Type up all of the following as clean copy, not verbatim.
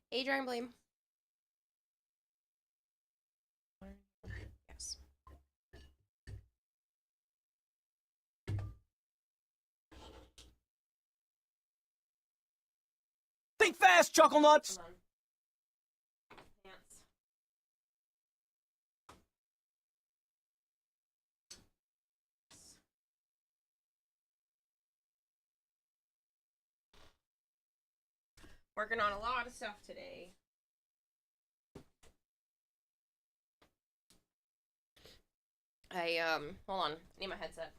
Hey, Dragon Blame. Yes. Think fast, Chuckle Nuts! Hold on. Pants. Working on a lot of stuff today. Hold on. I need my headset.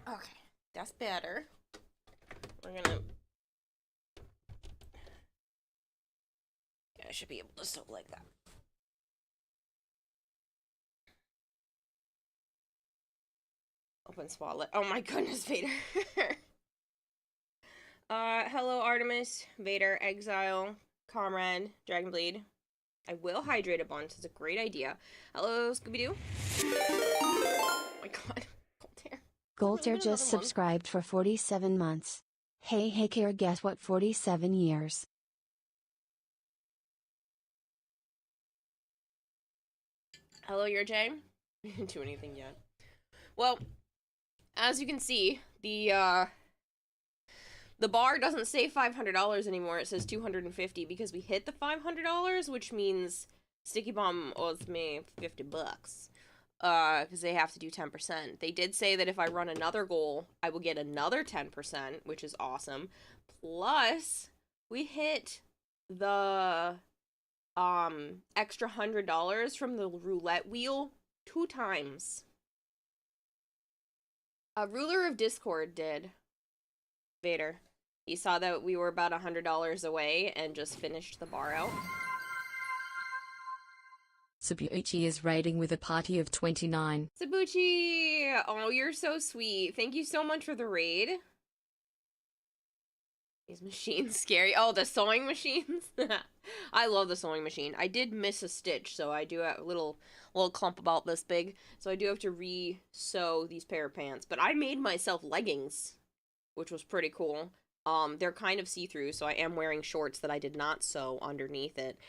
Okay, that's better. We're gonna. Yeah, I should be able to sew like that. Open spotlight. Oh my goodness, Vader. Hello, Artemis, Vader, Exile, Comrade, Dragonbleed. I will hydrate a bunch. It's a great idea. Hello, Scooby-Doo. Oh my god. Cold hair. Golter just subscribed for 47 months. Hey care, guess what? 47 years. Hello, you're Jay. Didn't do anything yet. Well, as you can see, the bar doesn't say $500 anymore. It says $250 because we hit the $500, which means Sticky Bomb owes me $50. Because they have to do 10%. They did say that if I run another goal, I will get another 10%, which is awesome. Plus, we hit the extra $100 from the roulette wheel 2 times. A ruler of Discord did. Vader. He saw that we were about $100 away and just finished the bar out. Sabuchi is raiding with a party of 29. Sabuchi! Oh, you're so sweet. Thank you so much for the raid. These machines scary. Oh, the sewing machines? I love the sewing machine. I did miss a stitch, so I do have a little clump about this big. So I do have to re-sew these pair of pants. But I made myself leggings, which was pretty cool. They're kind of see-through, so I am wearing shorts that I did not sew underneath it.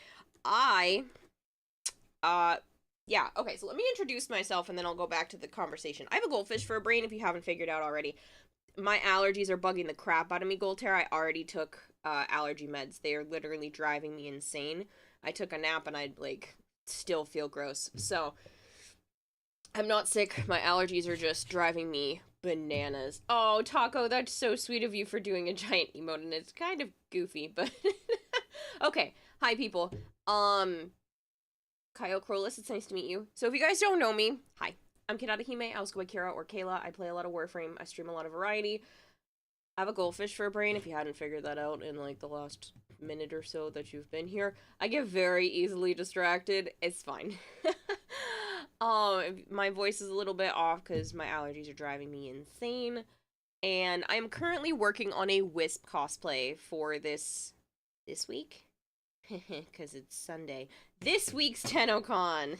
Yeah, okay, so let me introduce myself and then I'll go back to the conversation. I have a goldfish for a brain if you haven't figured out already. My allergies are bugging the crap out of me, Goldtear. I already took allergy meds. They are literally driving me insane. I took a nap and I'd, like, still feel gross. So, I'm not sick. My allergies are just driving me bananas. Oh, Taco, that's so sweet of you for doing a giant emote, and it's kind of goofy, but... Okay, hi, people. Kyle Krolis, it's nice to meet you. So if you guys don't know me, hi. I'm Kidata I also go by Kira or Kayla. I play a lot of Warframe. I stream a lot of variety. I have a goldfish for a brain if you hadn't figured that out in like the last minute or so that you've been here. I get very easily distracted. It's fine. My voice is a little bit off because my allergies are driving me insane. And I'm currently working on a Wisp cosplay for this week. Because it's Sunday. This week's TennoCon!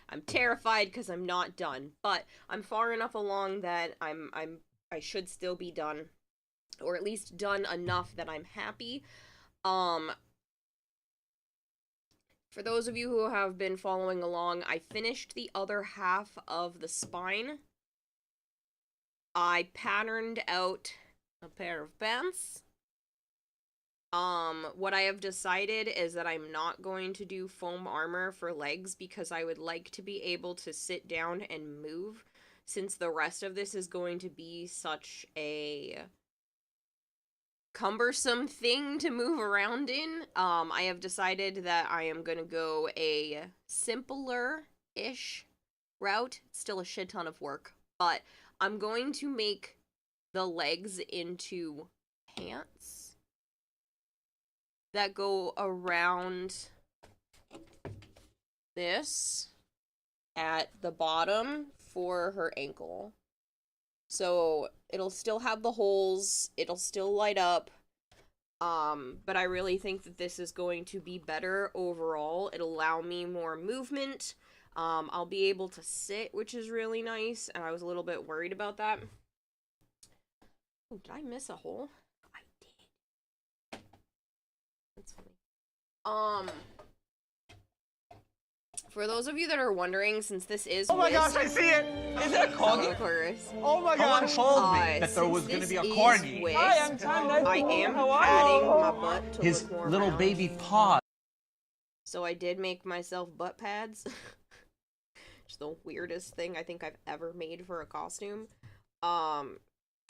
I'm terrified because I'm not done, but I'm far enough along that I should still be done, or at least done enough that I'm happy. For those of you who have been following along, I finished the other half of the spine. I patterned out a pair of pants. What I have decided is that I'm not going to do foam armor for legs because I would like to be able to sit down and move since the rest of this is going to be such a cumbersome thing to move around in. I have decided that I am going to go a simpler-ish route. It's still a shit ton of work, but I'm going to make the legs into pants that go around this at the bottom for her ankle. So it'll still have the holes, it'll still light up, But I really think that this is going to be better overall. It'll allow me more movement. I'll be able to sit, which is really nice, and I was a little bit worried about that. Oh, did I miss a hole? I did. That's funny. For those of you that are wondering, since this is Oh my Wiz, gosh, I see it! Is it a corgi? Chorus, Oh my gosh! Someone told me that there was since gonna be a this is corgi. Wiz, Hi, I'm Tom. Nice I to meet you. am How are padding you? my butt to His look more little round. baby paw. So I did make myself butt pads. It's the weirdest thing I think I've ever made for a costume.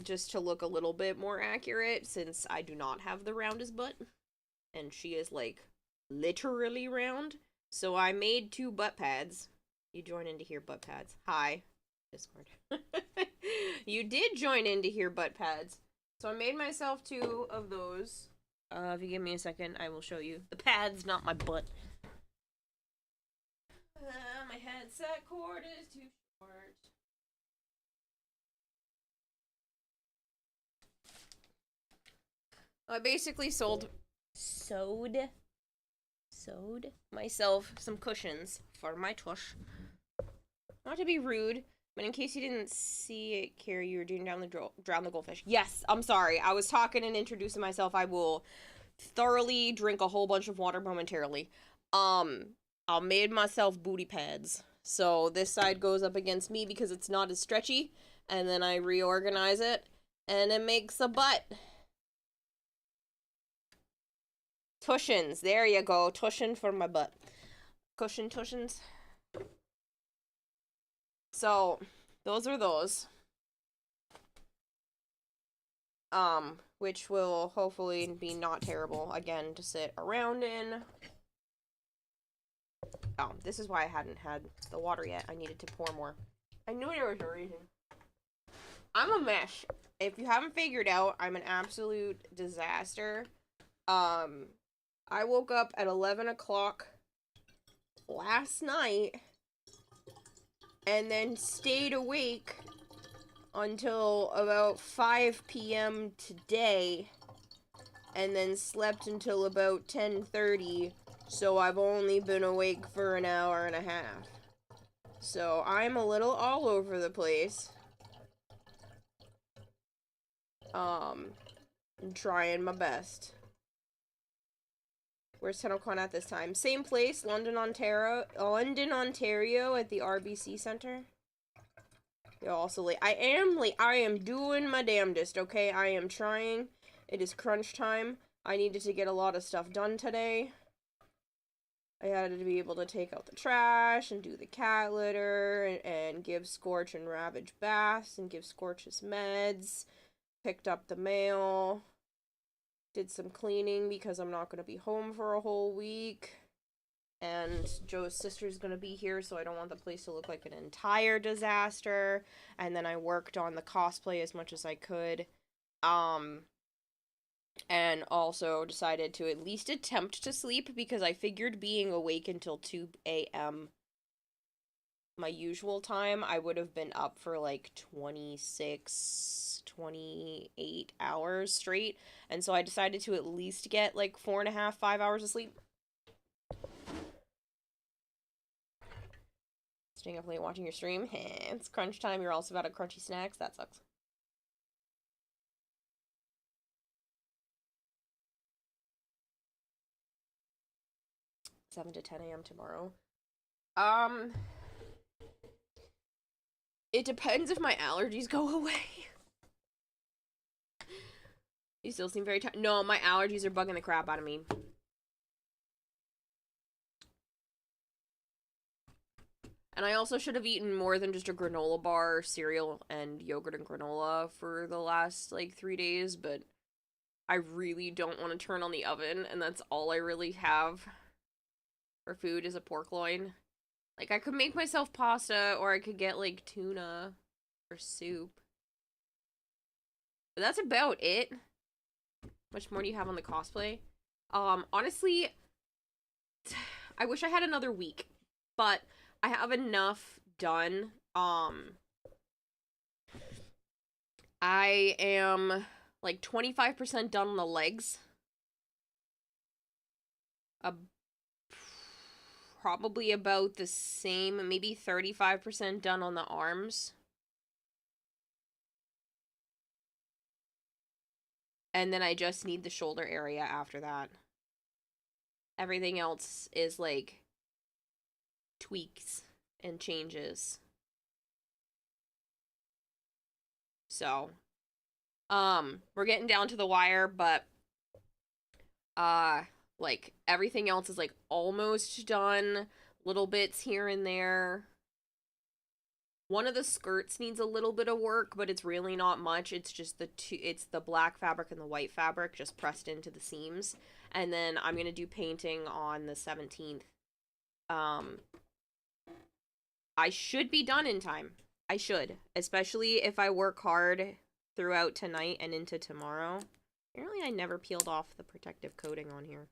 Just to look a little bit more accurate, since I do not have the roundest butt. And she is, like, literally round. So I made 2 butt pads. You join in to hear butt pads. Hi, Discord. You did join in to hear butt pads. So I made myself 2 of those. If you give me a second, I will show you. The pads, not my butt. My headset cord is too short. I basically sewed myself some cushions for my tush. Not to be rude, but in case you didn't see it, Carrie, you were doing drown the goldfish. Yes, I'm sorry. I was talking and introducing myself. I will thoroughly drink a whole bunch of water momentarily. I made myself booty pads. So this side goes up against me because it's not as stretchy, and then I reorganize it, and it makes a butt. Cushions. There you go. Cushion for my butt. Cushions. So, those are those. Which will hopefully be not terrible, again, to sit around in. Oh, this is why I hadn't had the water yet. I needed to pour more. I knew there was a reason. I'm a mess. If you haven't figured out, I'm an absolute disaster. I woke up at 11 o'clock last night and then stayed awake until about 5 p.m. today and then slept until about 10:30, so I've only been awake for an hour and a half. So I'm a little all over the place. I'm trying my best. Where's TennoCon at this time? Same place, London, Ontario, at the RBC Center. You're also late. I am late. I am doing my damnedest, okay? I am trying. It is crunch time. I needed to get a lot of stuff done today. I had to be able to take out the trash and do the cat litter and give Scorch and Ravage baths and give Scorch his meds. Picked up the mail. Did some cleaning because I'm not going to be home for a whole week. And Joe's sister's going to be here, so I don't want the place to look like an entire disaster. And then I worked on the cosplay as much as I could. And also decided to at least attempt to sleep because I figured being awake until 2 a.m. my usual time, I would have been up for like 28 hours straight, and so I decided to at least get like 4.5, 5 hours of sleep. Staying up late watching your stream? It's crunch time. You're also out of crunchy snacks. That sucks. $7 to 10 a.m. tomorrow. It depends if my allergies go away. You still seem very tired. No, my allergies are bugging the crap out of me. And I also should have eaten more than just a granola bar, cereal, and yogurt and granola for the last, like, 3 days, but I really don't want to turn on the oven, and that's all I really have for food is a pork loin. Like, I could make myself pasta, or I could get, like, tuna or soup. But that's about it. Much more do you have on the cosplay? Honestly, I wish I had another week, but I have enough done. I am, like, 25% done on the legs. probably about the same, maybe 35% done on the arms. And then I just need the shoulder area after that. Everything else is like tweaks and changes. So, we're getting down to the wire, but like everything else is like almost done. Little bits here and there. One of the skirts needs a little bit of work, but it's really not much. It's just it's the black fabric and the white fabric just pressed into the seams. And then I'm going to do painting on the 17th. I should be done in time. I should, especially if I work hard throughout tonight and into tomorrow. Apparently I never peeled off the protective coating on here.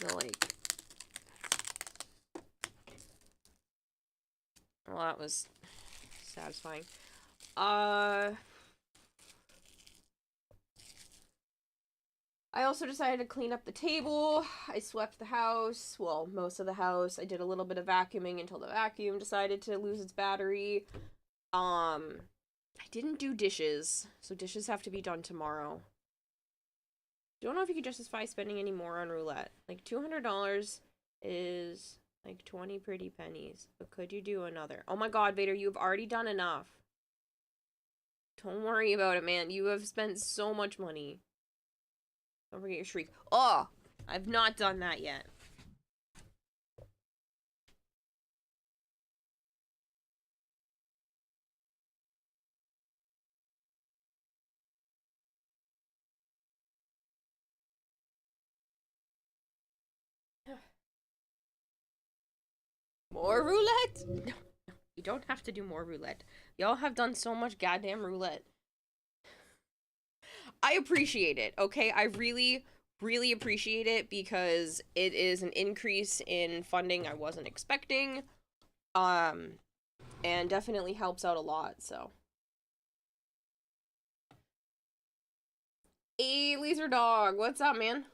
So, like, well, that was satisfying. I also decided to clean up the table. I swept the house, well, most of the house. I did a little bit of vacuuming until the vacuum decided to lose its battery. I didn't do dishes, so dishes have to be done tomorrow. Don't know if you could justify spending any more on roulette. Like, $200 is like 20 pretty pennies, but could you do another? Oh my god, Vader, you've already done enough. Don't worry about it, man. You have spent so much money. Don't forget your shriek. Oh, I've not done that yet. More roulette? No, you don't have to do more roulette. Y'all have done so much goddamn roulette. I appreciate it, okay? I really, really appreciate it because it is an increase in funding I wasn't expecting. And definitely helps out a lot, so. Hey, Laser Dog, what's up, man?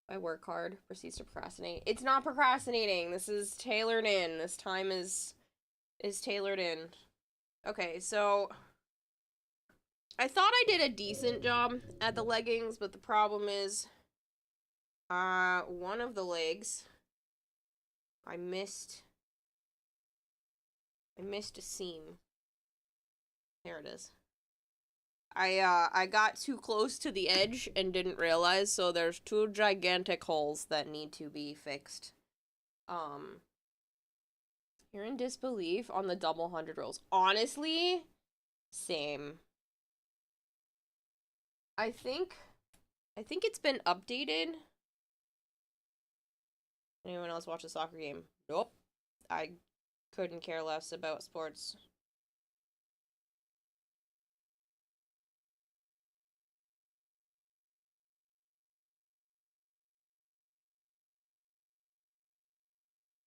I work hard, proceeds to procrastinate. It's not procrastinating. This is tailored in. This time is tailored in. Okay, so I thought I did a decent job at the leggings, but the problem is one of the legs I missed a seam. There it is. I got too close to the edge and didn't realize, so there's two gigantic holes that need to be fixed. You're in disbelief on the double 100 rolls. Honestly, same. I think it's been updated. Anyone else watch a soccer game? Nope. I couldn't care less about sports.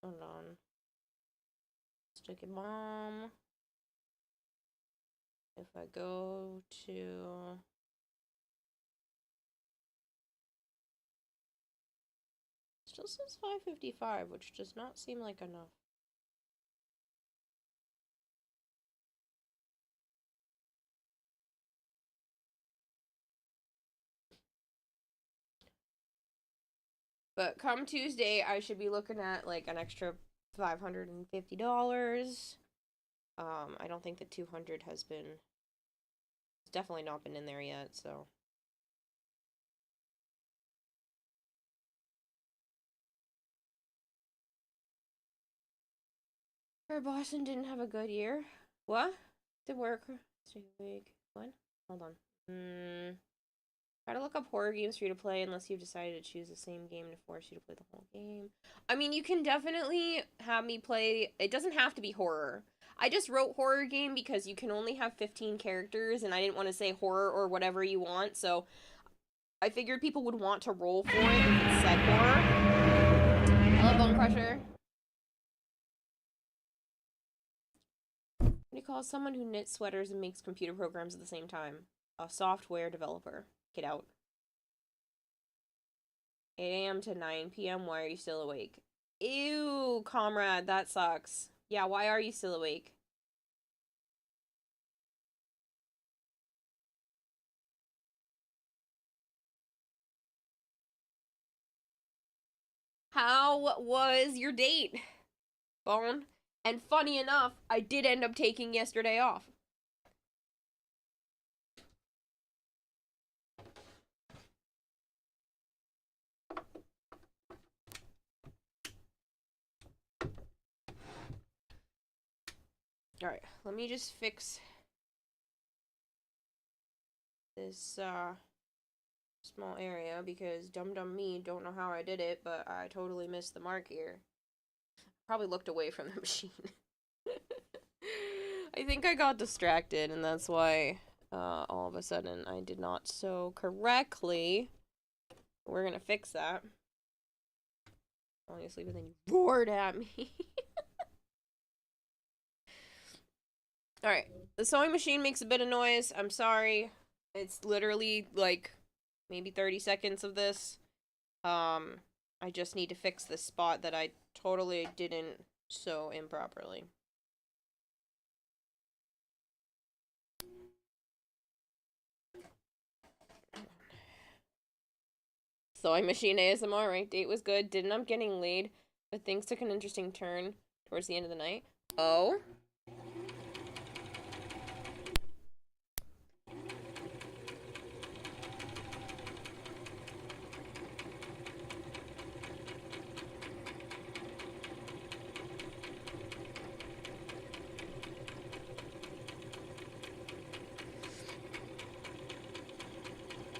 Hold on. Sticky bomb. If I go to... Still says 555, which does not seem like enough. But come Tuesday, I should be looking at like an extra $550. I don't think the 200 has been... It's definitely not been in there yet, so... Her Boston didn't have a good year. What? Did work. Stay awake. What? Hold on. Try to look up horror games for you to play unless you've decided to choose the same game to force you to play the whole game. I mean, you can definitely have me play... It doesn't have to be horror. I just wrote horror game because you can only have 15 characters, and I didn't want to say horror or whatever you want, so I figured people would want to roll for it if it said horror. I love Bone Crusher. What do you call someone who knits sweaters and makes computer programs at the same time? A software developer. Get out. 8 a.m. to 9 p.m. Why are you still awake? Ew, comrade, that sucks. Yeah, why are you still awake? How was your date, Bone? And funny enough, I did end up taking yesterday off. Alright, let me just fix this small area because dumb me don't know how I did it, but I totally missed the mark here. Probably looked away from the machine. I think I got distracted and that's why all of a sudden I did not sew correctly. We're gonna fix that. Honestly, but then you roared at me. Alright, the sewing machine makes a bit of noise. I'm sorry. It's literally like maybe 30 seconds of this. I just need to fix this spot that I totally didn't sew improperly. Sewing machine ASMR, right? Date was good. Didn't end up getting laid, but things took an interesting turn towards the end of the night. Oh?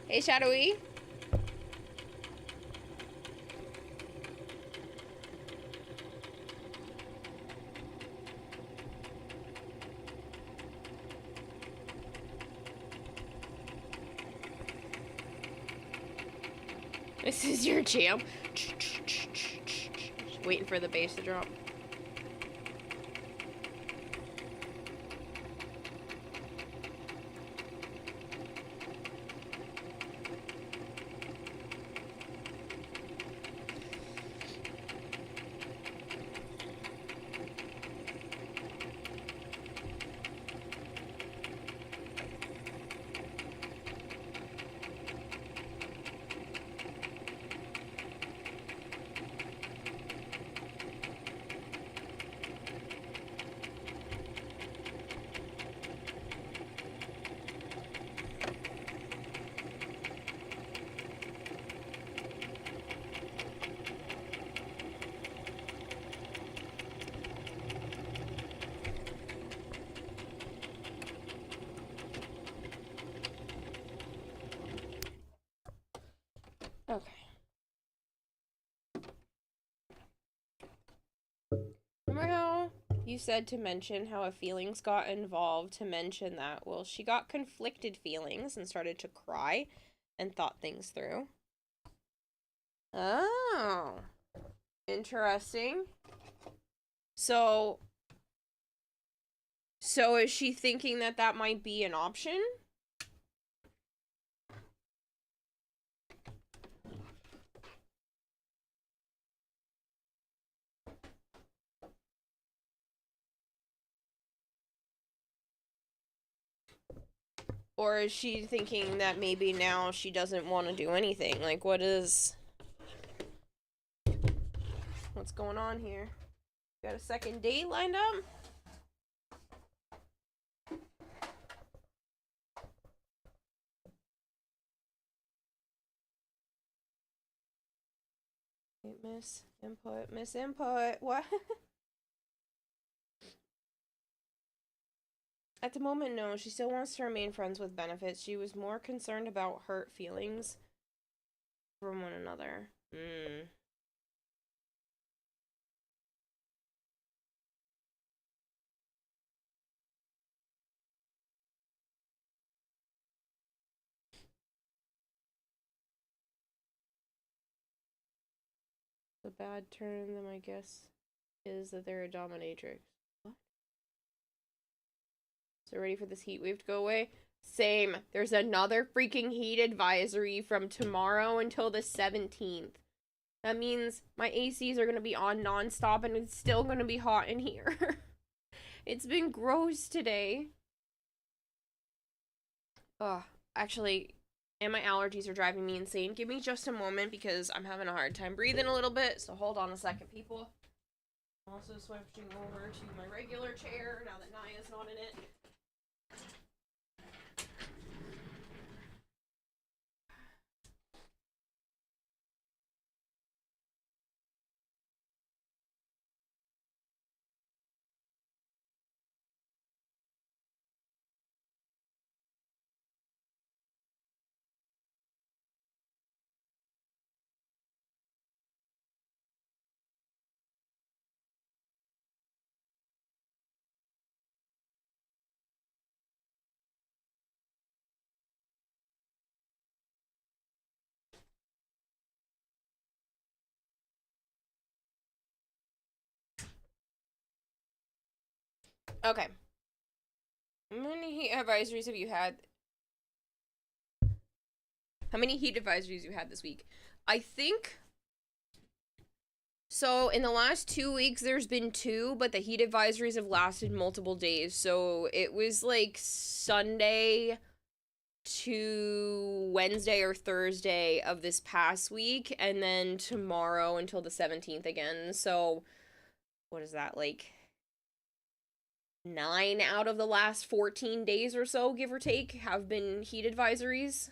Hey, Shadowy. This is your jam. Waiting for the bass to drop. Okay. Remember how you said to mention how feelings got involved, to mention that? Well, she got conflicted feelings and started to cry and thought things through. Oh. Interesting. So is she thinking that that might be an option? Or is she thinking that maybe now she doesn't want to do anything? Like, what's going on here? Got a second date lined up? Miss input, what? At the moment, no. She still wants to remain friends with benefits. She was more concerned about hurt feelings from one another. The bad turn, then I guess, is that they're a dominatrix. What? So ready for this heat wave to go away? Same. There's another freaking heat advisory from tomorrow until the 17th. That means my ACs are gonna be on nonstop and it's still gonna be hot in here. It's been gross today. Ugh, actually, and my allergies are driving me insane. Give me just a moment because I'm having a hard time breathing a little bit, so hold on a second, people. I'm also switching over to my regular chair now that Naya's not in it. Okay. How many heat advisories have you had? How many heat advisories you had this week? I think so. In the last 2 weeks, there's been 2, but the heat advisories have lasted multiple days. So it was like Sunday to Wednesday or Thursday of this past week, and then tomorrow until the 17th again. So what is that, like 9 out of the last 14 days or so, give or take, have been heat advisories.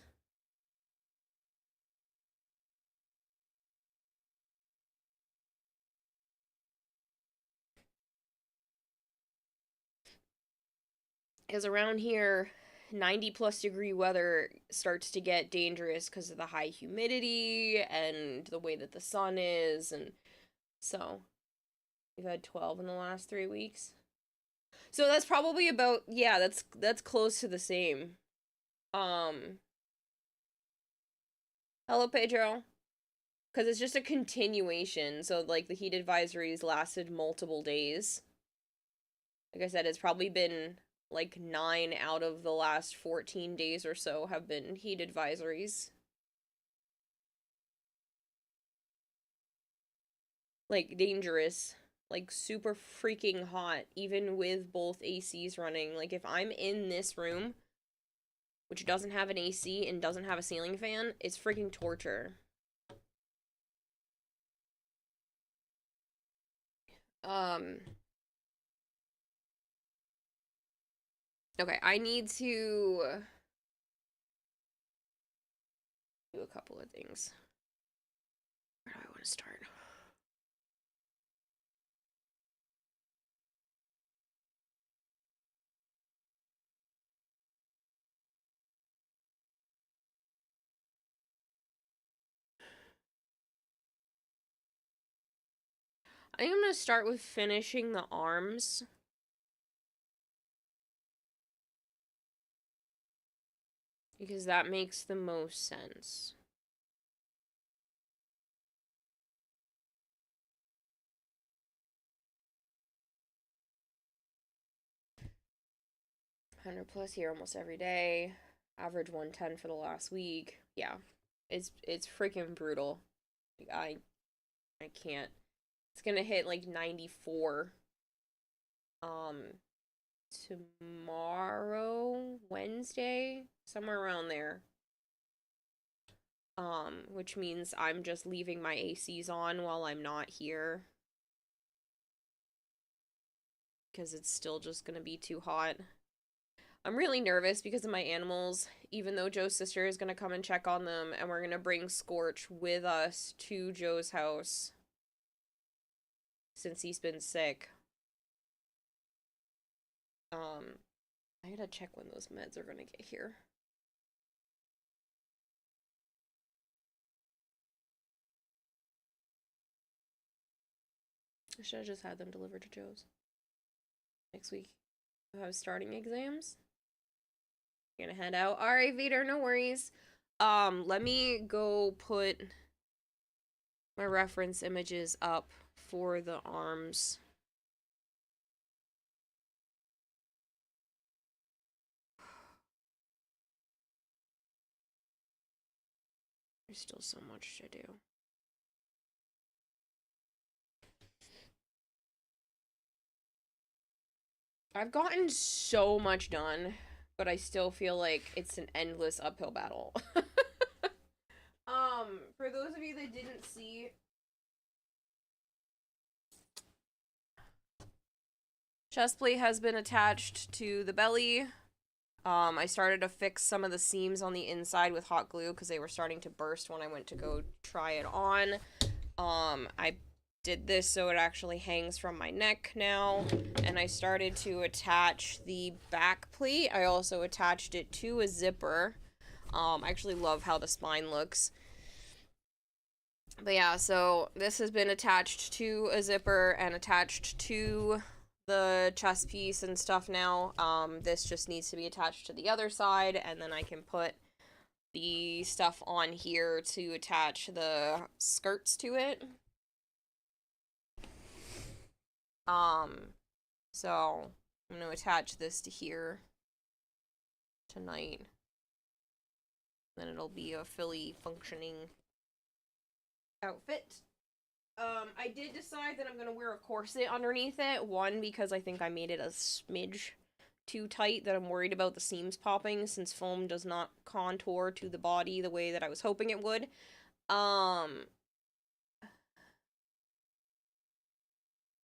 Because around here, 90 plus degree weather starts to get dangerous because of the high humidity and the way that the sun is. And so we've had 12 in the last 3 weeks. So that's probably about, yeah, that's close to the same. Hello, Pedro. Because it's just a continuation. So, like, the heat advisories lasted multiple days. Like I said, it's probably been like 9 out of the last 14 days or so have been heat advisories. Like, dangerous. Like, super freaking hot, even with both ACs running. Like, if I'm in this room, which doesn't have an AC and doesn't have a ceiling fan, it's freaking torture. Okay, I need to do a couple of things. Where do I want to start? I think I'm gonna start with finishing the arms. Because that makes the most sense. $100 plus here almost every day. Average 110 for the last week. Yeah. It's freaking brutal. Like I can't. It's gonna hit like 94 tomorrow, Wednesday, somewhere around there. Which means I'm just leaving my ACs on while I'm not here. Because it's still just gonna be too hot. I'm really nervous because of my animals, even though Joe's sister is gonna come and check on them, and we're gonna bring Scorch with us to Joe's house. Since he's been sick. I gotta check when those meds are gonna get here. I should have just had them delivered to Joe's. Next week. I was starting exams. I'm gonna head out. Alright, Vader, no worries. Let me go put my reference images up for the arms. There's still so much to do. I've gotten so much done, but I still feel like it's an endless uphill battle. For those of you that didn't see, chest plate has been attached to the belly. I started to fix some of the seams on the inside with hot glue because they were starting to burst when I went to go try it on. I did this so it actually hangs from my neck now, and I started to attach the back plate. I also attached it to a zipper. I actually love how the spine looks. But yeah, so this has been attached to a zipper and attached to the chest piece and stuff now. This just needs to be attached to the other side, and then I can put the stuff on here to attach the skirts to it. So I'm gonna attach this to here tonight. Then it'll be a fully functioning outfit. I did decide that I'm gonna wear a corset underneath it. One, because I think I made it a smidge too tight, that I'm worried about the seams popping, since foam does not contour to the body the way that I was hoping it would.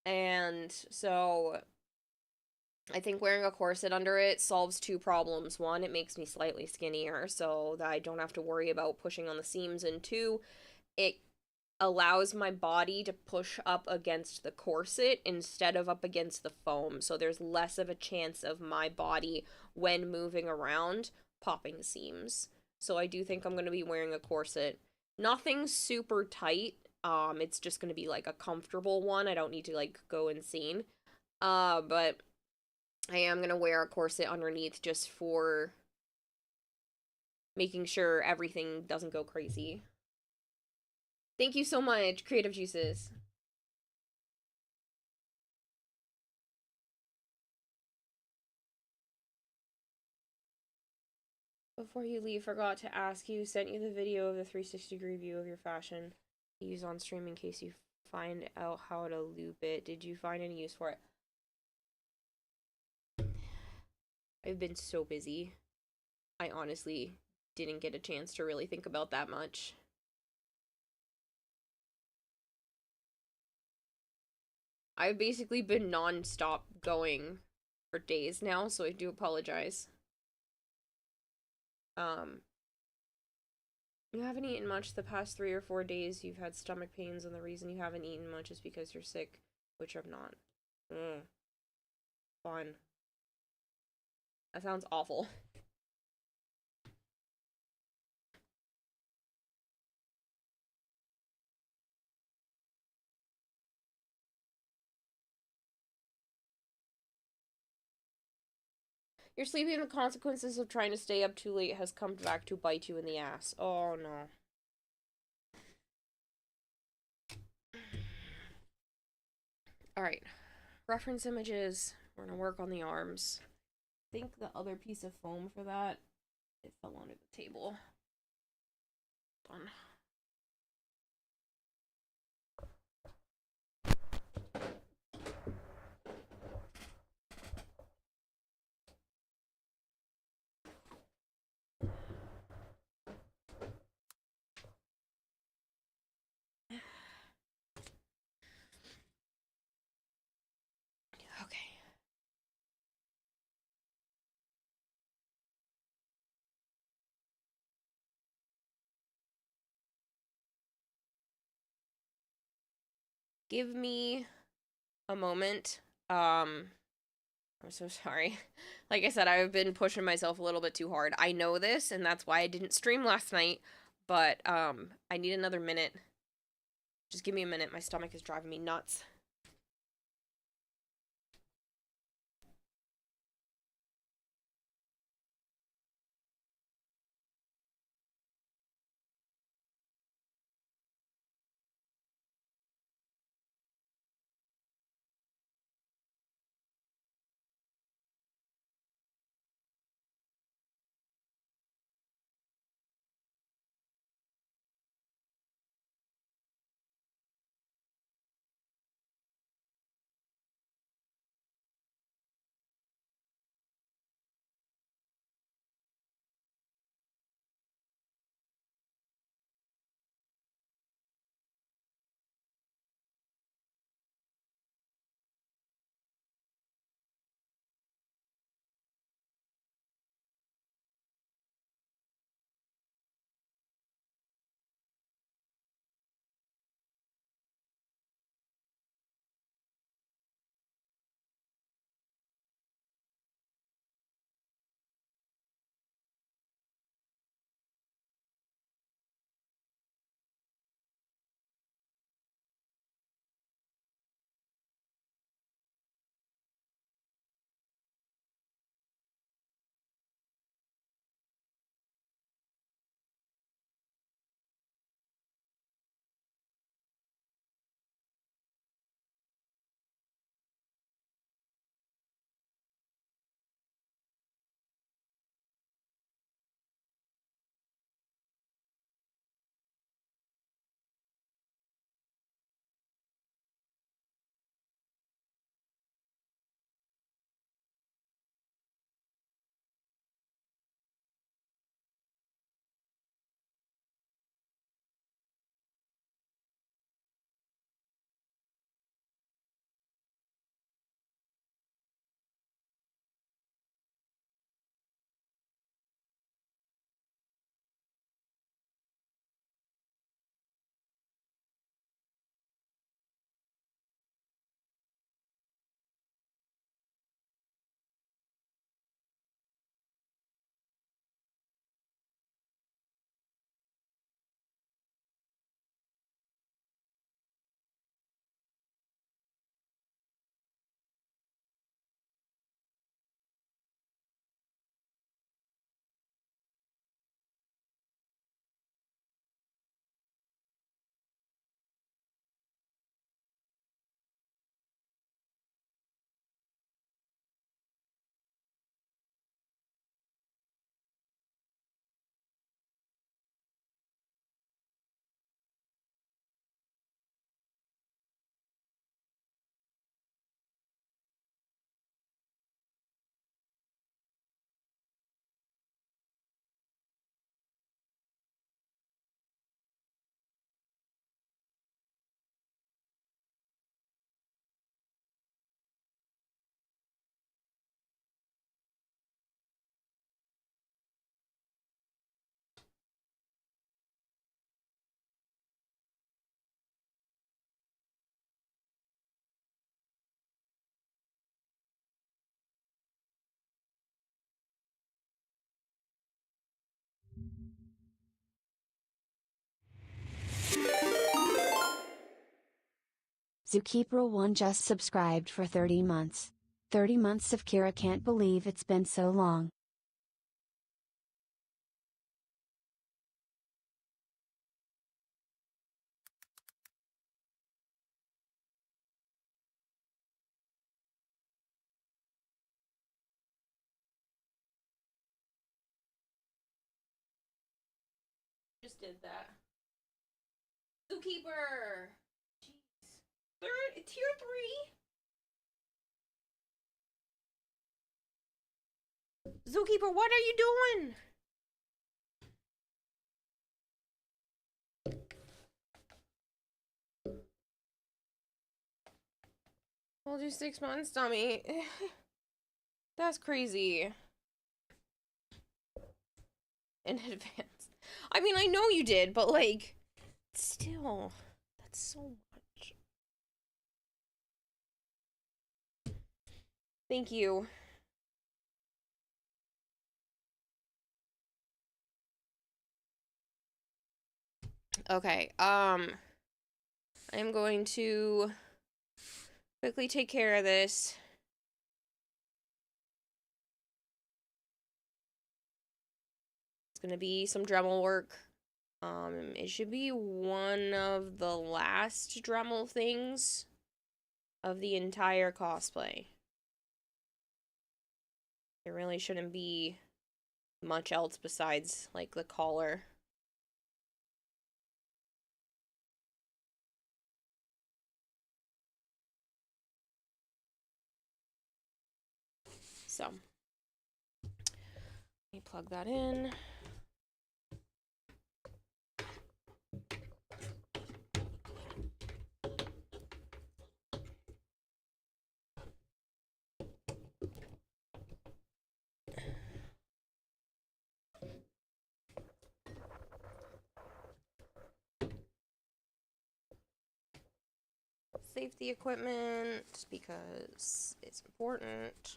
And so I think wearing a corset under it solves two problems. One, it makes me slightly skinnier so that I don't have to worry about pushing on the seams, and two, it allows my body to push up against the corset instead of up against the foam, so there's less of a chance of my body, when moving around, popping seams. So I do think I'm going to be wearing a corset. Nothing super tight. It's just going to be like a comfortable one. I don't need to like go insane. But I am going to wear a corset underneath just for making sure everything doesn't go crazy. Thank you so much, Creative Juices. Before you leave, forgot to ask you, sent you the video of the 360-degree view of your fashion use on stream in case you find out how to loop it. Did you find any use for it? I've been so busy. I honestly didn't get a chance to really think about that much. I've basically been non-stop going for days now, so I do apologize. You haven't eaten much the past 3 or 4 days. You've had stomach pains, and the reason you haven't eaten much is because you're sick, which I'm not. Fun. That sounds awful. You're sleeping, and the consequences of trying to stay up too late has come back to bite you in the ass. Oh no. Alright. Reference images. We're gonna work on the arms. I think the other piece of foam for that, it fell onto the table. Done. Okay. Give me a moment. I'm so sorry. Like I said, I've been pushing myself a little bit too hard. I know this, and that's why I didn't stream last night, but I need another minute. Just give me a minute. My stomach is driving me nuts. Zookeeper1 just subscribed for 30 months. 30 months of Kira, can't believe it's been so long. Just did that. Zookeeper! Jeez. Tier 3? Zookeeper, what are you doing? We'll do 6 months, dummy. That's crazy. In advance. I mean, I know you did, but like, still, that's so much. Thank you. Okay, I'm going to quickly take care of this. It's gonna be some Dremel work. It should be one of the last Dremel things of the entire cosplay. There really shouldn't be much else besides, like, the collar. So, let me plug that in. Safety equipment, because it's important.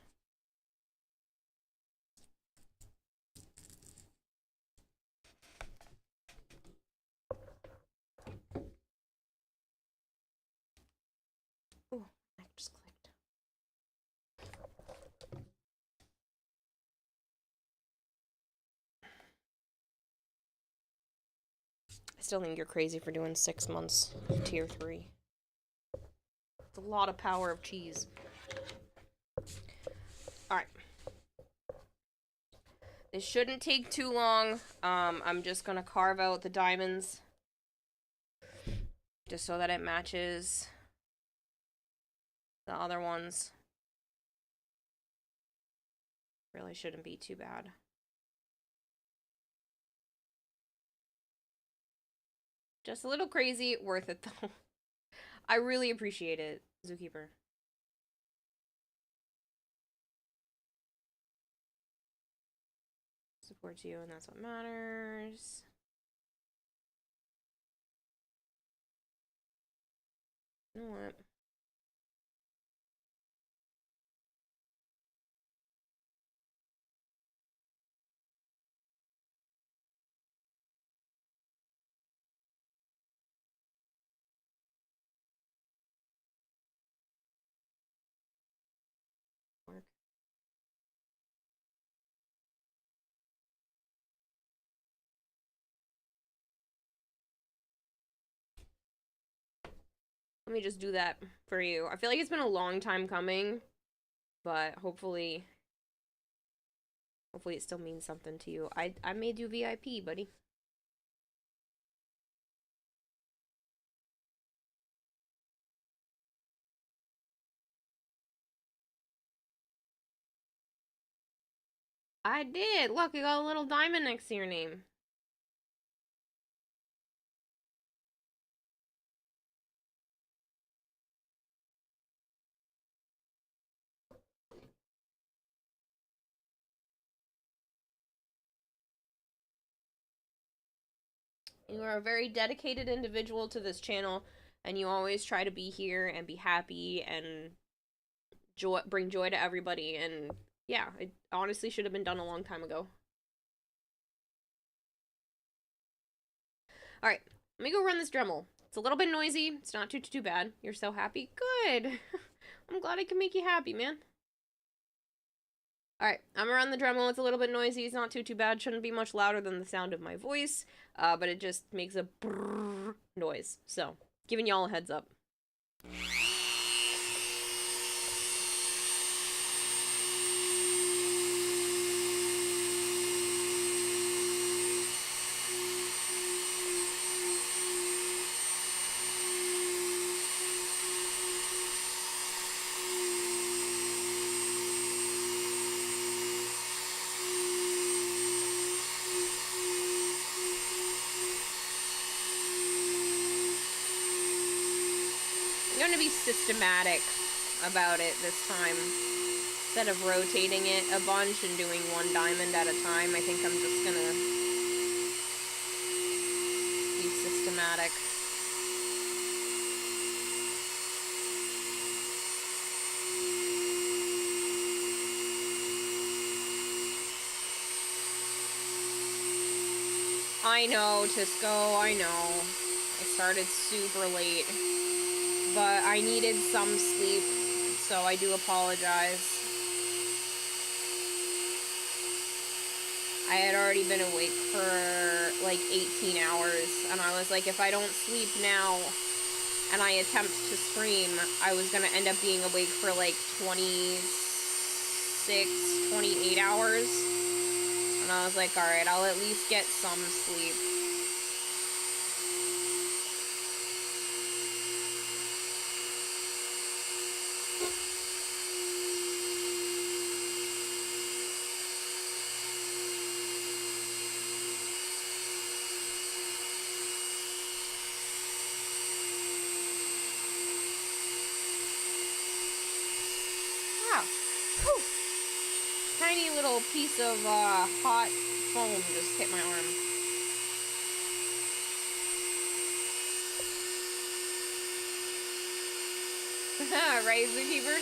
Oh, I just clicked. I still think you're crazy for doing 6 months tier 3. It's a lot of power of cheese. Alright. This shouldn't take too long. I'm just gonna carve out the diamonds. Just so that it matches the other ones. Really shouldn't be too bad. Just a little crazy, worth it though. I really appreciate it, Zookeeper. Supports you, and that's what matters. You know what? Work. Let me just do that for you. I feel like it's been a long time coming, but hopefully it still means something to you. I made you VIP, buddy. I did. Look, you got a little diamond next to your name. You are a very dedicated individual to this channel, and you always try to be here and be happy and bring joy to everybody. And yeah, it honestly should have been done a long time ago. Alright, let me go run this Dremel. It's a little bit noisy. It's not too bad. You're so happy? Good. I'm glad I can make you happy, man. Alright, I'm around the Dremel. It's a little bit noisy. It's not too bad. Shouldn't be much louder than the sound of my voice. But it just makes a brrrr noise. So, giving y'all a heads up. I'm going to be systematic about it this time. Instead of rotating it a bunch and doing one diamond at a time, I think I'm just going to be systematic. I know, Tisco, I know. I started super late. But I needed some sleep, so I do apologize. I had already been awake for like 18 hours, and I was like, if I don't sleep now and I attempt to stream, I was gonna end up being awake for like 26, 28 hours. And I was like, alright, I'll at least get some sleep. Tiny little piece of hot foam just hit my arm. Right, Zookeeper?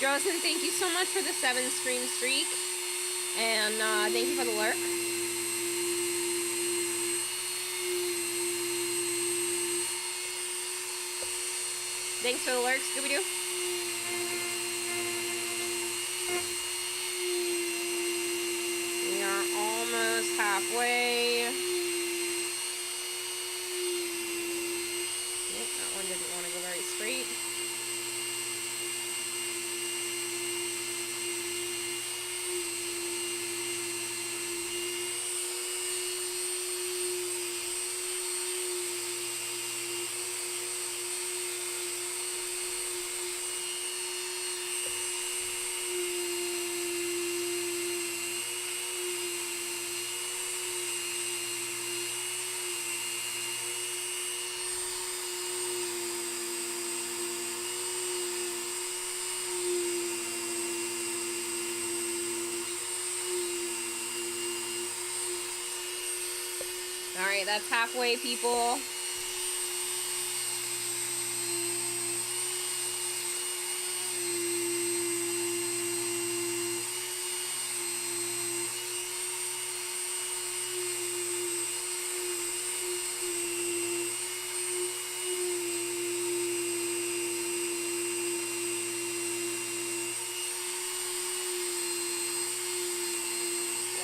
Jocelyn, thank you so much for the 7 stream streak. And thank you for the lurk. Thanks for the lurk, Scooby-Doo. We are almost halfway. Nope, that one didn't want to go very straight. Alright, that's halfway, people.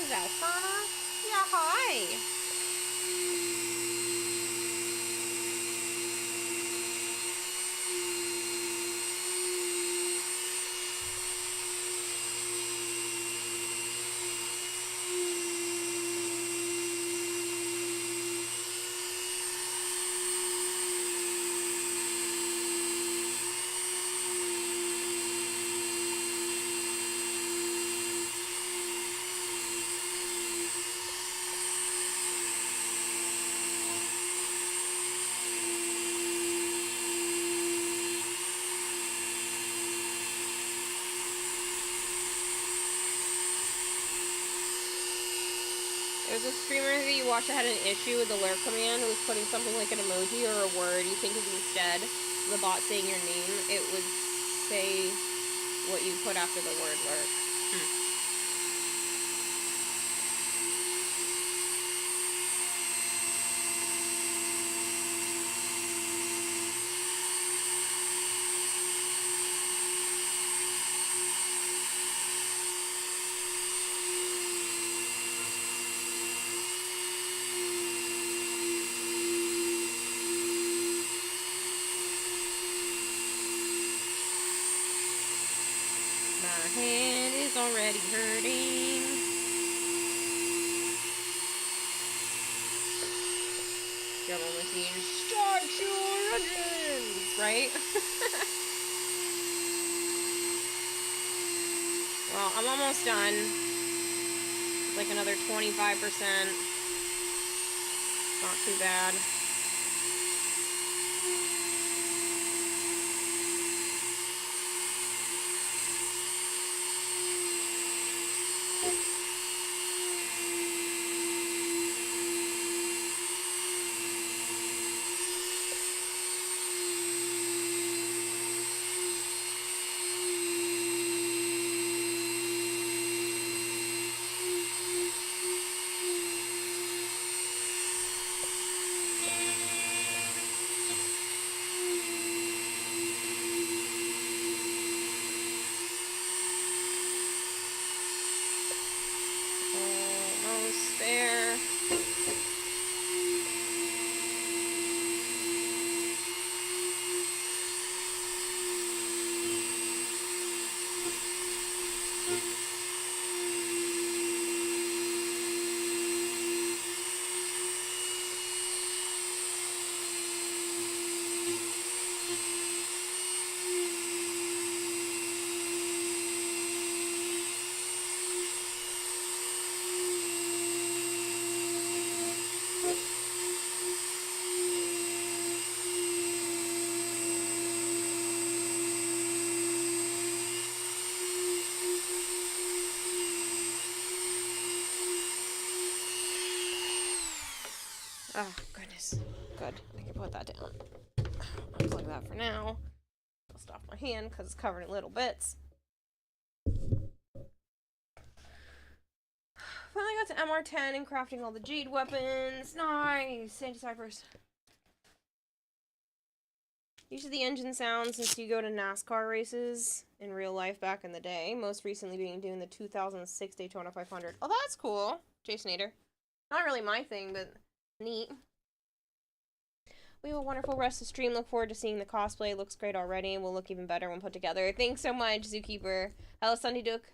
Is that Sana? Yeah, hi. There's a streamer that you watch that had an issue with the lurk command. It was putting something like an emoji or a word. You think is instead the bot saying your name, it would say what you put after the word lurk. My hand is already hurting. Dremel machine, start your engines! Right? Well, I'm almost done. It's like another 25%. Not too bad. Almost there. Oh, goodness. Good. I can put that down. Unplug that for now. I'll stop my hand because it's covered in little bits. Finally got to MR10 and crafting all the jade weapons. Nice! Anti-cypress. These are the engine sounds since you go to NASCAR races in real life back in the day. Most recently being doing the 2006 Daytona 500. Oh, that's cool. Jason Nader. Not really my thing, but neat. We have a wonderful rest of the stream. Look forward to seeing the cosplay. It looks great already and will look even better when put together. Thanks so much, Zookeeper. Hello, Sunday Duke.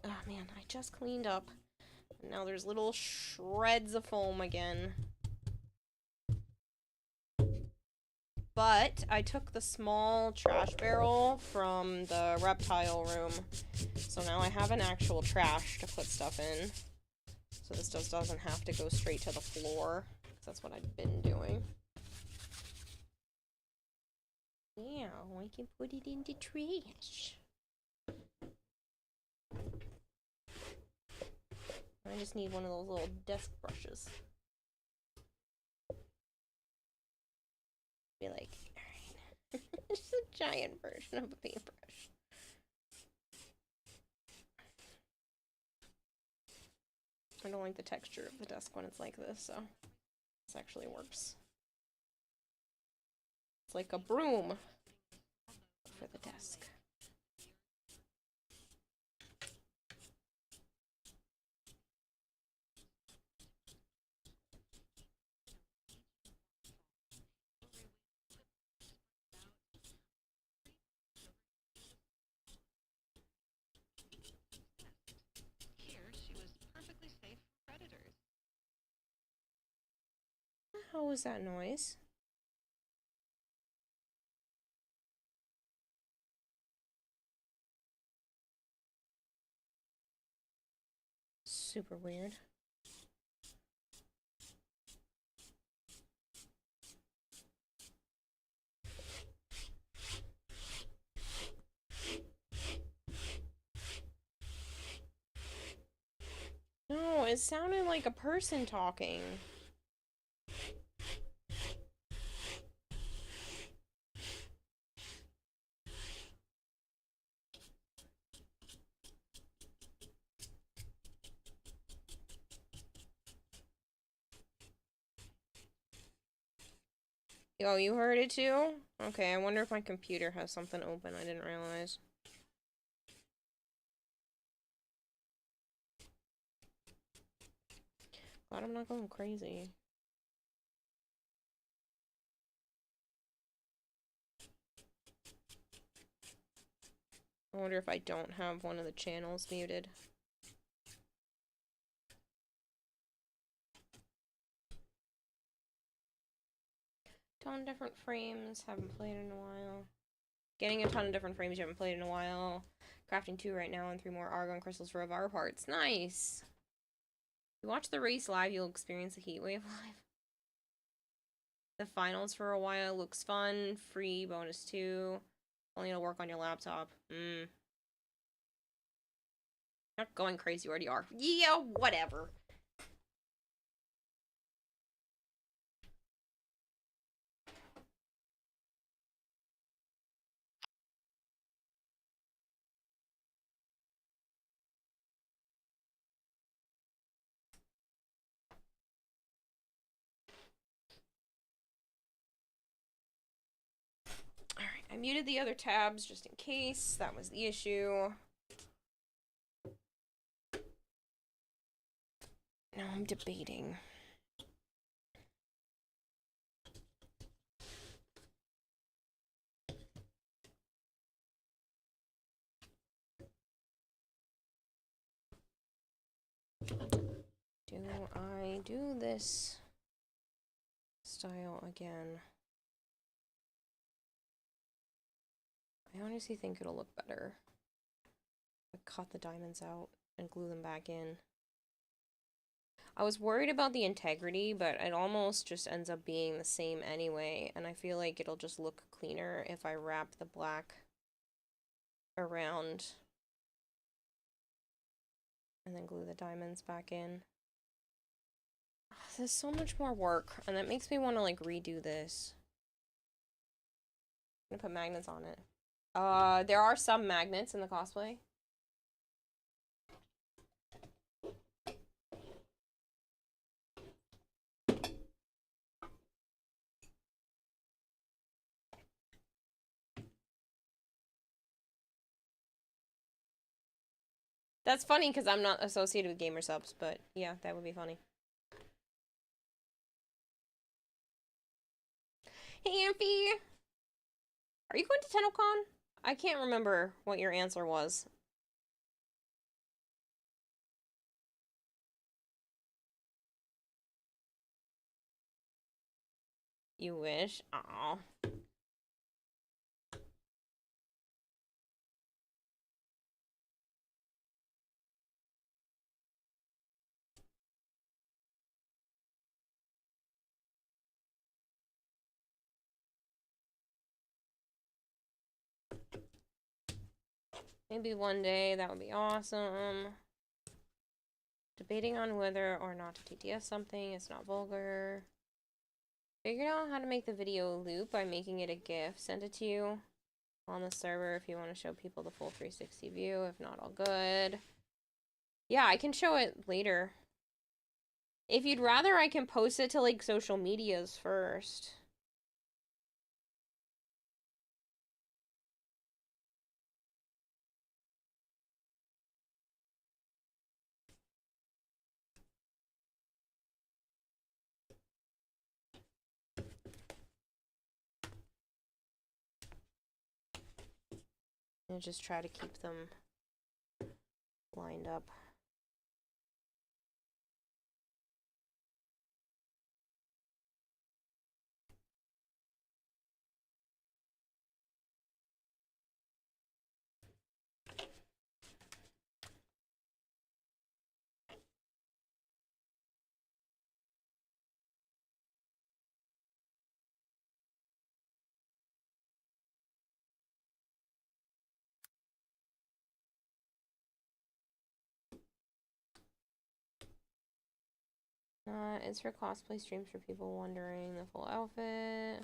Oh, man. I just cleaned up. And now there's little shreds of foam again. But I took the small trash barrel from the reptile room. So now I have an actual trash to put stuff in. So this just doesn't have to go straight to the floor. That's what I've been doing. Yeah, I can put it in the trash. I just need one of those little desk brushes. Be like, alright. Just a giant version of a paintbrush. I don't like the texture of the desk when it's like this, so this actually works. It's like a broom for the desk. How was that noise? Super weird. No, it sounded like a person talking. Oh, you heard it too? Okay, I wonder if my computer has something open I didn't realize. Glad I'm not going crazy. I wonder if I don't have one of the channels muted. Ton of different frames, haven't played in a while. Getting a ton of different frames you haven't played in a while. Crafting 2 right now and 3 more argon crystals for Vader parts. Nice! If you watch the race live, you'll experience the heat wave live. The finals for a while looks fun. Free bonus 2. Only it'll work on your laptop. Not going crazy, you already are. Yeah, whatever. Alright, I muted the other tabs just in case that was the issue. Now I'm debating. Do I do this style again? I honestly think it'll look better. I cut the diamonds out and glue them back in. I was worried about the integrity, but it almost just ends up being the same anyway, and I feel like it'll just look cleaner if I wrap the black around and then glue the diamonds back in. There's so much more work, and that makes me want to, like, redo this. I'm gonna put magnets on it. There are some magnets in the cosplay. That's funny because I'm not associated with gamer subs, but yeah, that would be funny. Hey, Amphy! Are you going to TennoCon? I can't remember what your answer was. You wish? Aw. Maybe one day, that would be awesome. Debating on whether or not to TTS something, it's not vulgar. Figured out how to make the video loop by making it a GIF. Send it to you on the server if you want to show people the full 360 view. If not, all good. Yeah, I can show it later. If you'd rather, I can post it to, like, social medias first. And just try to keep them lined up. It's for cosplay streams for people wondering the full outfit.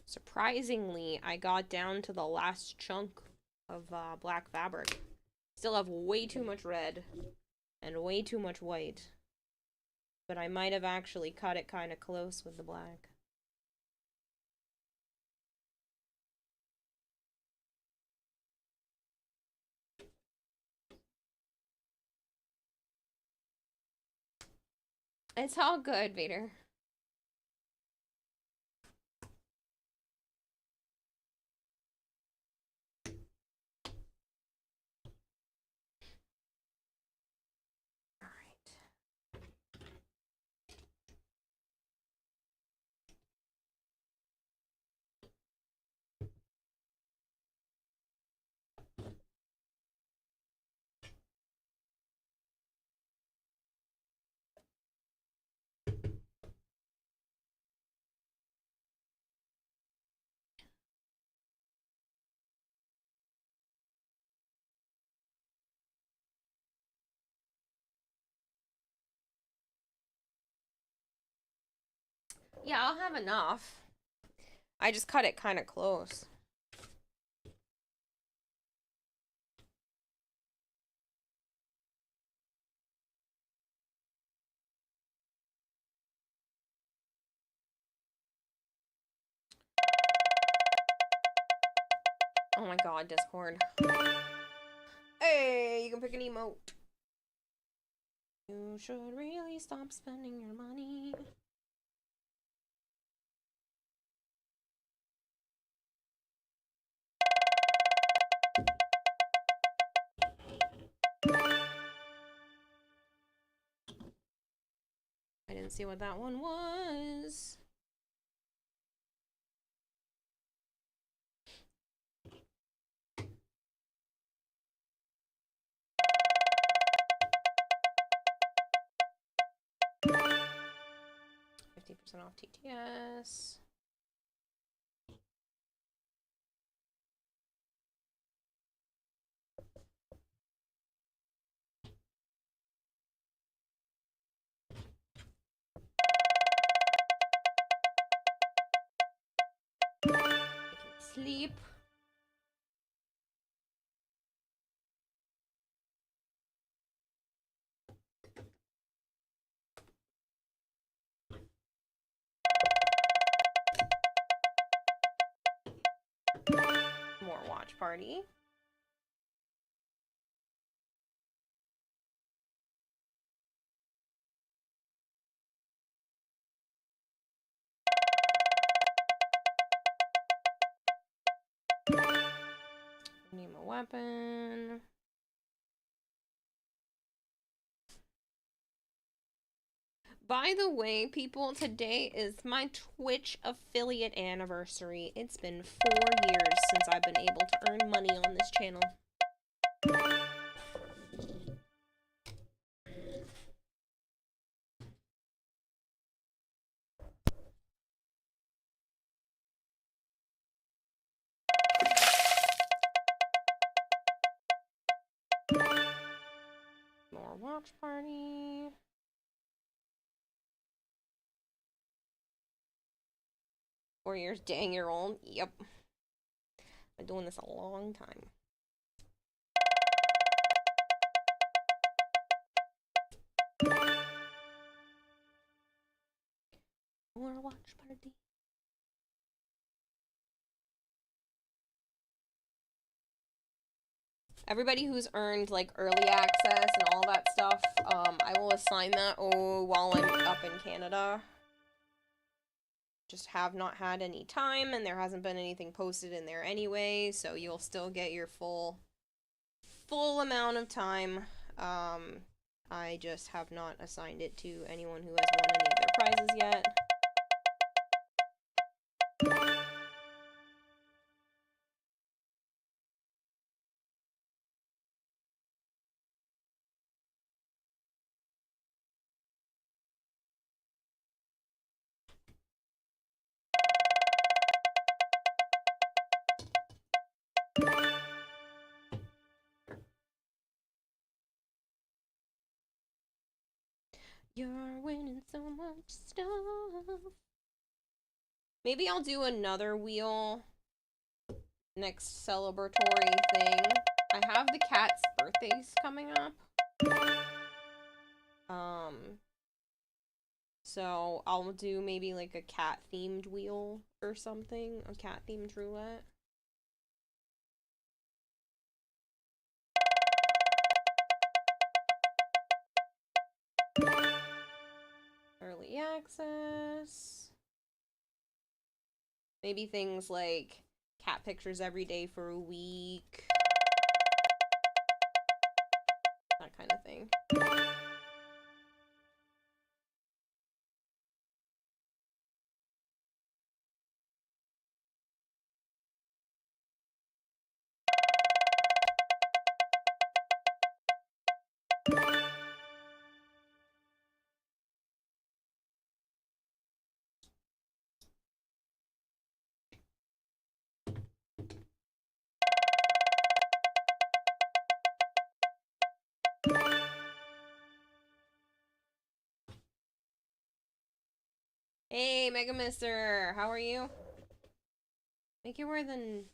Surprisingly, I got down to the last chunk of black fabric. Still have way too much red and way too much white. But I might have actually cut it kind of close with the black. It's all good, Vader. Yeah, I'll have enough. I just cut it kind of close. Oh my god, Discord. Hey, you can pick an emote. You should really stop spending your money. I didn't see what that one was. %50 off TTS. I can sleep. More watch party. Name a weapon. By the way, people, today is my Twitch affiliate anniversary. It's been 4 years since I've been able to earn money on this channel. watch party. Four years, dang, you're old. Yep. Been doing this a long time. Or watch party. Everybody who's earned like early access and all that stuff, I will assign that while I'm up in Canada. Just have not had any time, and there hasn't been anything posted in there anyway, so you'll still get your full amount of time. I just have not assigned it to anyone who has won any of their prizes yet. You're winning so much stuff. Maybe I'll do another wheel next celebratory thing. I have the cat's birthdays coming up. So I'll do maybe like a cat themed wheel or something, a cat themed roulette. Early access. Maybe things like cat pictures every day for a week. That kind of thing. Hey, Mega Mister, how are you? Make it where then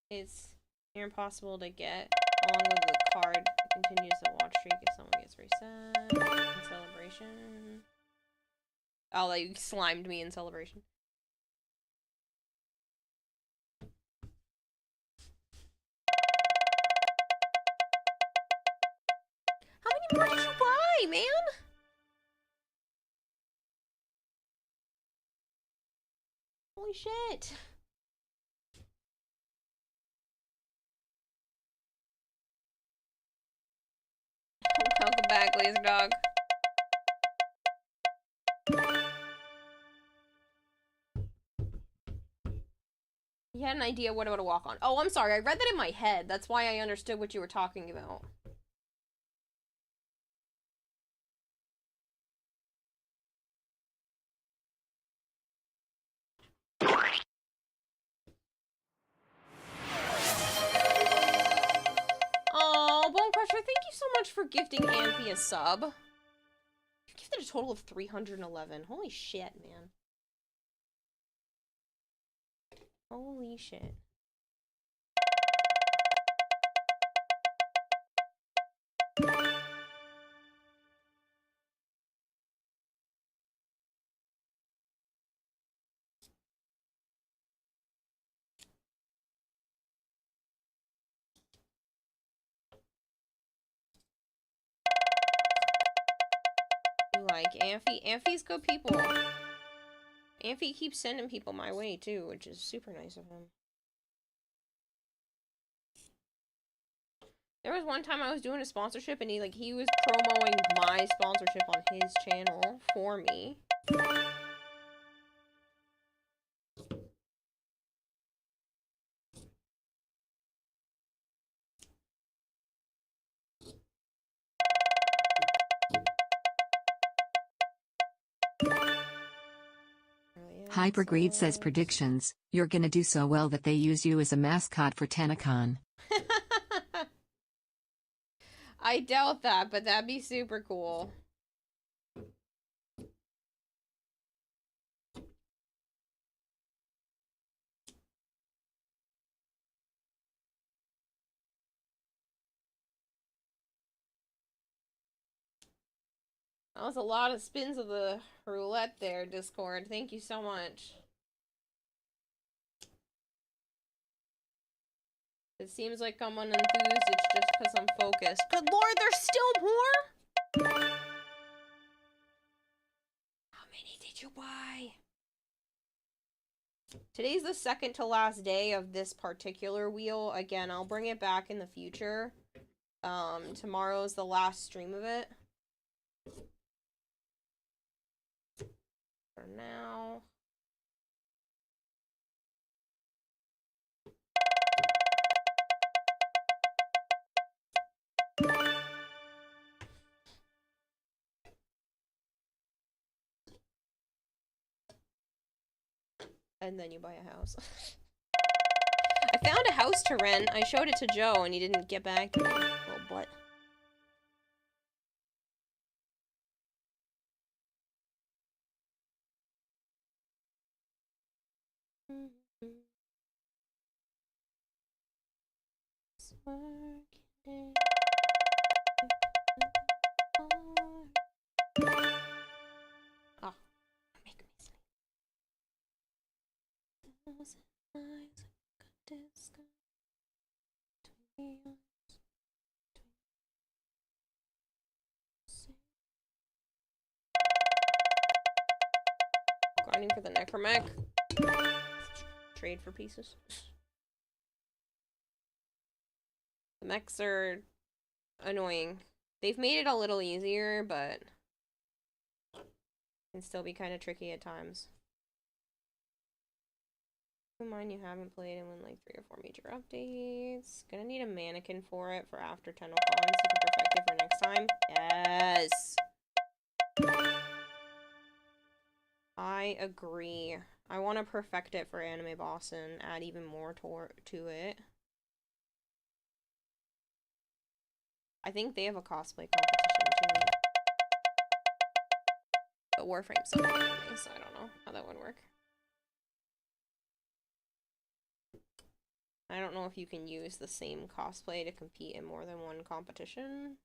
it's near impossible to get, along with the card. It continues the watch streak if someone gets reset. In celebration. Oh, like slimed me in celebration. How many more did you buy, man? Holy shit. Welcome back, Laser Dog. You had an idea what I would walk on. Oh, I'm sorry. I read that in my head. That's why I understood what you were talking about. Oh, Bone Crusher, thank you so much for gifting Anthe a sub. You gifted a total of 311. Holy shit, man. Holy shit. You like Anthe? Anthe's good people. Anthe keeps sending people my way too, which is super nice of him. There was one time I was doing a sponsorship and he was promoting my sponsorship on his channel for me. Hypergreed says predictions, you're gonna do so well that they use you as a mascot for TanaCon. I doubt that, but that'd be super cool. That was a lot of spins of the roulette there, Discord. Thank you so much. It seems like I'm unenthused, it's just because I'm focused. Good lord, there's still more? How many did you buy? Today's the second to last day of this particular wheel. Again, I'll bring it back in the future. Tomorrow's the last stream of it. For now. And then you buy a house. I found a house to rent. I showed it to Joe and he didn't get back to me. Little butt. Oh, make me sleep. Grinding for the necromech. Trade for pieces. The mechs are annoying. They've made it a little easier, but can still be kind of tricky at times. Keep in mind you haven't played in like 3 or 4 major updates. Gonna need a mannequin for it for after TennoCon so you can perfect it for next time. Yes! I agree. I want to perfect it for Anime Boss and add even more to it. I think they have a cosplay competition too. But Warframe's not anime, so I don't know how that would work. I don't know if you can use the same cosplay to compete in more than one competition.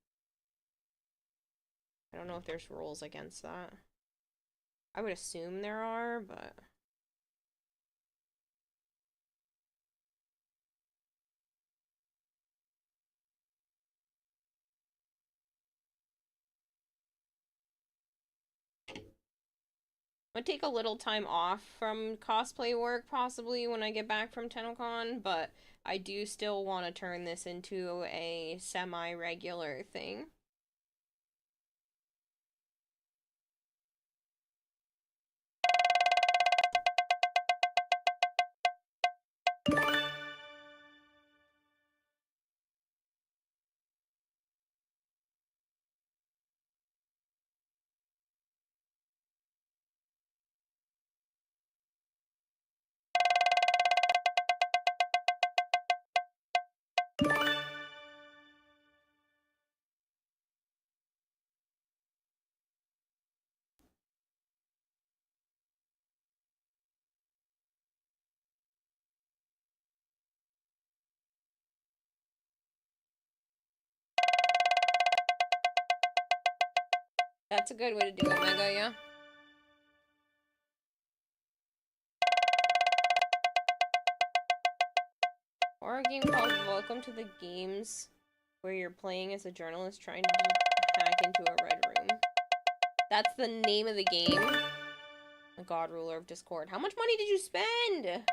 I don't know if there's rules against that. I would assume there are, but... I'm gonna take a little time off from cosplay work, possibly, when I get back from TennoCon, but I do still want to turn this into a semi-regular thing. That's a good way to do it, Mega, yeah. Or a game called Welcome to the Games, where you're playing as a journalist trying to hack into a red room. That's the name of the game. The God Ruler of Discord. How much money did you spend? Your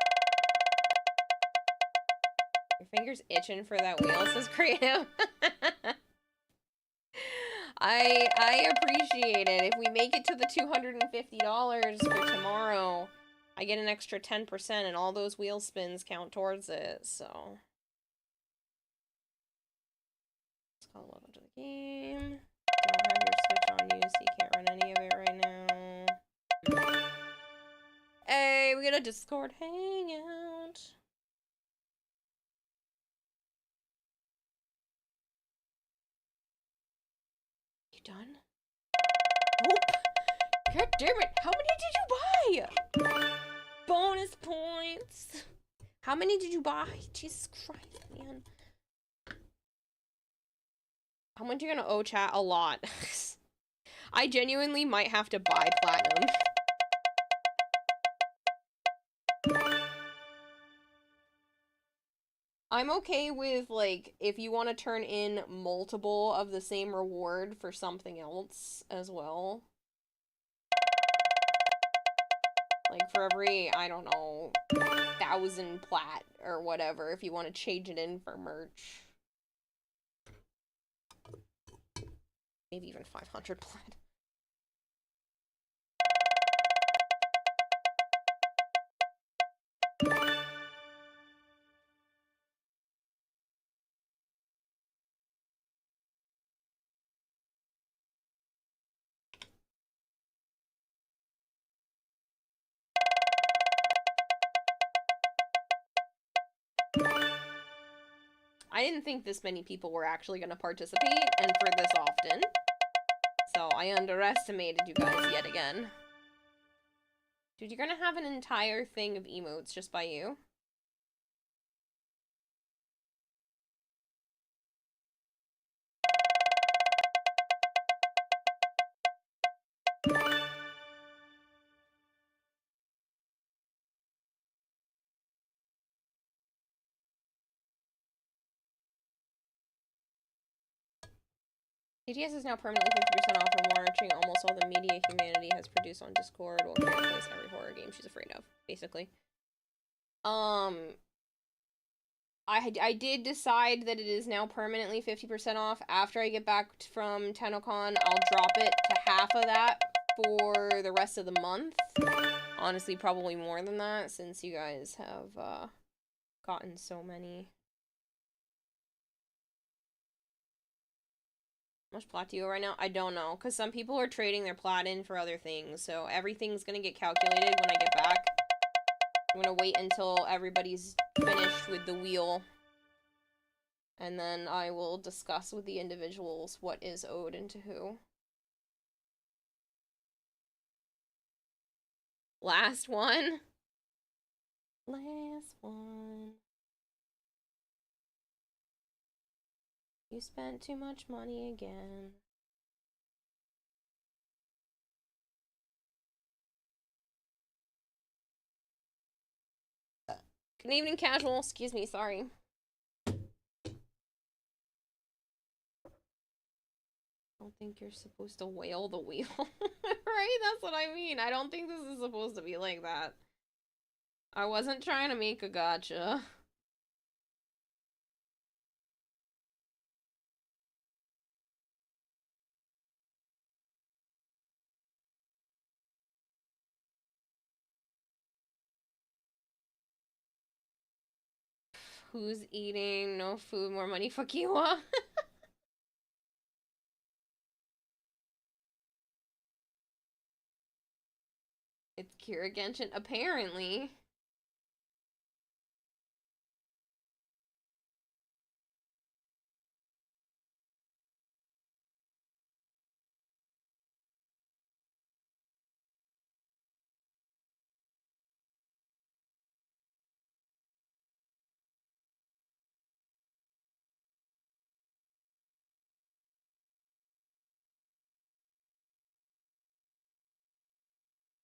finger's itching for that wheel, says Creative. I appreciate it. If we make it to the $250 for tomorrow, I get an extra 10% and all those wheel spins count towards it, so. Let's call welcome to the game. Don't have your Switch on you, so you can't run any of it right now. Hey, we got a Discord hangout. done? Nope. God damn it. How many did you buy? Bonus points. How many did you buy? Jesus Christ, man. How much are you gonna owe chat? A lot. I genuinely might have to buy platinum. I'm okay with, like, if you want to turn in multiple of the same reward for something else as well. Like, for every, I don't know, 1,000 plat or whatever, if you want to change it in for merch. Maybe even 500 plat. I didn't think this many people were actually going to participate, and for this often. So I underestimated you guys yet again. Dude, you're gonna have an entire thing of emotes just by you. TTS is now permanently 50% off and watching almost all the media humanity has produced on Discord will replace every horror game she's afraid of, basically. I did decide that it is now permanently 50% off. After I get back from TennoCon, I'll drop it to half of that for the rest of the month. Honestly, probably more than that, since you guys have, gotten so many. How much plat do you owe right now? I don't know, because some people are trading their plat in for other things, so everything's gonna get calculated when I get back. I'm gonna wait until everybody's finished with the wheel, and then I will discuss with the individuals what is owed and to who. Last one. Last one. You spent too much money again. Good evening, casual. Excuse me, sorry. I don't think you're supposed to whale the wheel. Right? That's what I mean. I don't think this is supposed to be like that. I wasn't trying to make a gotcha. Who's eating? No food, more money. Fuck you, huh? It's Kira Genshin. Apparently.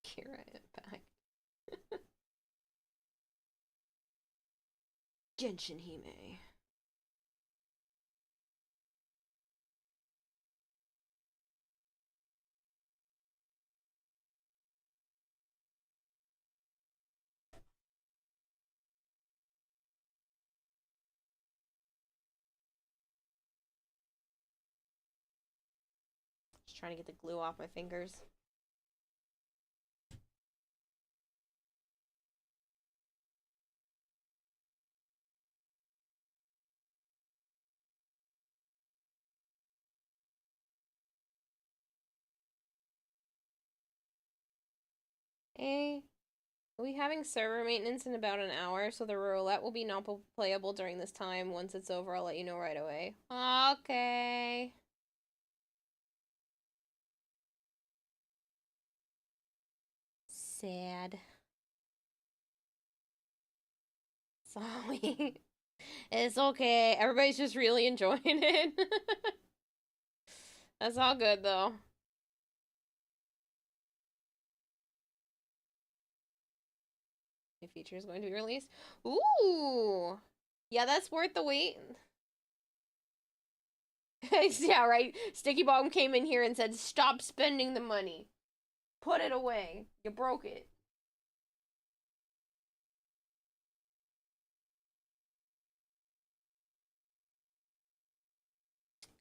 Kira Impact. Genshin Hime. Just trying to get the glue off my fingers. Hey, we'll be having server maintenance in about an hour, so the roulette will be not playable during this time. Once it's over, I'll let you know right away. Okay. sad. Sorry. It's okay. Everybody's just really enjoying it. That's all good, though. New feature is going to be released. Ooh! Yeah, that's worth the wait. Yeah, right? Sticky Bomb came in here and said, stop spending the money. Put it away. You broke it.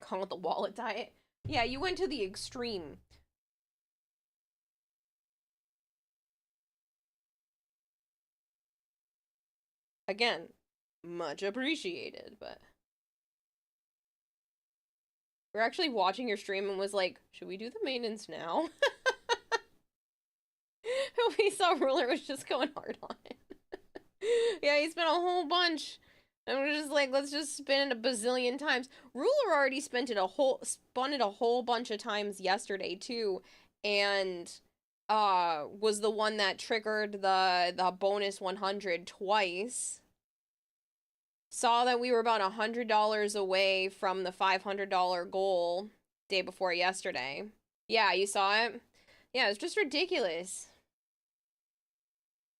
Call it the wallet diet. Yeah, you went to the extreme. Again, much appreciated, but... We're actually watching your stream and was like, should we do the maintenance now? We saw Ruler was just going hard on it. Yeah, he spent a whole bunch. And we're just like, let's just spin it a bazillion times. Ruler already spun it a whole bunch of times yesterday too, and was the one that triggered the bonus 100 twice. Saw that we were about $100 away from the $500 goal day before yesterday. Yeah, you saw it? Yeah, it's just ridiculous.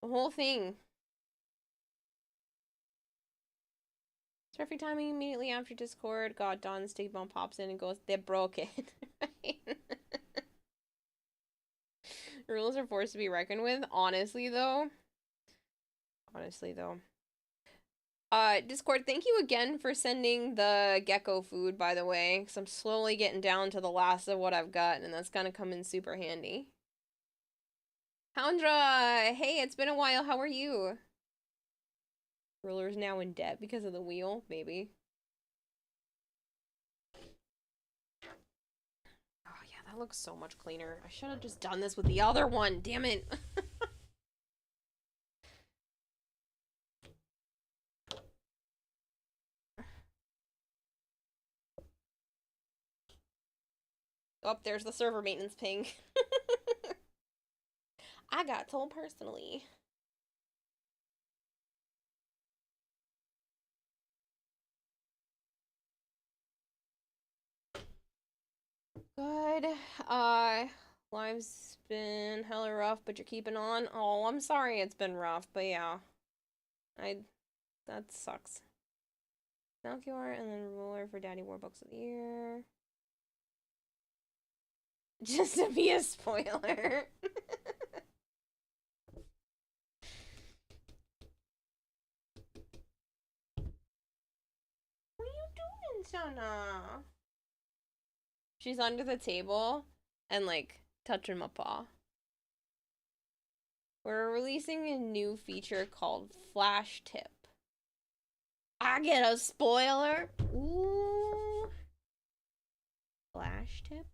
The whole thing. Perfect timing immediately after Discord. God, Dawn Sticky Bomb pops in and goes, they're broken. Rules are forced to be reckoned with. Honestly, though. Discord, thank you again for sending the gecko food, by the way. Because I'm slowly getting down to the last of what I've got, and that's gonna come in super handy. Houndra! Hey, it's been a while. How are you? Ruler's now in debt because of the wheel, maybe. Oh yeah, that looks so much cleaner. I should have just done this with the other one, damn it. Oh, there's the server maintenance ping. I got told personally. Good. Life's been hella rough, but you're keeping on. Oh, I'm sorry it's been rough, but yeah. That sucks. Melchior and then Ruler for Daddy Warbooks of the Year. Just to be a spoiler. What are you doing, Sana? She's under the table and, like, touching my paw. We're releasing a new feature called Flash Tip. I get a spoiler. Ooh. Flash Tip?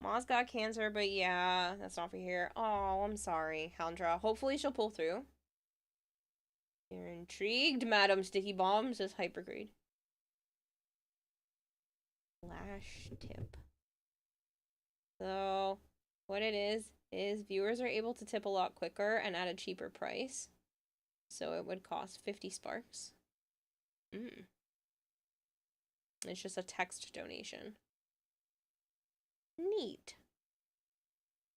Ma's got cancer, but yeah, that's not for here. Oh, I'm sorry, Houndra. Hopefully she'll pull through. You're intrigued, Madam Sticky Bomb, says Hypergrade. Flash Tip. So, what it is viewers are able to tip a lot quicker and at a cheaper price. So it would cost 50 sparks. It's just a text donation. Neat.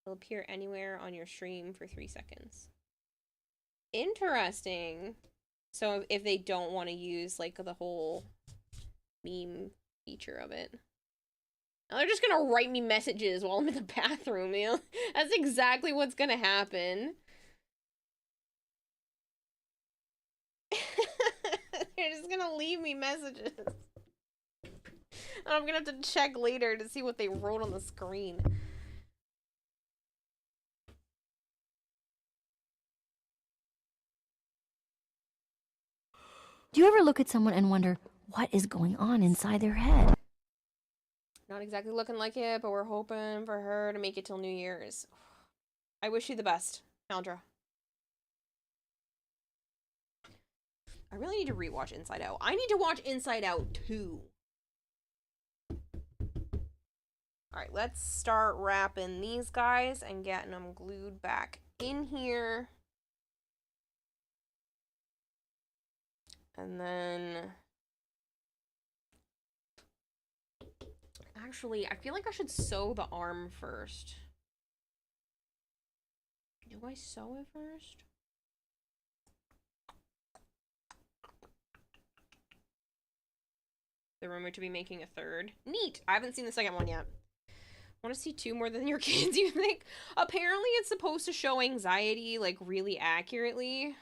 It'll appear anywhere on your stream for 3 seconds. Interesting. So if they don't want to use, like, the whole meme feature of it. Now they're just gonna write me messages while I'm in the bathroom, you know? That's exactly what's gonna happen. They're just gonna leave me messages. And I'm gonna have to check later to see what they wrote on the screen. Do you ever look at someone and wonder what is going on inside their head? Not exactly looking like it, but we're hoping for her to make it till New Year's. I wish you the best, Houndra. I really need to rewatch Inside Out. I need to watch Inside Out too. Alright, let's start wrapping these guys and getting them glued back in here. And then... Actually, I feel like I should sew the arm first. Do I sew it first? The rumored to be making a third. Neat! I haven't seen the second one yet. Want to see 2 more than your kids, you think? Apparently it's supposed to show anxiety, like, really accurately.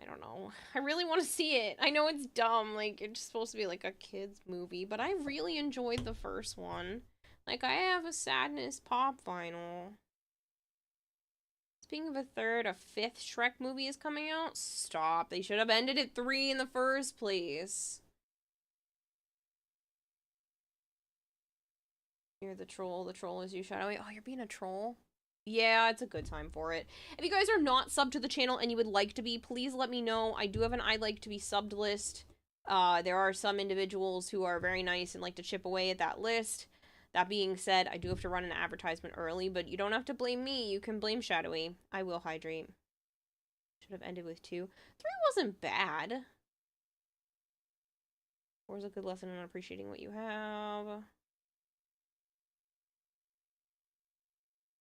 I don't know. I really want to see it. I know it's dumb, like, it's supposed to be, like, a kid's movie, but I really enjoyed the first one. Like, I have a Sadness pop vinyl. Speaking of a third, a 5th Shrek movie is coming out? Stop. They should have ended at 3 in the first place. You're the troll. The troll is you, Shadowy. Oh, you're being a troll? Yeah, it's a good time for it. If you guys are not subbed to the channel and you would like to be, please let me know. I do have an I'd like to be subbed list. There are some individuals who are very nice and like to chip away at that list. That being said, I do have to run an advertisement early, but you don't have to blame me. You can blame Shadowy. I will hydrate. Should have ended with 2. 3 wasn't bad. 4 is a good lesson in appreciating what you have.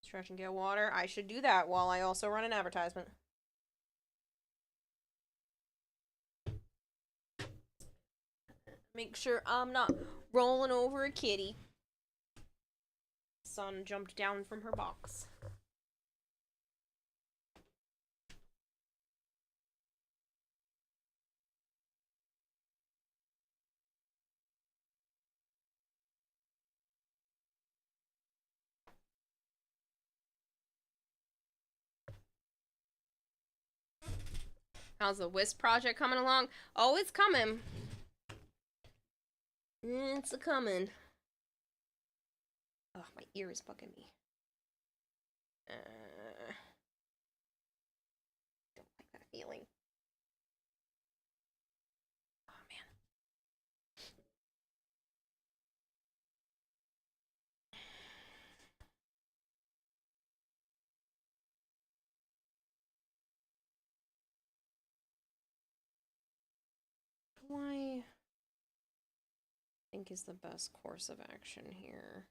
Stretch and get water. I should do that while I also run an advertisement. Make sure I'm not rolling over a kitty. Sun jumped down from her box. How's the Wisp project coming along? Oh, it's coming. It's a coming. Oh, my ear is bugging me. Don't like that feeling. Oh, man. What do I think is the best course of action here?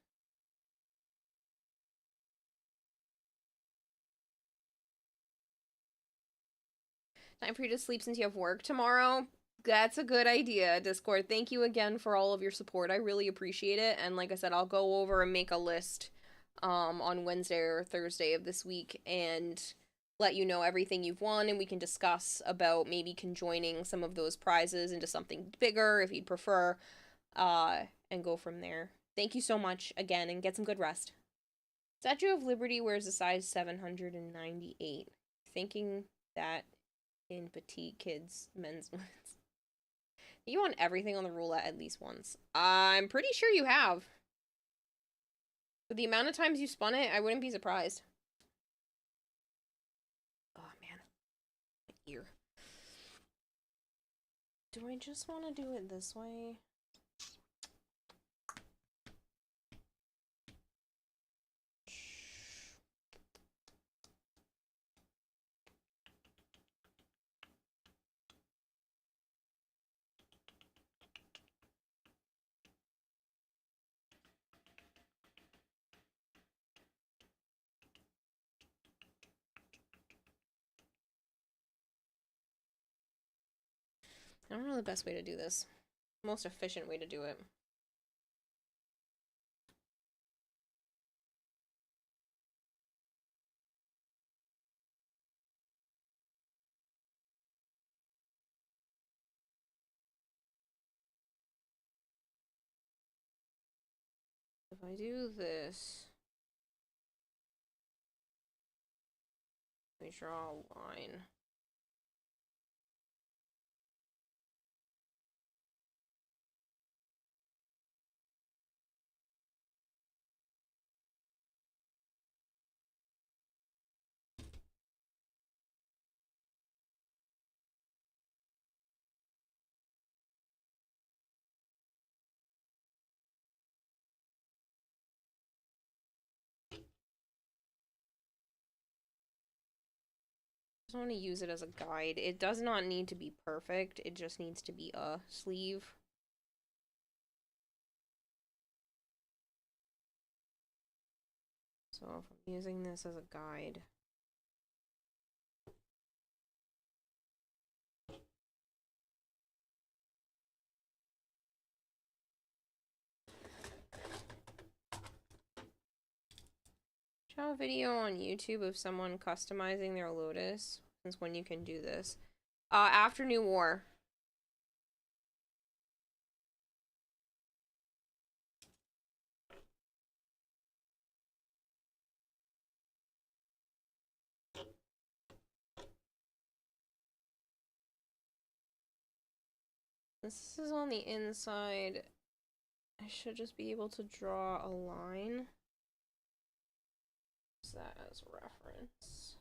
Time for you to sleep since you have work tomorrow. That's a good idea, Discord. Thank you again for all of your support. I really appreciate it. And like I said, I'll go over and make a list on Wednesday or Thursday of this week and let you know everything you've won, and we can discuss about maybe conjoining some of those prizes into something bigger if you'd prefer, and go from there. Thank you so much again, and get some good rest. Statue of Liberty wears a size 798. Thinking that in petite kids men's ones. You won everything on the roulette at least once. I'm pretty sure you have. With the amount of times you spun it, I wouldn't be surprised. Oh man, my ear. Do I just want to do it this way? I don't know the best way to do this. Most efficient way to do it. If I do this, let me draw a line. just want to use it as a guide. It does not need to be perfect. It just needs to be a sleeve. So if I'm using this as a guide. Show a video on YouTube of someone customizing their Lotus, since when you can do this. After New War. This is on the inside. I should just be able to draw a line. Use that as a reference.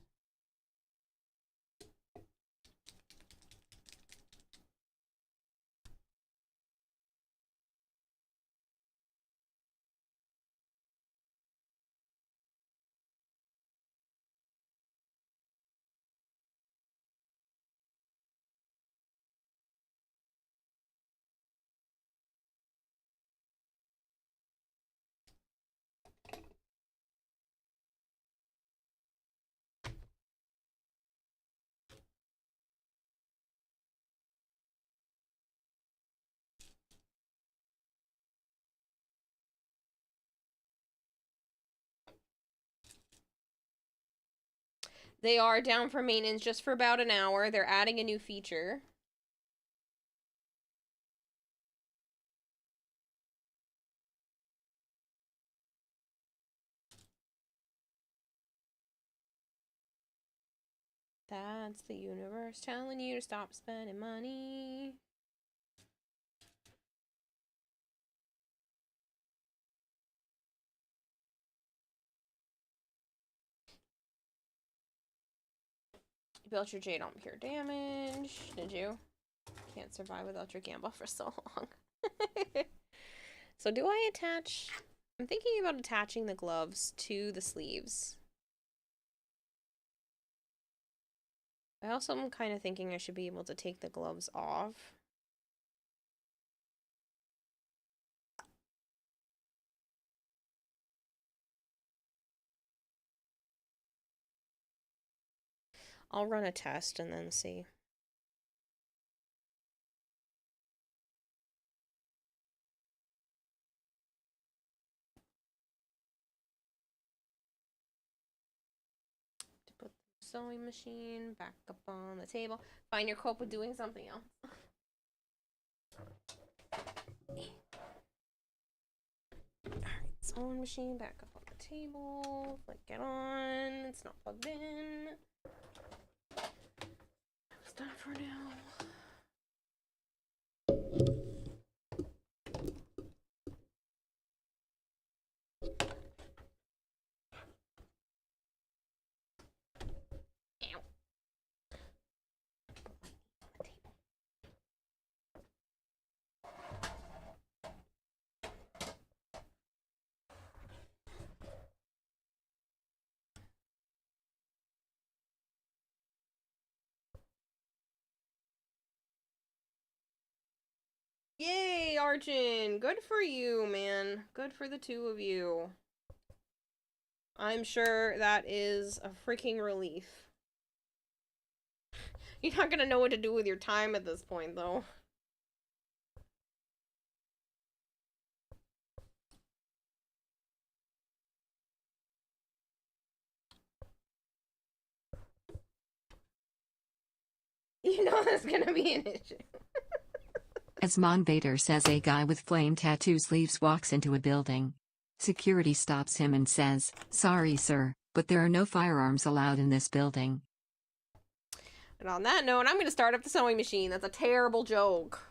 They are down for maintenance just for about an hour. They're adding a new feature. That's the universe telling you to stop spending money. You built your jade on pure damage, did you? Can't survive without your gamble for so long. So do I attach... I'm thinking about attaching the gloves to the sleeves. I also am kind of thinking I should be able to take the gloves off. I'll run a test and then see. To put the sewing machine back up on the table. Find your cope with doing something else. Alright, sewing machine back up on the table. Flick it on. It's not plugged in. It's done for now. Ow. Yay, Arjun! Good for you, man. Good for the two of you. I'm sure that is a freaking relief. You're not gonna know what to do with your time at this point, though. You know that's gonna be an issue. As Vader says, a guy with flame tattoo sleeves walks into a building. Security stops him and says, "Sorry sir, but there are no firearms allowed in this building." And on that note, I'm gonna start up the sewing machine. That's a terrible joke.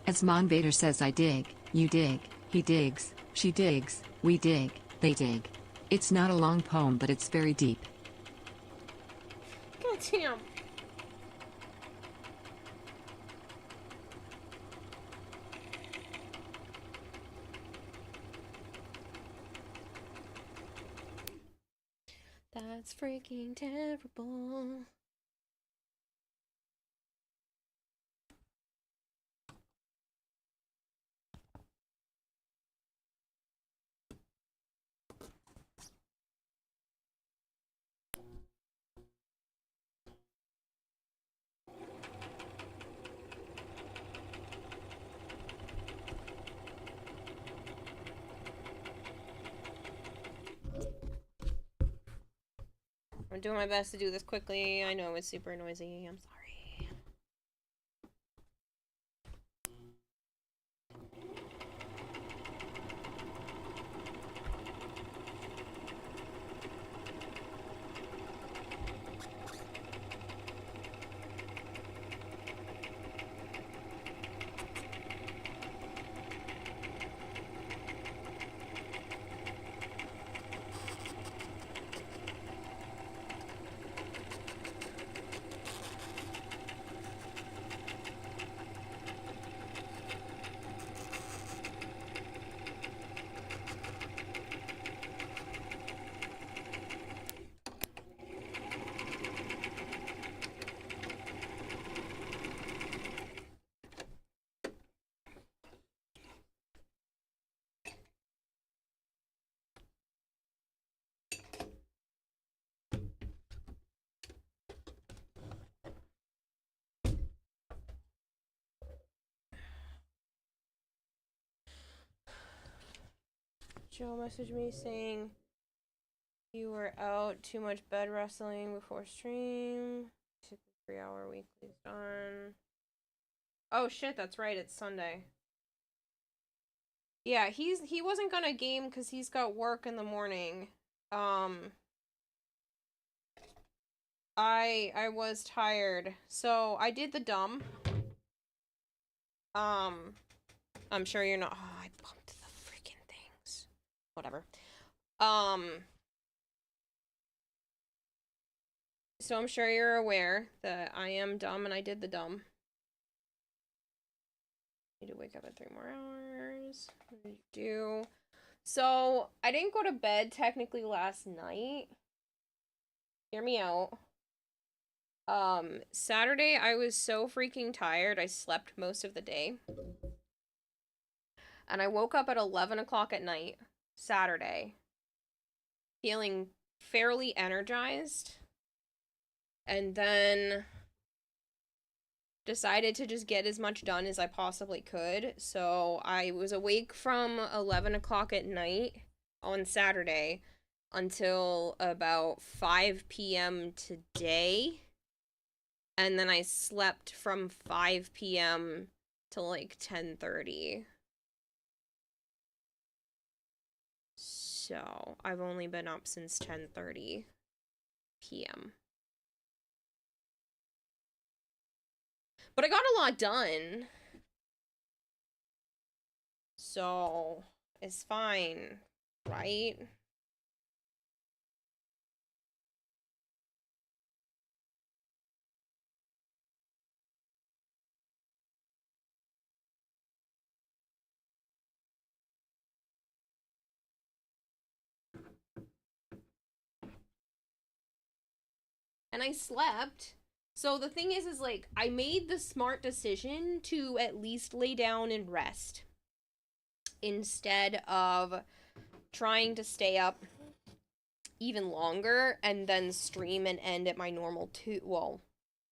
As Mon Vader says, I dig, you dig, he digs, she digs, we dig, they dig. It's not a long poem, but it's very deep. God damn. That's freaking terrible. I'm doing my best to do this quickly. I know it's super noisy. I'm sorry. Joe messaged me saying you were out too much bed wrestling before stream. Took the 3-hour weekly's done. Oh shit, that's right, it's Sunday. Yeah, he wasn't gonna game because he's got work in the morning. I was tired, so I did the dumb. I'm sure you're not. Oh, I bumped the freaking things. Whatever. So I'm sure you're aware that I am dumb and I did the dumb. Need to wake up at 3 more hours. What did you do? So I didn't go to bed technically last night. Hear me out. Saturday I was so freaking tired. I slept most of the day. And I woke up at 11 o'clock at night, Saturday, feeling fairly energized. And then decided to just get as much done as I possibly could. So I was awake from 11 o'clock at night on Saturday until about 5 p.m. today. And then I slept from 5 p.m. to like 10:30. So I've only been up since 10:30 p.m. But I got a lot done. So it's fine, right? And I slept. So the thing is like, I made the smart decision to at least lay down and rest instead of trying to stay up even longer and then stream and end at my normal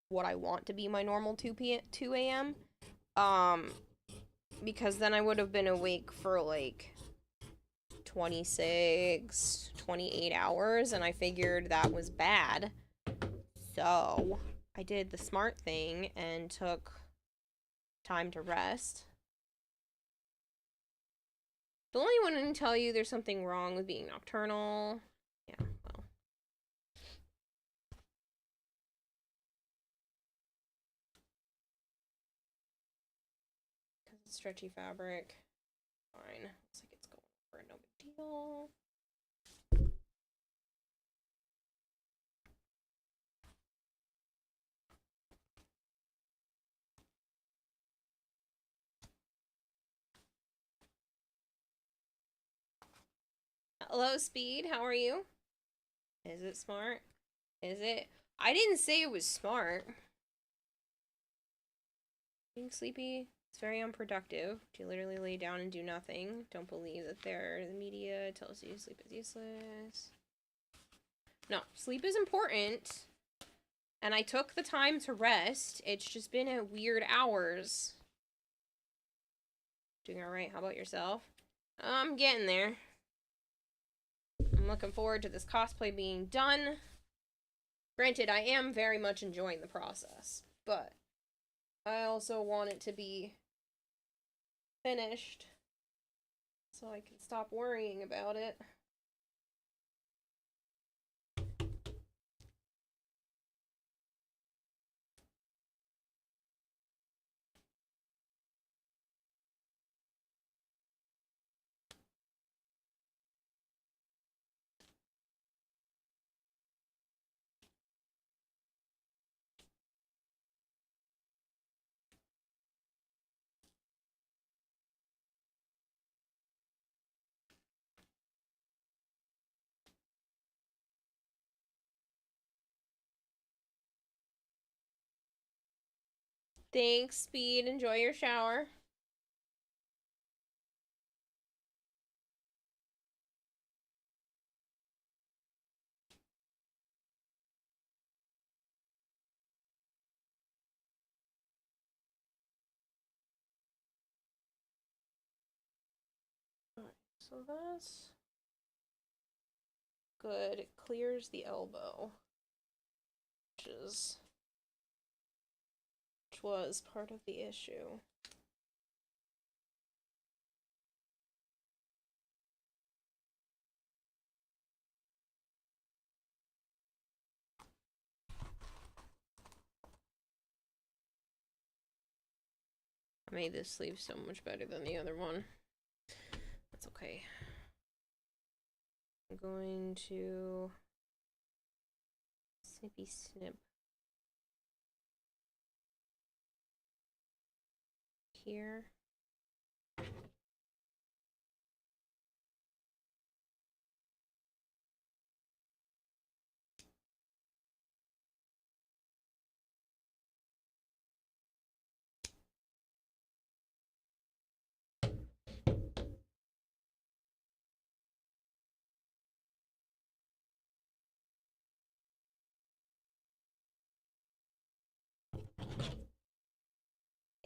what I want to be my normal 2 a.m. Because then I would have been awake for like 26, 28 hours, and I figured that was bad. So I did the smart thing and took time to rest. The only one to tell you there's something wrong with being nocturnal. Yeah, well. Because stretchy fabric. Fine. Looks like it's going for no big deal. Hello, Speed. How are you? Is it smart? Is it? I didn't say it was smart. Being sleepy, it's very unproductive. To literally lay down and do nothing. Don't believe that the media tells you sleep is useless. No, sleep is important. And I took the time to rest. It's just been at weird hours. Doing alright, how about yourself? I'm getting there. I'm looking forward to this cosplay being done. Granted, I am very much enjoying the process, but I also want it to be finished so I can stop worrying about it. Thanks, Speed. Enjoy your shower. Alright, so that's good. It clears the elbow, which was part of the issue. I made this sleeve so much better than the other one. That's okay. I'm going to snippy snip here.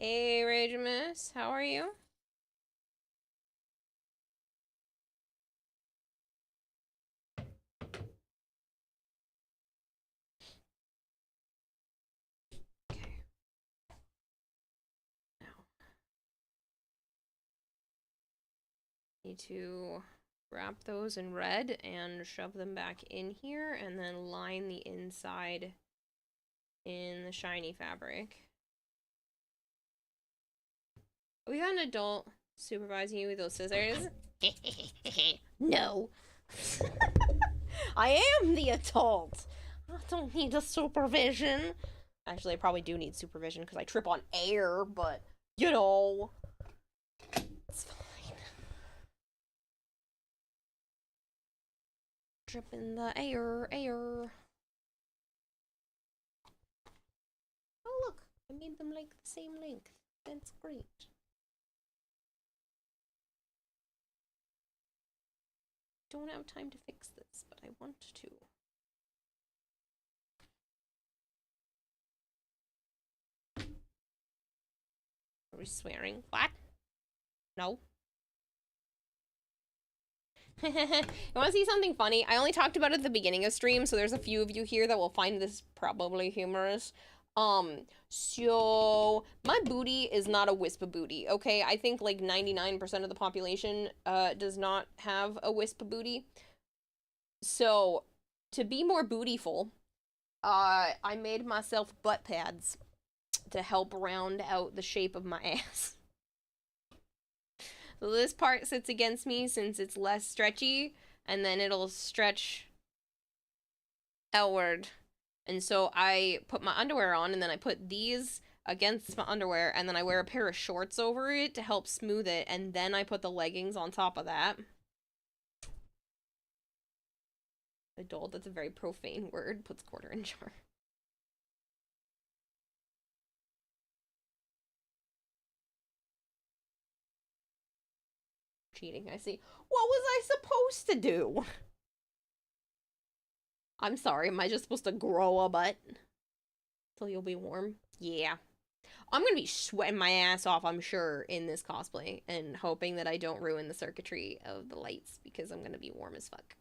Hey, Ragemus, how are you? Okay. Now, need to wrap those in red and shove them back in here, and then line the inside in the shiny fabric. We got an adult supervising you with those scissors. No. I am the adult. I don't need the supervision. Actually, I probably do need supervision because I trip on air, but, you know. It's fine. Trip in the air. Oh, look. I made them like the same length. That's great. Don't have time to fix this, but I want to. Are we swearing? What? No. You want to see something funny? I only talked about it at the beginning of stream, so there's a few of you here that will find this probably humorous. So my booty is not a wisp booty, okay? I think like 99% of the population does not have a wisp booty. So to be more bootyful, I made myself butt pads to help round out the shape of my ass. So this part sits against me since it's less stretchy, and then it'll stretch outward. And so I put my underwear on, and then I put these against my underwear, and then I wear a pair of shorts over it to help smooth it, and then I put the leggings on top of that. Adult, that's a very profane word. Puts quarter in jar. Cheating, I see. What was I supposed to do? I'm sorry, am I just supposed to grow a butt? Till you'll be warm? Yeah. I'm gonna be sweating my ass off, I'm sure, in this cosplay, and hoping that I don't ruin the circuitry of the lights, because I'm gonna be warm as fuck.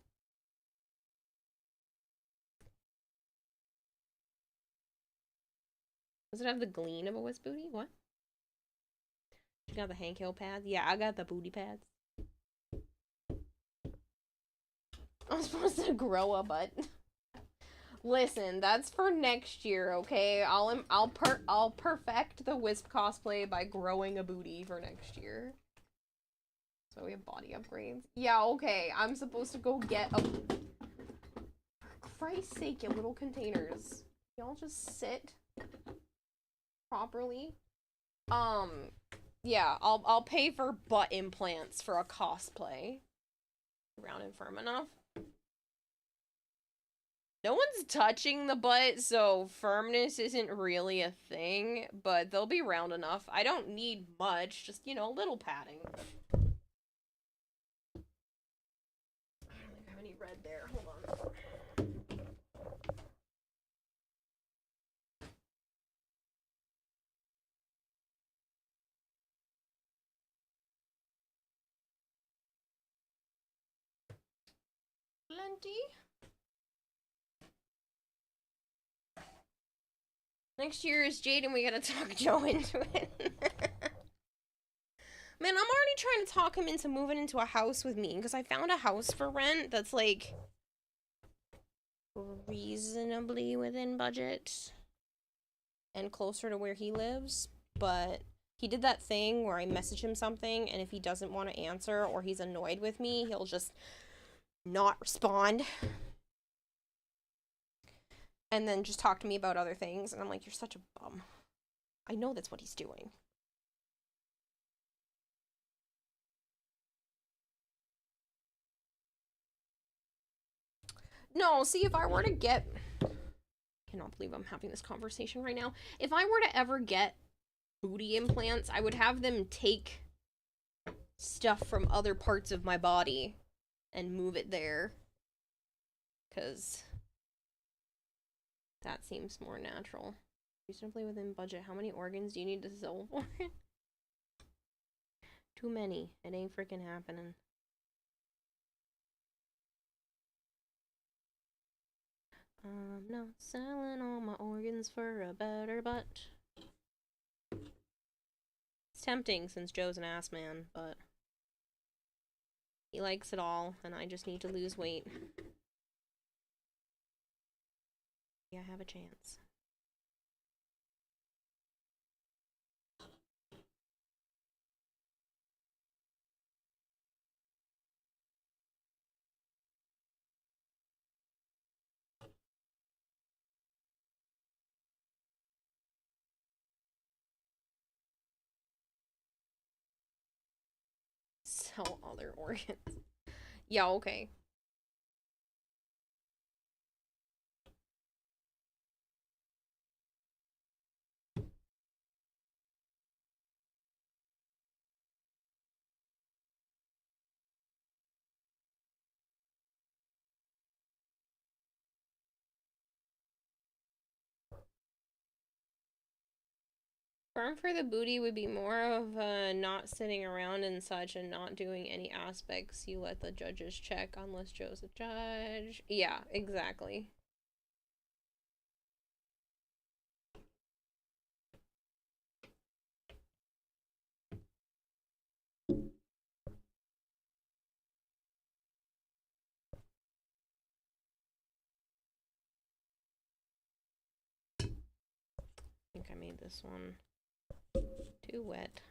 Does it have the gleam of a wisp booty? What? You got the Hank Hill pads? Yeah, I got the booty pads. I'm supposed to grow a butt. Listen, that's for next year, okay? I'll perfect the wisp cosplay by growing a booty for next year. So we have body upgrades. Yeah, okay. I'm supposed to go get a... For Christ's sake, you little containers. Y'all just sit properly. Yeah, I'll pay for butt implants for a cosplay. Round and firm enough. No one's touching the butt, so firmness isn't really a thing, but they'll be round enough. I don't need much, just, you know, a little padding. I don't think I have any red there. Hold on. Plenty. Next year is Jade and we gotta talk Joe into it. Man, I'm already trying to talk him into moving into a house with me, because I found a house for rent that's, like, reasonably within budget and closer to where he lives, but he did that thing where I message him something, and if he doesn't want to answer or he's annoyed with me, he'll just not respond. And then just talk to me about other things, and I'm like, you're such a bum. I know that's what he's doing. No, see, if I were to get... I cannot believe I'm having this conversation right now. If I were to ever get booty implants, I would have them take stuff from other parts of my body and move it there. Because that seems more natural. Reasonably within budget. How many organs do you need to sell for it? Too many. It ain't freaking happening. I'm not selling all my organs for a better butt. It's tempting since Joe's an ass man, but he likes it all, and I just need to lose weight. Yeah, I have a chance. Sell other organs. Yeah, okay. Firm for the booty would be more of not sitting around and such and not doing any aspects. You let the judges check unless Joe's a judge. Yeah, exactly. I think I made this one too wet.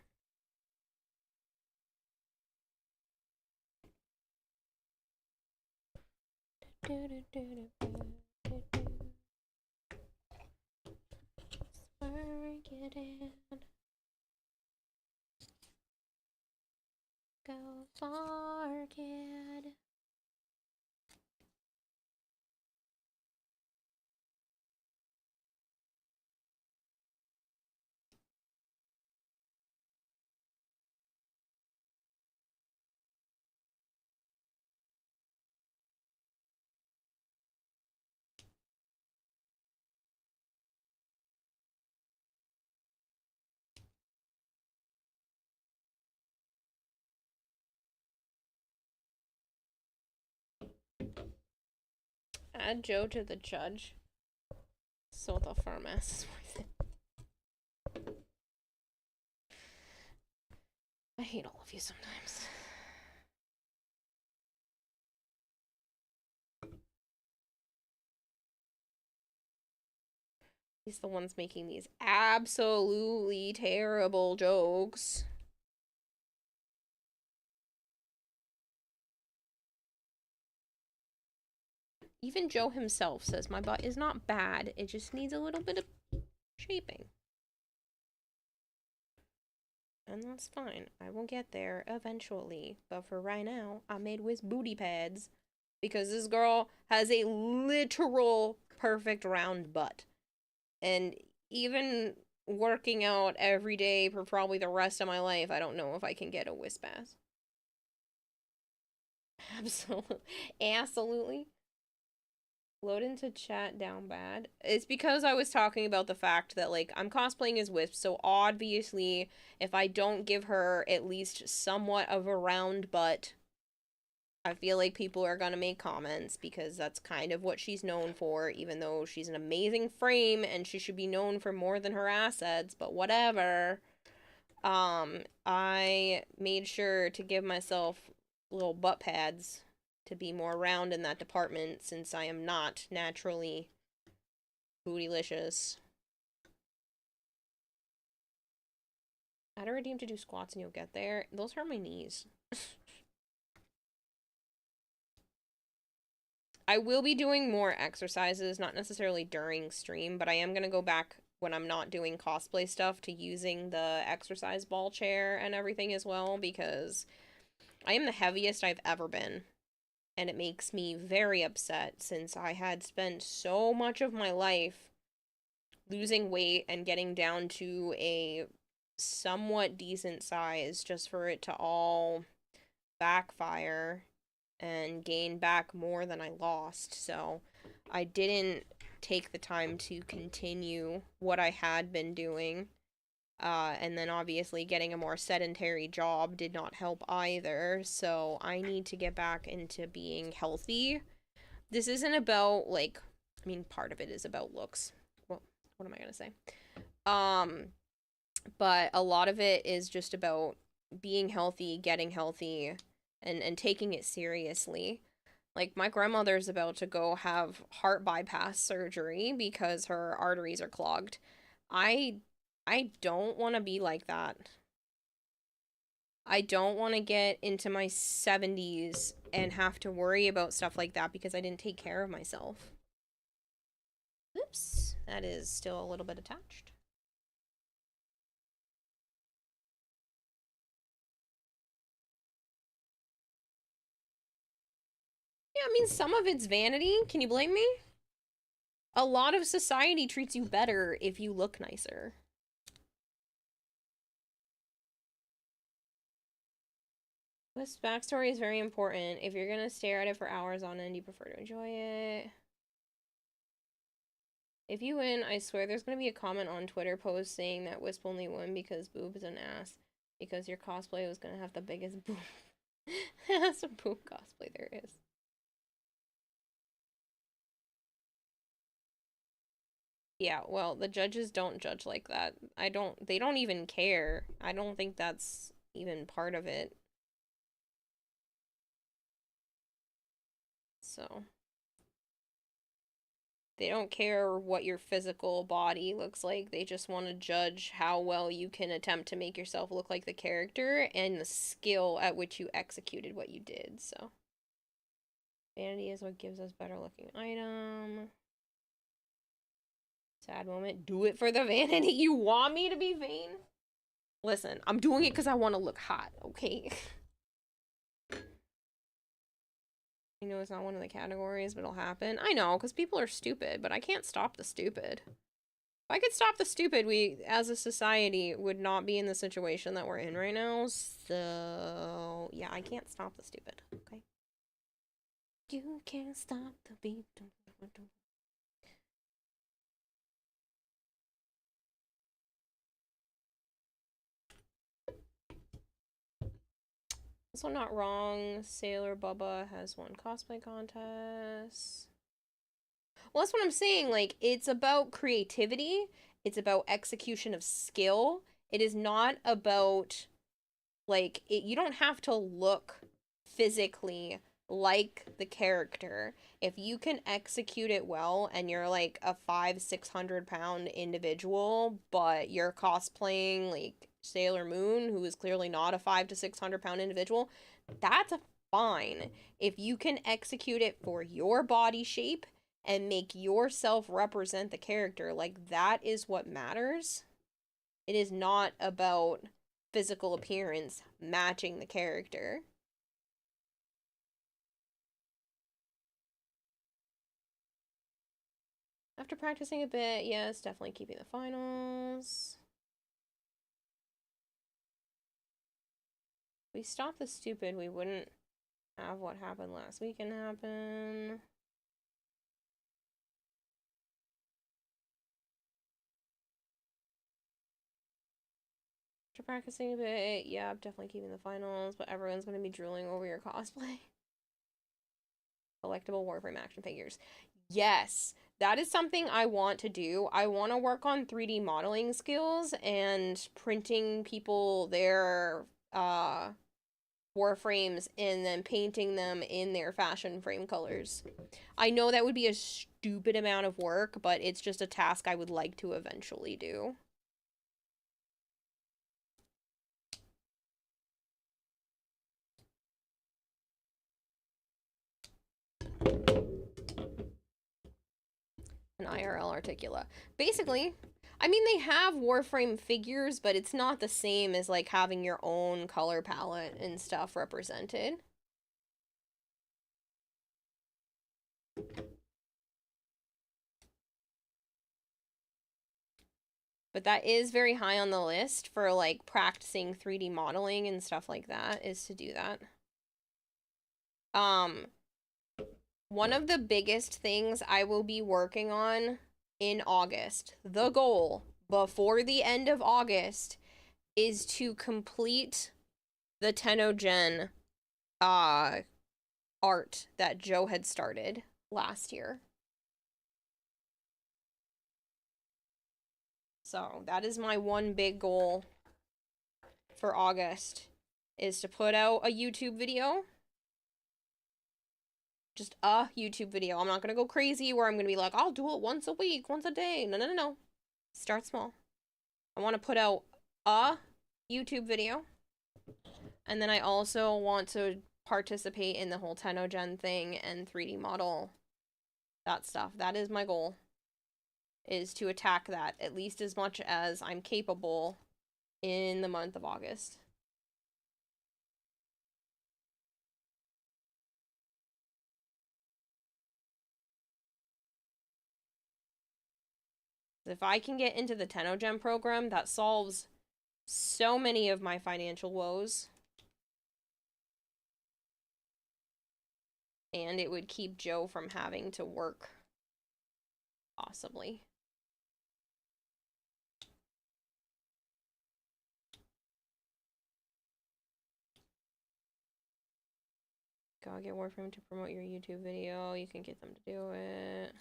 Work it in. Go far, kid. Add Joe to the judge. So the farm ass is worth it. I hate all of you sometimes. He's the ones making these absolutely terrible jokes. Even Joe himself says my butt is not bad. It just needs a little bit of shaping. And that's fine. I will get there eventually. But for right now, I made with booty pads. Because this girl has a literal perfect round butt. And even working out every day for probably the rest of my life, I don't know if I can get a wisp ass. Absolutely. Absolutely. Load into chat down bad. It's because I was talking about the fact that, like, I'm cosplaying as Wisp, so obviously, if I don't give her at least somewhat of a round butt, I feel like people are gonna make comments, because that's kind of what she's known for, even though she's an amazing frame, and she should be known for more than her assets, but whatever. I made sure to give myself little butt pads to be more round in that department, since I am not naturally bootylicious. Add a redeem to do squats and you'll get there. Those hurt my knees. I will be doing more exercises, not necessarily during stream, but I am going to go back when I'm not doing cosplay stuff to using the exercise ball chair and everything as well, because I am the heaviest I've ever been. And it makes me very upset, since I had spent so much of my life losing weight and getting down to a somewhat decent size, just for it to all backfire and gain back more than I lost. So I didn't take the time to continue what I had been doing. And then obviously getting a more sedentary job did not help either, so I need to get back into being healthy. This isn't about, like, I mean, part of it is about looks. Well, what am I gonna say? But a lot of it is just about being healthy, getting healthy, and taking it seriously. Like, my grandmother's about to go have heart bypass surgery because her arteries are clogged. I don't want to be like that. I don't want to get into my 70s and have to worry about stuff like that because I didn't take care of myself. Oops, that is still a little bit attached. Yeah, I mean, some of it's vanity. Can you blame me? A lot of society treats you better if you look nicer. This backstory is very important. If you're gonna stare at it for hours on end, you prefer to enjoy it. If you win, I swear there's gonna be a comment on Twitter post saying that Wisp only won because boob is an ass. Because your cosplay was gonna have the biggest boob. That's a boob cosplay there is. Yeah, well, the judges don't judge like that. They don't even care. I don't think that's even part of it. So they don't care what your physical body looks like. They just want to judge how well you can attempt to make yourself look like the character and the skill at which you executed what you did, so. Vanity is what gives us better looking item. Sad moment. Do it for the vanity. You want me to be vain? Listen, I'm doing it because I want to look hot, okay? I know it's not one of the categories, but it'll happen. I know, because people are stupid, but I can't stop the stupid. If I could stop the stupid, we, as a society, would not be in the situation that we're in right now. So, yeah, I can't stop the stupid, okay? You can't stop the beat. Also not wrong, Sailor Bubba has won cosplay contests. Well, that's what I'm saying, like, it's about creativity, it's about execution of skill, it is not about, like, you don't have to look physically like the character. If you can execute it well, and you're, like, a 500-600 pound individual, but you're cosplaying, like, Sailor Moon, who is clearly not a 500 to 600 pound individual, that's fine. If you can execute it for your body shape and make yourself represent the character, like, that is what matters. It is not about physical appearance matching the character. After practicing a bit, yes, definitely keeping the finals. If we stopped the stupid, we wouldn't have what happened last weekend happen. After practicing a bit, yeah, I'm definitely keeping the finals, but everyone's going to be drooling over your cosplay. Collectible Warframe action figures. Yes, that is something I want to do. I want to work on 3D modeling skills and printing people their Warframes and then painting them in their fashion frame colors. I know that would be a stupid amount of work, but it's just a task I would like to eventually do. An IRL Articula. Basically, I mean, they have Warframe figures, but it's not the same as, like, having your own color palette and stuff represented. But that is very high on the list for, like, practicing 3D modeling and stuff like that, is to do that. One of the biggest things I will be working on in August, the goal before the end of August, is to complete the Tenno-Gen art that Joe had started last year. So that is my one big goal for August, is to put out a YouTube video. Just a YouTube video. I'm not going to go crazy where I'm going to be like, I'll do it once a week, once a day. No, no, no, no. Start small. I want to put out a YouTube video. And then I also want to participate in the whole Tenno-Gen thing and 3D model that stuff. That is my goal, is to attack that at least as much as I'm capable in the month of August. If I can get into the Tenno-Gen program, that solves so many of my financial woes. And it would keep Joe from having to work, possibly. Go get Warframe to promote your YouTube video. You can get them to do it.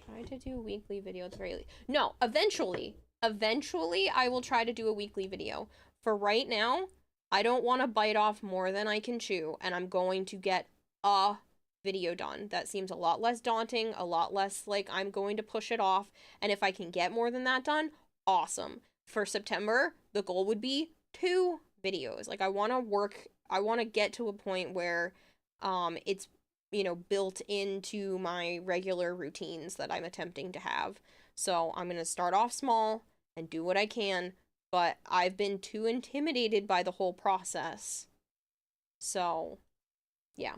Try to do a weekly video at the very least. No, eventually I will try to do a weekly video. For right now, I don't want to bite off more than I can chew, and I'm going to get a video done. That seems a lot less daunting, a lot less like I'm going to push it off, and if I can get more than that done, awesome. For September, the goal would be 2 videos. Like, I want to get to a point where it's, you know, built into my regular routines that I'm attempting to have. So I'm going to start off small and do what I can, but I've been too intimidated by the whole process. So, yeah.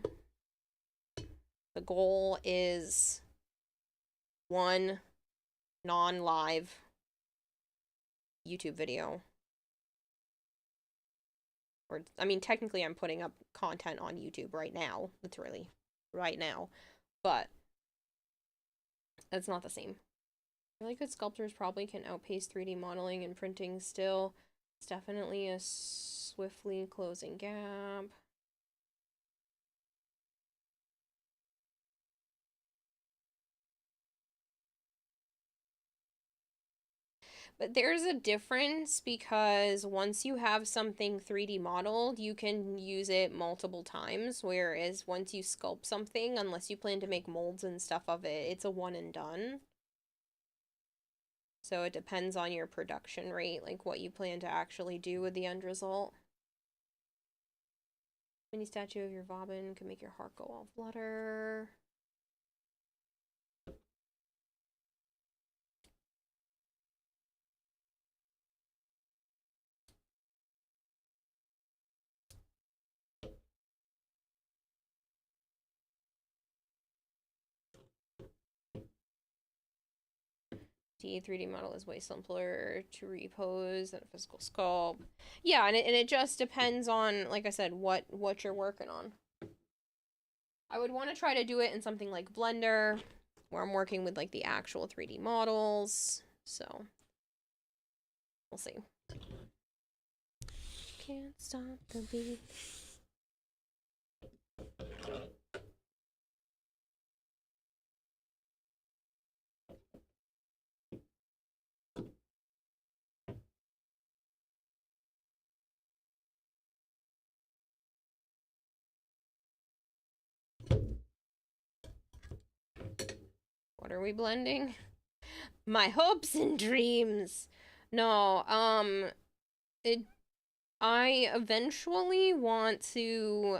The goal is one non-live YouTube video. Or, I mean, technically I'm putting up content on YouTube right now, literally, right now, but it's not the same. Really good sculptors probably can outpace 3D modeling and printing still. It's definitely a swiftly closing gap. But there's a difference because once you have something 3D modeled, you can use it multiple times, whereas once you sculpt something, unless you plan to make molds and stuff of it, it's a one and done. So it depends on your production rate, like what you plan to actually do with the end result. Mini statue of your Bobbin can make your heart go all flutter. The 3D model is way simpler to repose than a physical sculpt. Yeah, and it just depends on, like I said, what you're working on. I would want to try to do it in something like Blender, where I'm working with like the actual 3D models. So we'll see. Can't stop the beat. What are we blending? My hopes and dreams. No, I eventually want to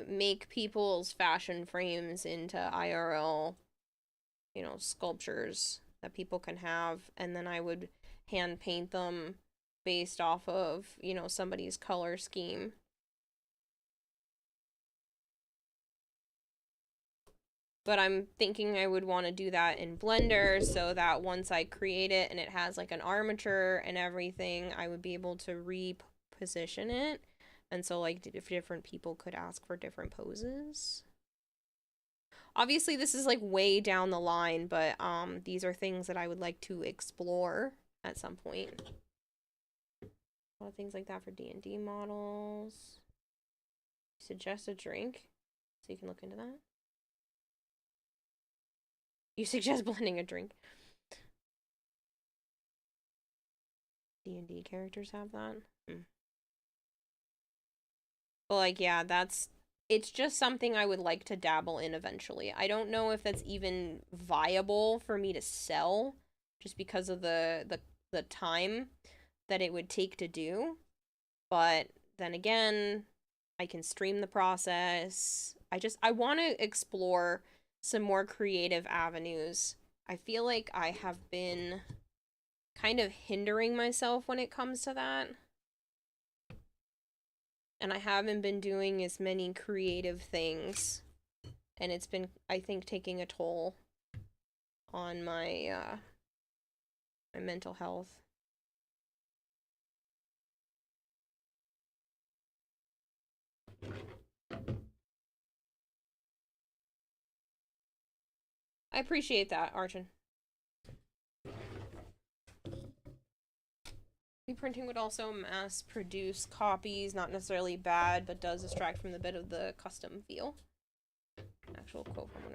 make people's fashion frames into IRL, you know, sculptures that people can have, and then I would hand paint them based off of, you know, somebody's color scheme. But I'm thinking I would want to do that in Blender so that once I create it and it has like an armature and everything, I would be able to reposition it. And so like different people could ask for different poses. Obviously this is like way down the line, but these are things that I would like to explore at some point. A lot of things like that for D&D models. Suggest a drink so you can look into that. You suggest blending a drink. D&D characters have that? But like, yeah, it's just something I would like to dabble in eventually. I don't know if that's even viable for me to sell just because of the time that it would take to do. But then again, I can stream the process. I want to explore some more creative avenues. I feel like I have been kind of hindering myself when it comes to that. And I haven't been doing as many creative things. And it's been, I think, taking a toll on my my mental health. I appreciate that, Arjun. Printing would also mass produce copies, not necessarily bad, but does distract from the bit of the custom feel. Actual quote from one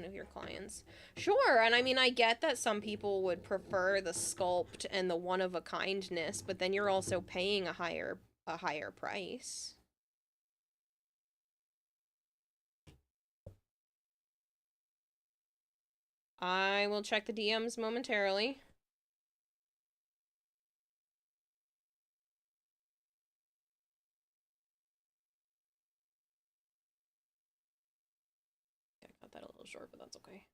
of your clients. Sure, and I mean I get that some people would prefer the sculpt and the one of a kindness, but then you're also paying a higher price. I will check the DMs momentarily. short, but that's okay.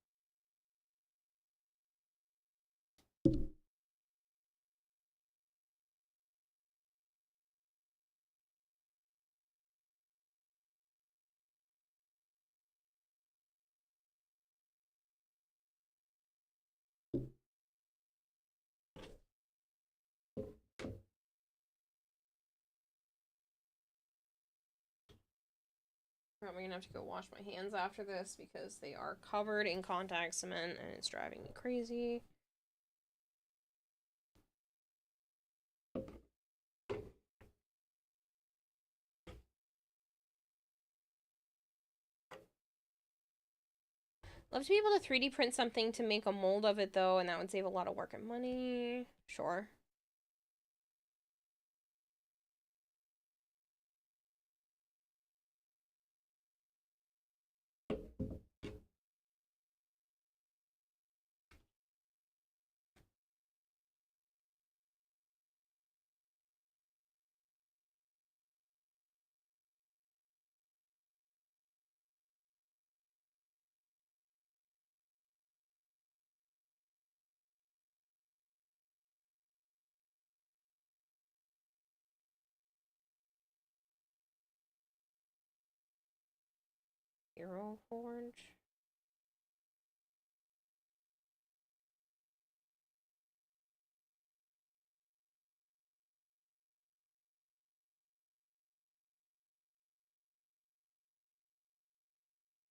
Probably gonna have to go wash my hands after this because they are covered in contact cement and it's driving me crazy. Love to be able to 3D print something to make a mold of it though, and that would save a lot of work and money. Sure. Hero Forge.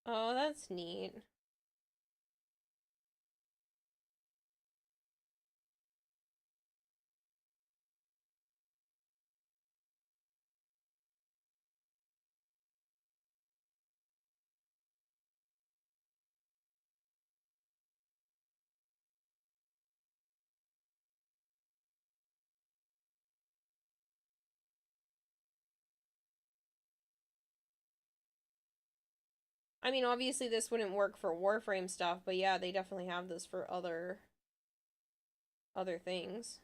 Oh, that's neat. I mean, obviously this wouldn't work for Warframe stuff, but yeah, they definitely have this for other things.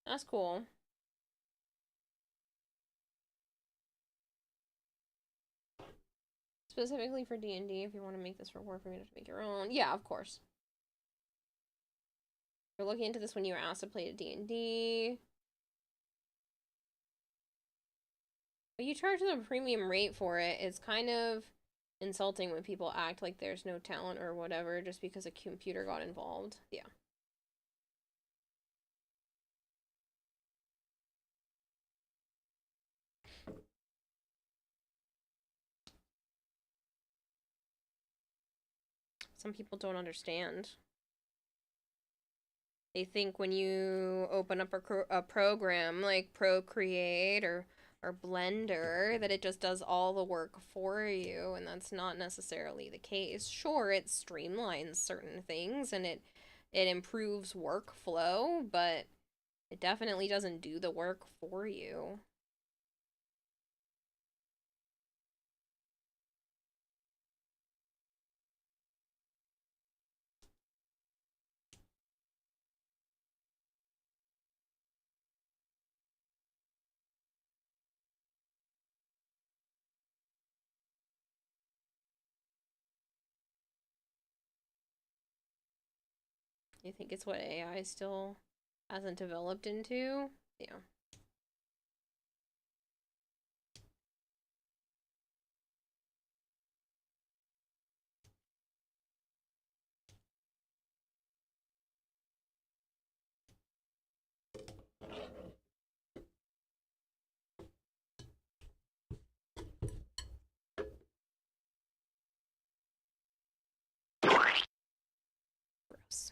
That's cool. Specifically for D&D, if you want to make this for Warframe, you have to make your own. Yeah, of course. You're looking into this when you were asked to play a D&D. But you charge them a premium rate for it. It's kind of insulting when people act like there's no talent or whatever just because a computer got involved. Yeah. Some people don't understand. They think when you open up a program like Procreate or Blender that it just does all the work for you, and that's not necessarily the case. Sure, it streamlines certain things and it improves workflow, but it definitely doesn't do the work for you. You think it's what AI still hasn't developed into? Yeah. Gross.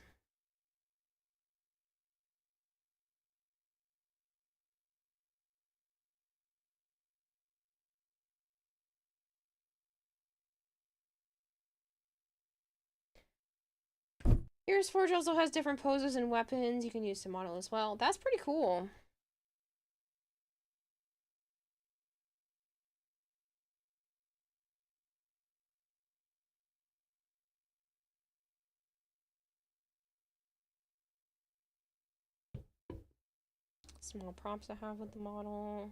Here's Forge also has different poses and weapons you can use to model as well. That's pretty cool. Small props I have with the model.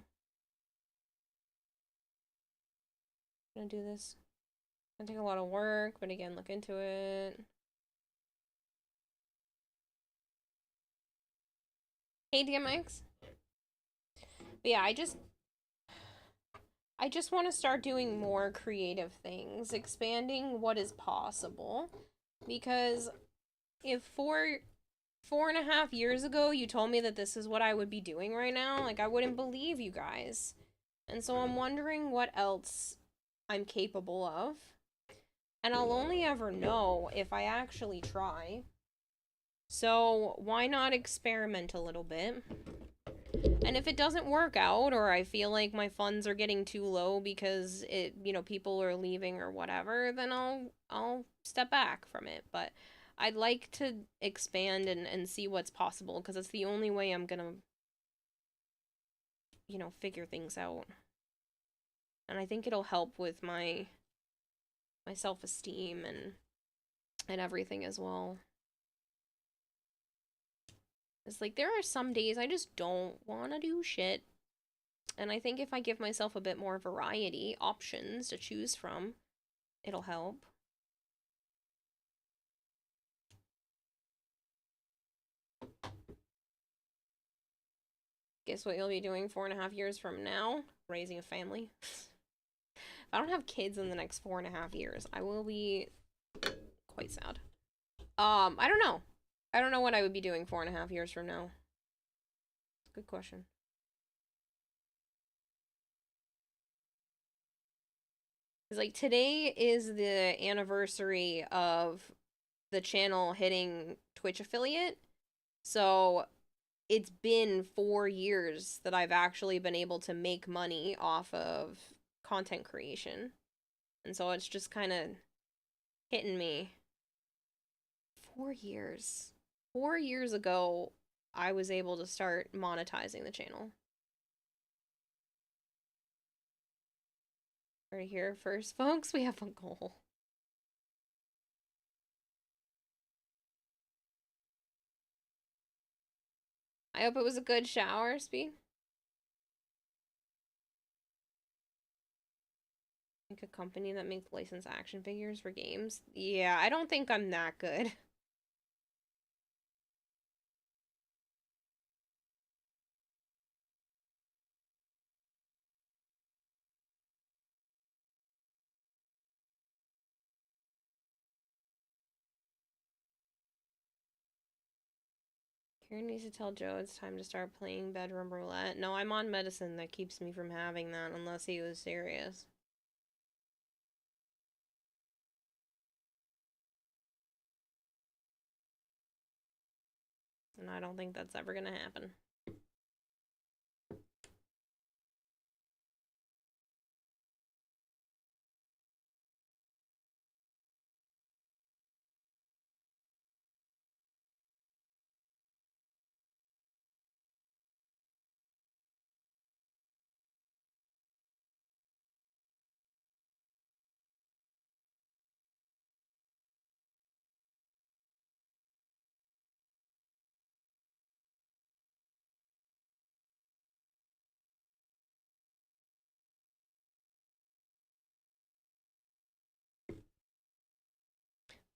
I'm gonna do this. It's gonna take a lot of work, but again, look into it. Hey, DMX. But yeah, I just want to start doing more creative things, expanding what is possible. Because if 4.5 years ago you told me that this is what I would be doing right now, like, I wouldn't believe you guys. And so I'm wondering what else I'm capable of. And I'll only ever know if I actually try. So why not experiment a little bit? And if it doesn't work out, or I feel like my funds are getting too low because people are leaving or whatever, then I'll step back from it. But I'd like to expand and see what's possible, because it's the only way I'm gonna, figure things out. And I think it'll help with my self-esteem and everything as well. It's like, there are some days I just don't want to do shit. And I think if I give myself a bit more variety, options to choose from, it'll help. Guess what you'll be doing 4.5 years from now? Raising a family. If I don't have kids in the next 4.5 years, I will be quite sad. I don't know. I don't know what I would be doing 4.5 years from now. Good question. Because, like, today is the anniversary of the channel hitting Twitch affiliate. So it's been 4 years that I've actually been able to make money off of content creation. And so it's just kind of hitting me. 4 years. 4 years ago, I was able to start monetizing the channel. Right here first, folks, we have a goal. I hope it was a good shower, Speed. Like a company that makes licensed action figures for games. Yeah, I don't think I'm that good. Karen needs to tell Joe it's time to start playing bedroom roulette. No, I'm on medicine that keeps me from having that unless he was serious. And I don't think that's ever gonna happen.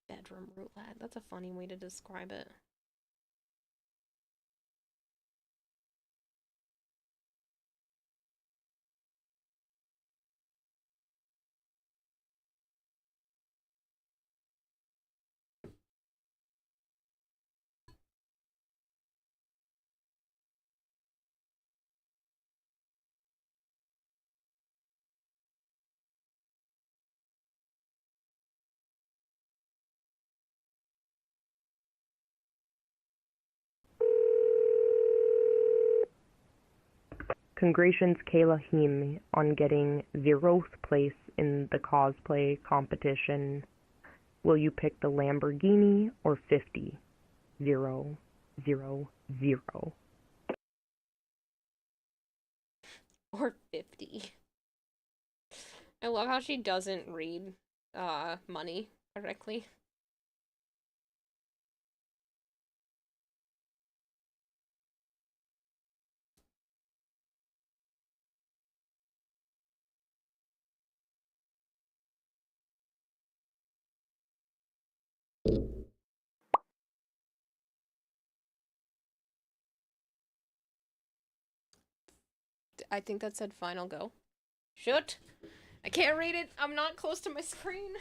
Bedroom roulette. That's a funny way to describe it. Congratulations Kayla on getting 0th place in the cosplay competition Will you pick the Lamborghini or 50? 0, 0, 0. Or 50. I love how she doesn't read money correctly. I think that said final go. Shoot! I can't read it. I'm not close to my screen.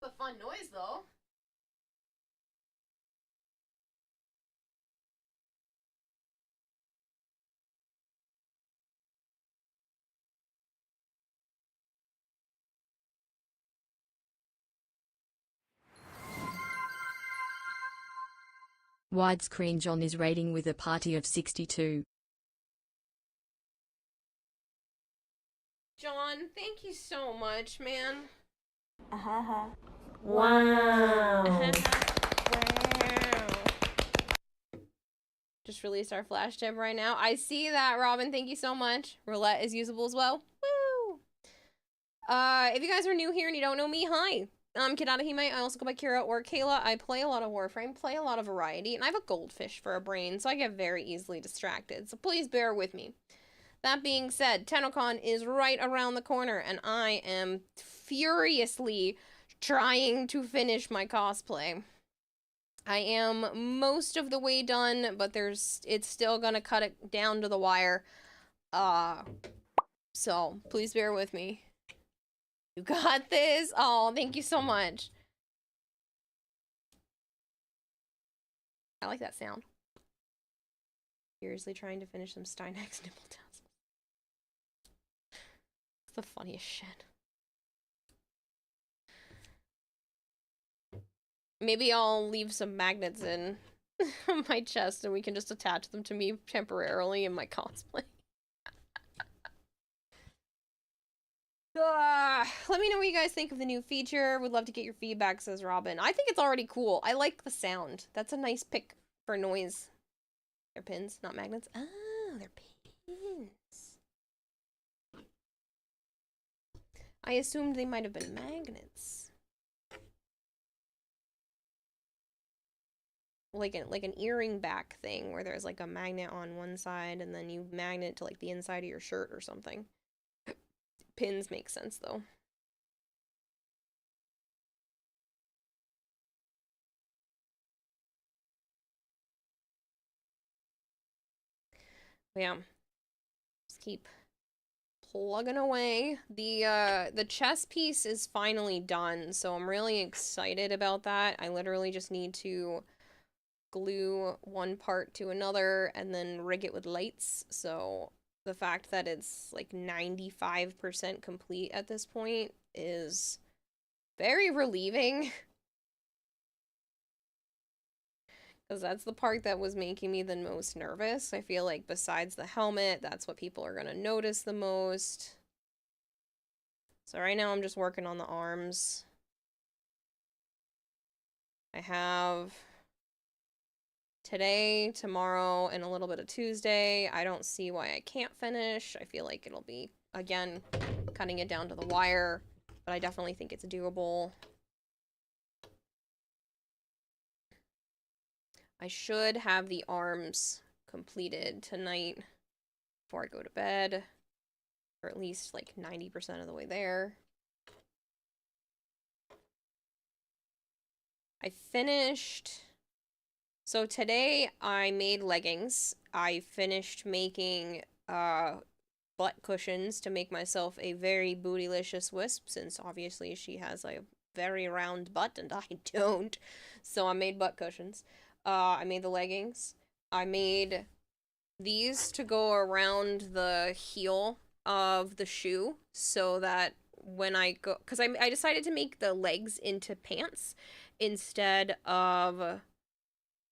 It's a fun noise, though. Widescreen John is rating with a party of 62. John, thank you so much, man. Wow. Wow. Just released our flash tip right now. I see that, Robin. Thank you so much. Roulette is usable as well. Woo! If you guys are new here and you don't know me, hi. I'm Kidadahime. I also go by Kira or Kayla. I play a lot of Warframe, play a lot of variety, and I have a goldfish for a brain, so I get very easily distracted. So please bear with me. That being said, TennoCon is right around the corner, and I am furiously trying to finish my cosplay. I am most of the way done, but it's still gonna cut it down to the wire. So please bear with me. You got this. Oh, thank you so much. I like that sound. Furiously trying to finish some Steinheck's nipple tassels. It's the funniest shit. Maybe I'll leave some magnets in my chest and we can just attach them to me temporarily in my cosplay. Let me know what you guys think of the new feature. Would love to get your feedback, says Robin. I think it's already cool. I like the sound. That's a nice pick for noise. They're pins, not magnets. Oh, they're pins. I assumed they might have been magnets. Like an earring back thing where there's like a magnet on one side and then you magnet to like the inside of your shirt or something. Pins make sense though. But yeah. Just keep plugging away. The chest piece is finally done, so I'm really excited about that. I literally just need to glue one part to another and then rig it with lights. So the fact that it's like 95% complete at this point is very relieving. Because that's the part that was making me the most nervous. I feel like besides the helmet, that's what people are going to notice the most. So right now I'm just working on the arms. I have today, tomorrow, and a little bit of Tuesday. I don't see why I can't finish. I feel like it'll be, again, cutting it down to the wire, but I definitely think it's doable. I should have the arms completed tonight before I go to bed, or at least like 90% of the way there. I finished. So today I made leggings. I finished making butt cushions to make myself a very bootylicious wisp, since obviously she has a very round butt and I don't. So I made butt cushions. I made the leggings. I made these to go around the heel of the shoe so that when I go, because I decided to make the legs into pants instead of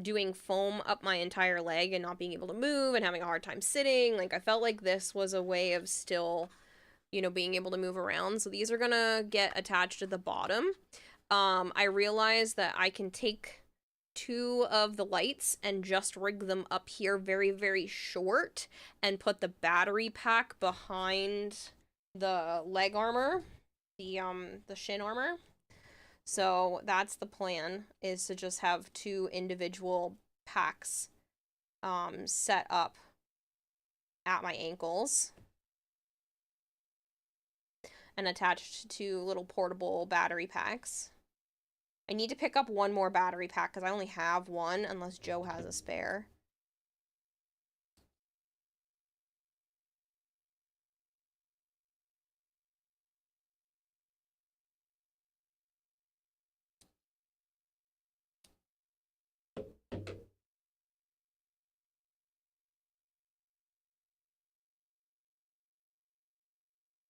doing foam up my entire leg and not being able to move and having a hard time sitting. Like, I felt like this was a way of still you know, being able to move around. So these are gonna get attached to the bottom. I realized that I can take 2 of the lights and just rig them up here very, very short and put the battery pack behind the leg armor, the shin armor. So that's the plan, is to just have 2 individual packs set up at my ankles and attached to little portable battery packs. I need to pick up 1 more battery pack because I only have 1 unless Joe has a spare.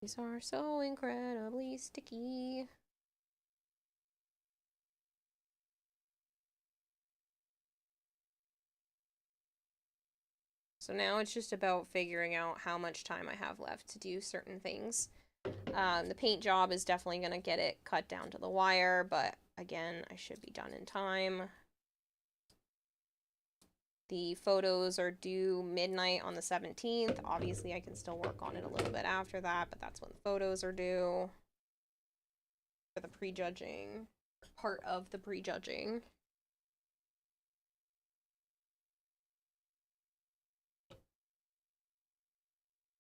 These are so incredibly sticky. So now it's just about figuring out how much time I have left to do certain things. The paint job is definitely going to get it cut down to the wire, but again, I should be done in time. The photos are due midnight on the 17th. Obviously, I can still work on it a little bit after that, but that's when the photos are due. For the prejudging. Part of the prejudging.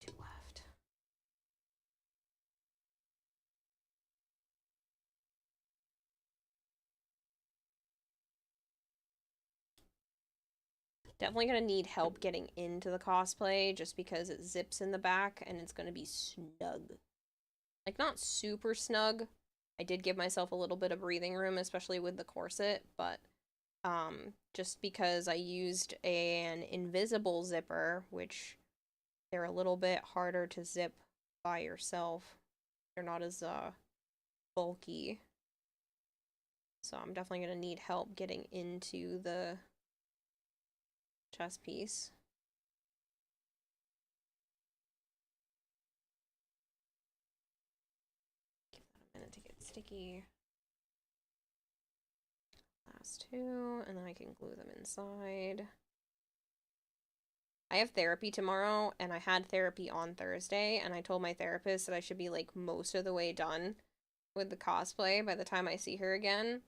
2 left. Definitely gonna need help getting into the cosplay just because it zips in the back and it's gonna be snug. Like, not super snug. I did give myself a little bit of breathing room, especially with the corset, but just because I used an invisible zipper, which they're a little bit harder to zip by yourself. They're not as bulky. So I'm definitely gonna need help getting into the chest piece. Give that a minute to get sticky. Last 2, and then I can glue them inside. I have therapy tomorrow, and I had therapy on Thursday, and I told my therapist that I should be, like, most of the way done with the cosplay by the time I see her again.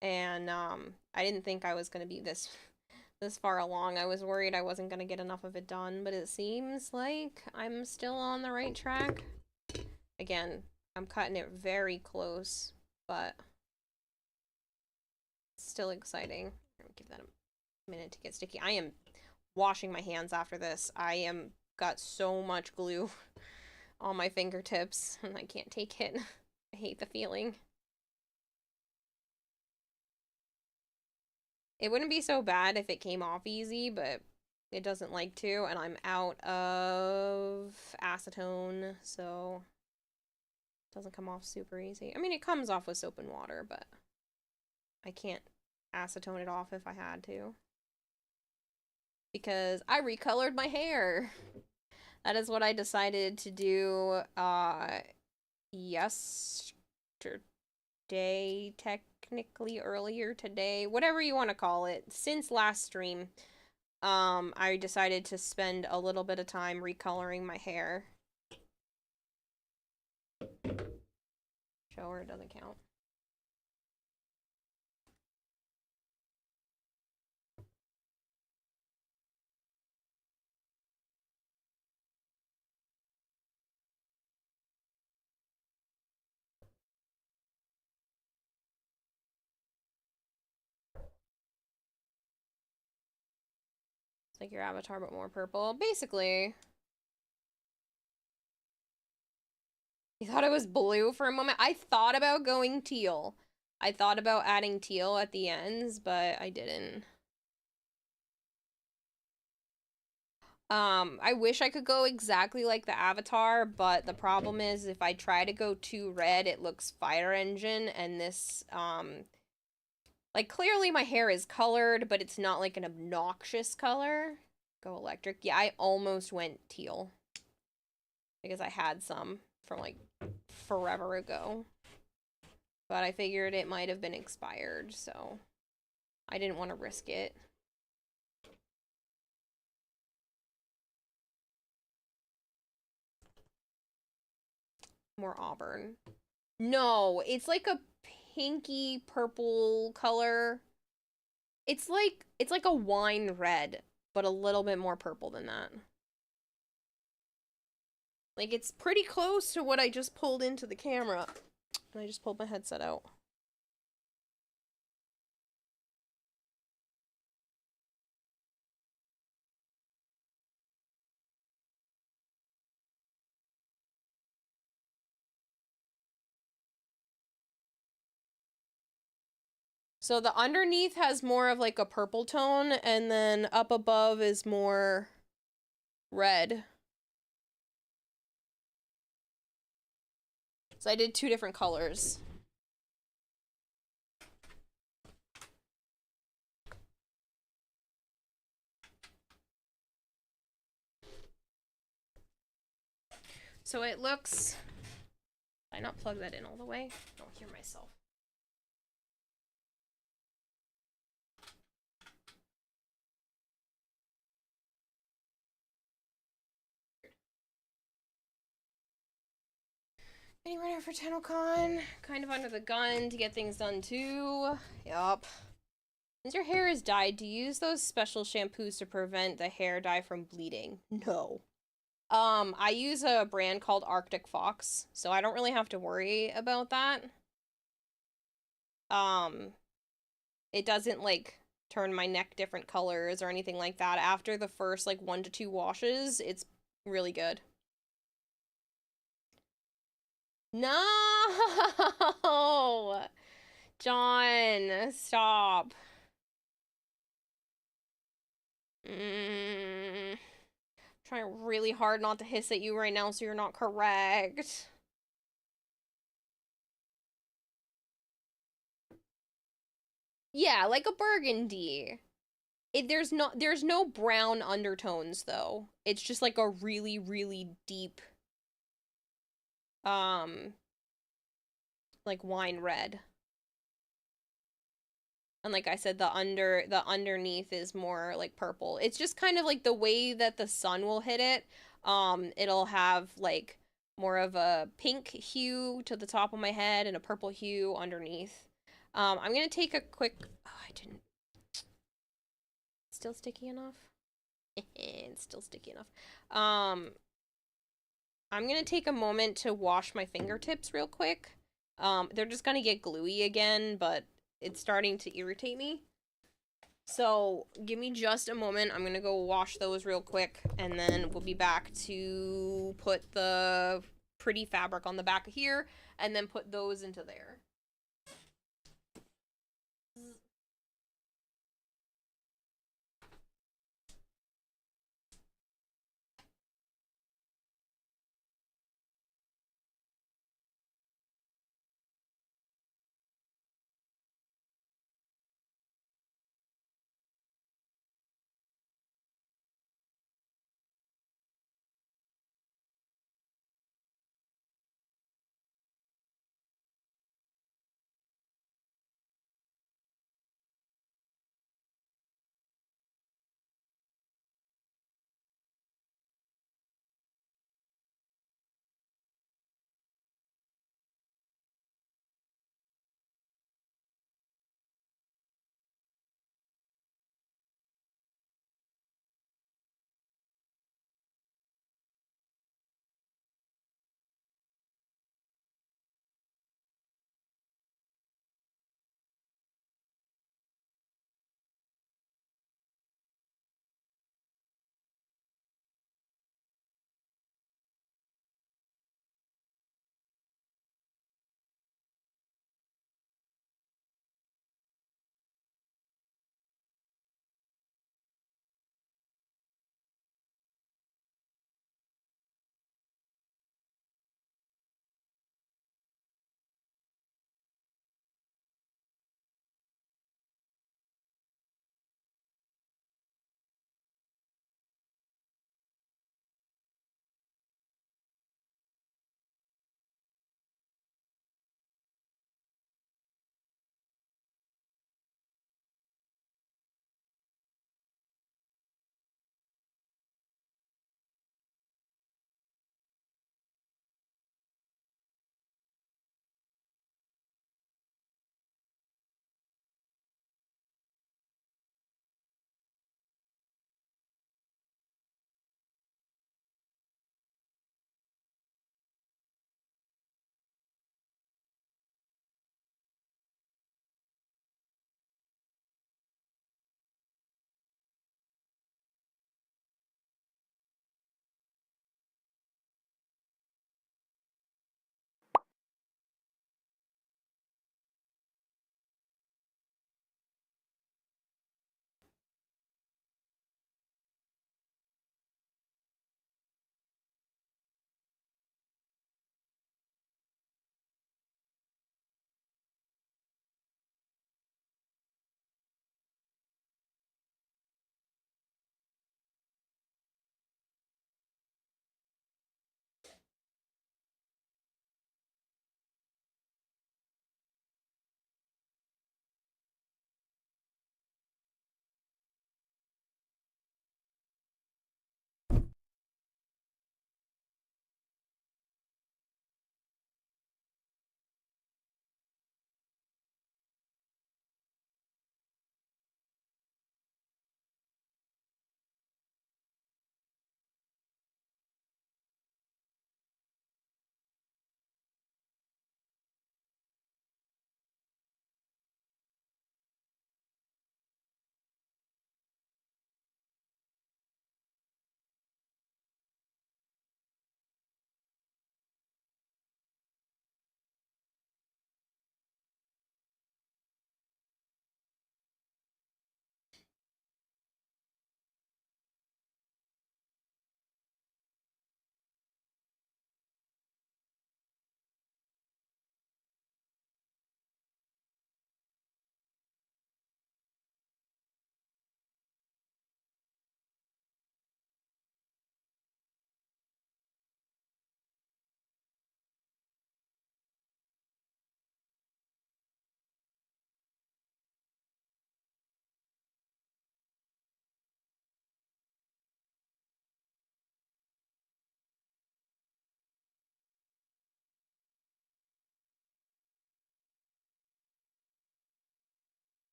And, I didn't think I was gonna be this far along. I was worried I wasn't gonna get enough of it done, but it seems like I'm still on the right track. Again, I'm cutting it very close, but still exciting. I'll give that a minute to get sticky. I am washing my hands after this. I got so much glue on my fingertips and I can't take it. I hate the feeling. It wouldn't be so bad if it came off easy, but it doesn't like to, and I'm out of acetone, so it doesn't come off super easy. I mean, it comes off with soap and water, but I can't acetone it off if I had to. Because I recolored my hair. That is what I decided to do yesterday, technically earlier today, whatever you want to call it. Since last stream, I decided to spend a little bit of time recoloring my hair. Show her, it doesn't count. It's like your avatar, but more purple. Basically. You thought it was blue for a moment? I thought about going teal. I thought about adding teal at the ends, but I didn't. I wish I could go exactly like the avatar, but the problem is if I try to go too red, it looks fire engine, and this, like, clearly my hair is colored, but it's not, like, an obnoxious color. Go electric. Yeah, I almost went teal. because I had some from like forever ago. But I figured it might have been expired, so I didn't want to risk it. More auburn. No, it's like a pinky purple color. It's like a wine red, but a little bit more purple than that. Like, it's pretty close to what I just pulled into the camera. And I just pulled my headset out. So the underneath has more of like a purple tone, and then up above is more red. So I did 2 different colors. So it looks... Did I not plug that in all the way? I don't hear myself. Getting ready for TennoCon. Kind of under the gun to get things done too. Yup. Since your hair is dyed, do you use those special shampoos to prevent the hair dye from bleeding? No. I use a brand called Arctic Fox, so I don't really have to worry about that. It doesn't, like, turn my neck different colors or anything like that. After the first, like, 1 to 2 washes, it's really good. No! John, stop. Trying really hard not to hiss at you right now so you're not correct. Yeah, like a burgundy. There's no brown undertones though. It's just like a really, really deep like wine red. And like I said, the underneath is more like purple. It's just kind of like the way that the sun will hit it. It'll have like more of a pink hue to the top of my head and a purple hue underneath. I'm gonna take a quick... Oh, I didn't... Still sticky enough? It's still sticky enough. I'm gonna take a moment to wash my fingertips real quick. They're just gonna get gluey again, but it's starting to irritate me. So give me just a moment. I'm gonna go wash those real quick, and then we'll be back to put the pretty fabric on the back of here, and then put those into there.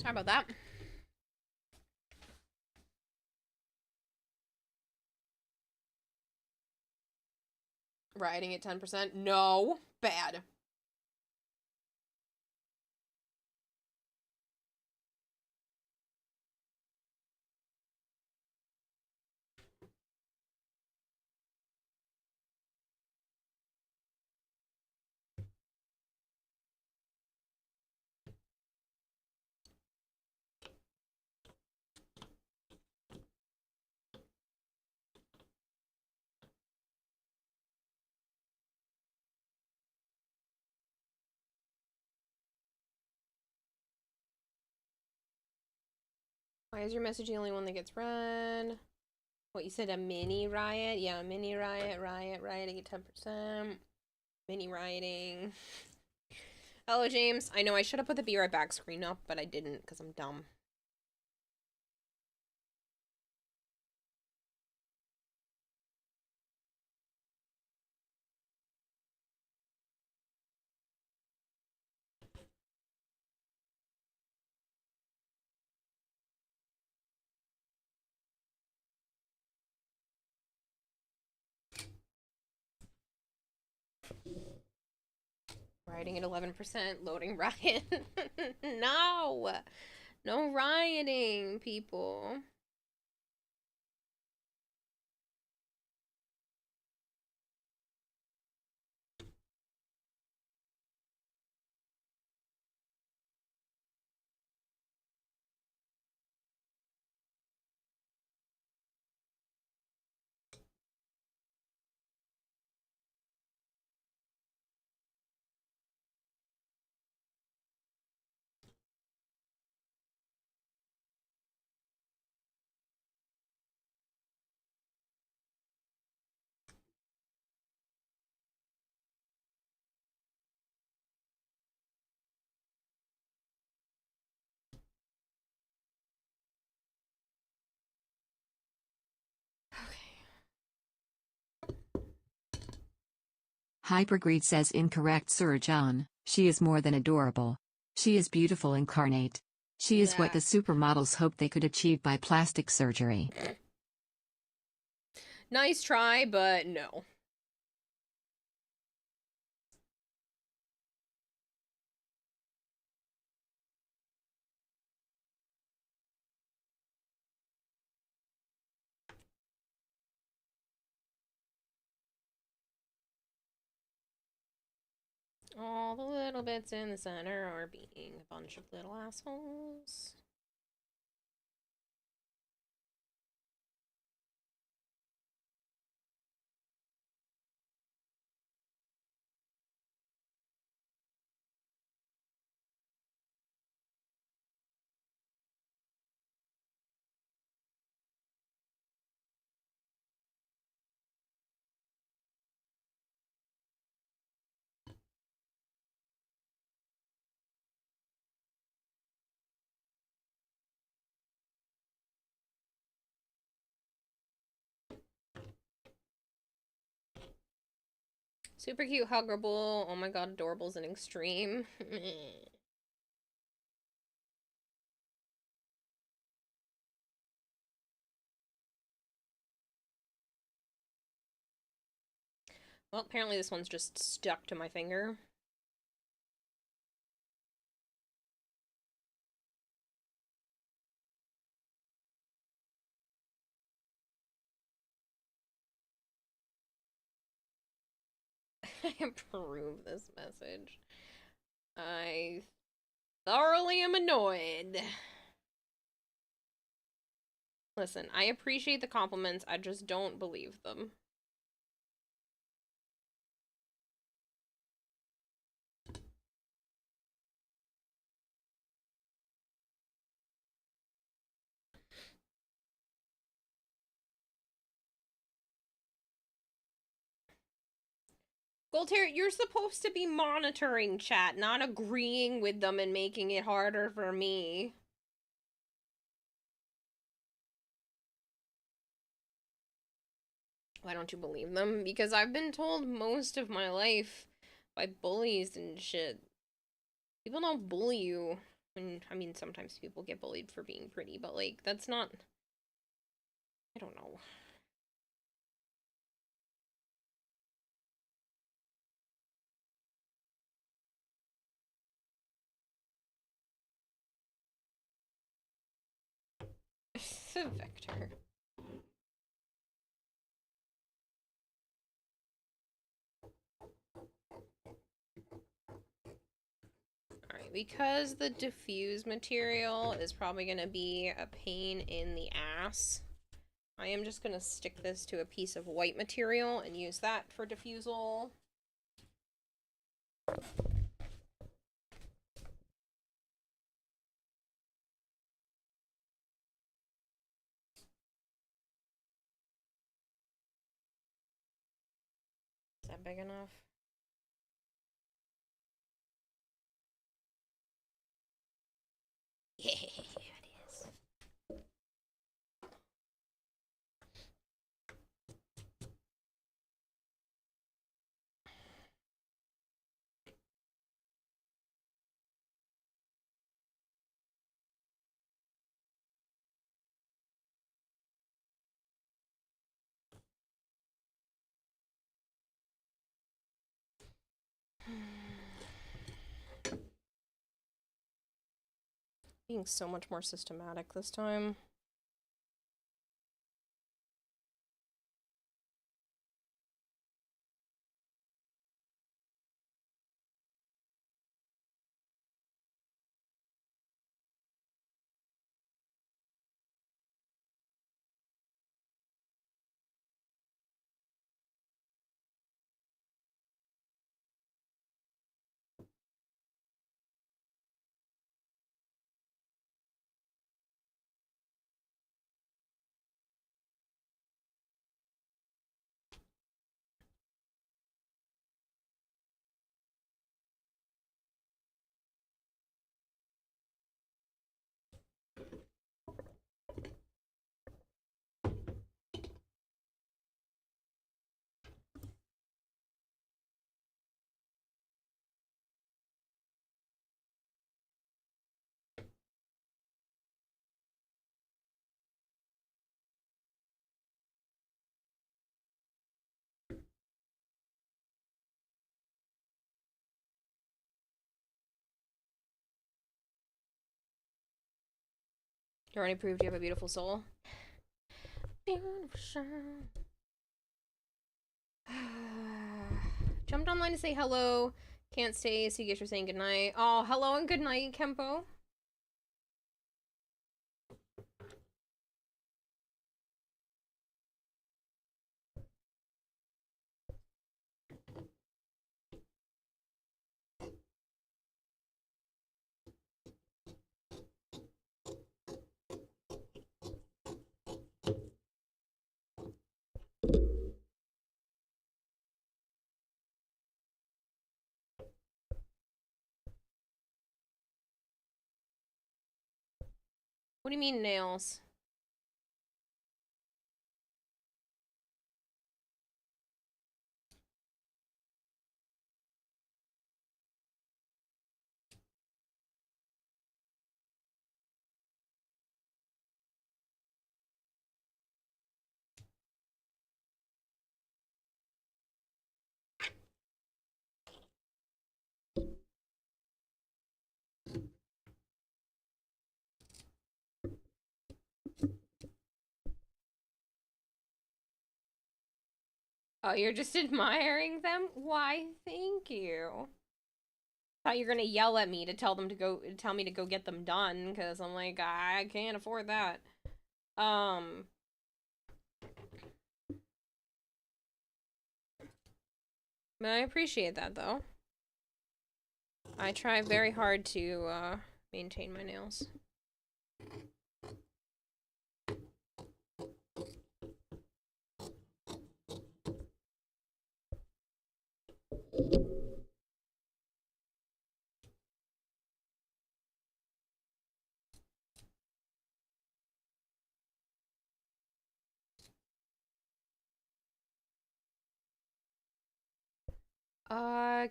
Sorry about that. Rioting at 10%? No. Bad. Why is your message the only one that gets read? What, you said a mini riot? Yeah, a mini riot, rioting at 10%. Mini rioting. Hello, James. I know I should have put the Be Right Back screen up, but I didn't because I'm dumb. Rioting at 11%, loading riot. No! No rioting, people. Hypergreed says incorrect, Sir John. She is more than adorable. She is beautiful incarnate. She is what the supermodels hoped they could achieve by plastic surgery. Nice try, but no. All the little bits in the center are being a bunch of little assholes. Super cute, huggable. Oh my god, adorable's an extreme. Well, apparently this one's just stuck to my finger. I approve this message. I thoroughly am annoyed. Listen, I appreciate the compliments, I just don't believe them. Goldhair, you're supposed to be monitoring chat, not agreeing with them and making it harder for me. Why don't you believe them? Because I've been told most of my life by bullies and shit. People don't bully you. And, I mean, sometimes people get bullied for being pretty, but, like, that's not... I don't know. Vector. Alright, because the diffuse material is probably going to be a pain in the ass, I am just going to stick this to a piece of white material and use that for diffusal. Is that big enough? Yeah, it is. Being so much more systematic this time. You already proved you have a beautiful soul. Beautiful soul. Jumped online to say hello. Can't stay, so you guys are saying goodnight. Oh, hello and goodnight, Kempo. What do you mean nails? Oh, you're just admiring them? Why, thank you. Thought you were gonna yell at me to tell me to go get them done, because I'm like, I can't afford that. But I appreciate that, though. I try very hard to, maintain my nails.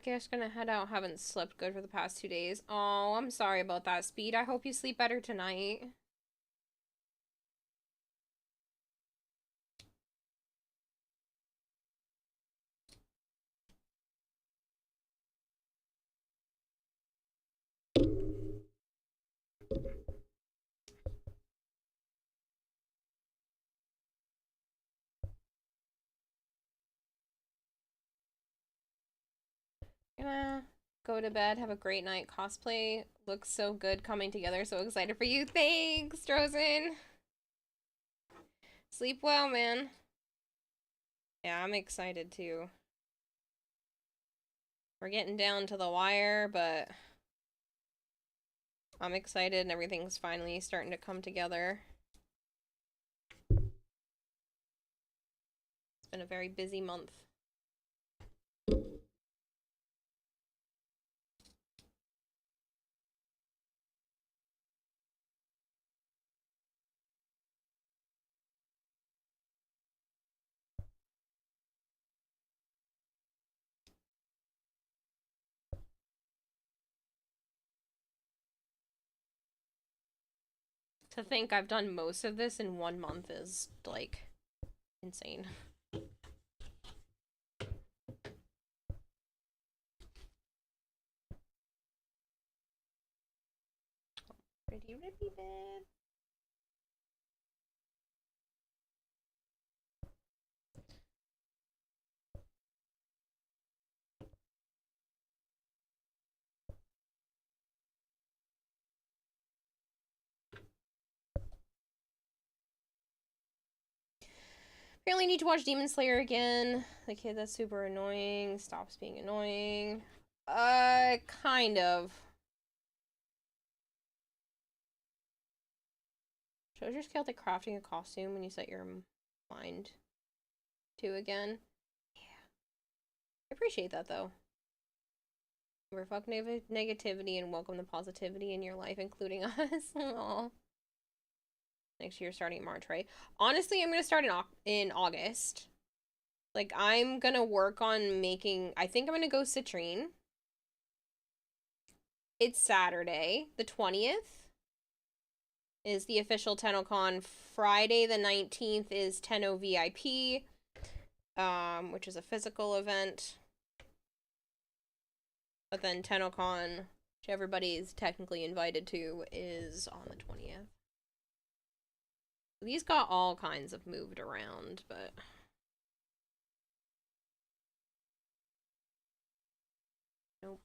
Guess gonna head out. Haven't slept good for the past 2 days. Oh, I'm sorry about that, Speed. I hope you sleep better tonight. Gonna go to bed, have a great night. Cosplay looks so good coming together. So excited for you. Thanks, Drozen. Sleep well, man. Yeah, I'm excited too. We're getting down to the wire, but I'm excited and everything's finally starting to come together. It's been a very busy month. To think I've done most of this in 1 month is, like, insane. Pretty rippy bed. Apparently need to watch Demon Slayer again. The kid that's super annoying stops being annoying. Kind of. Shows your skill at crafting a costume when you set your mind to again. Yeah. I appreciate that though. Remember, fuck negativity and welcome the positivity in your life, including us. Aww. Next year starting in March, right? Honestly, I'm gonna start in August. Like, I'm gonna work on making... I think I'm gonna go citrine. It's Saturday, the 20th. Is the official TennoCon. Friday the 19th is Tenno VIP, which is a physical event. But then TennoCon, which everybody's technically invited to, is on the 20th. These got all kinds of moved around, but... Nope.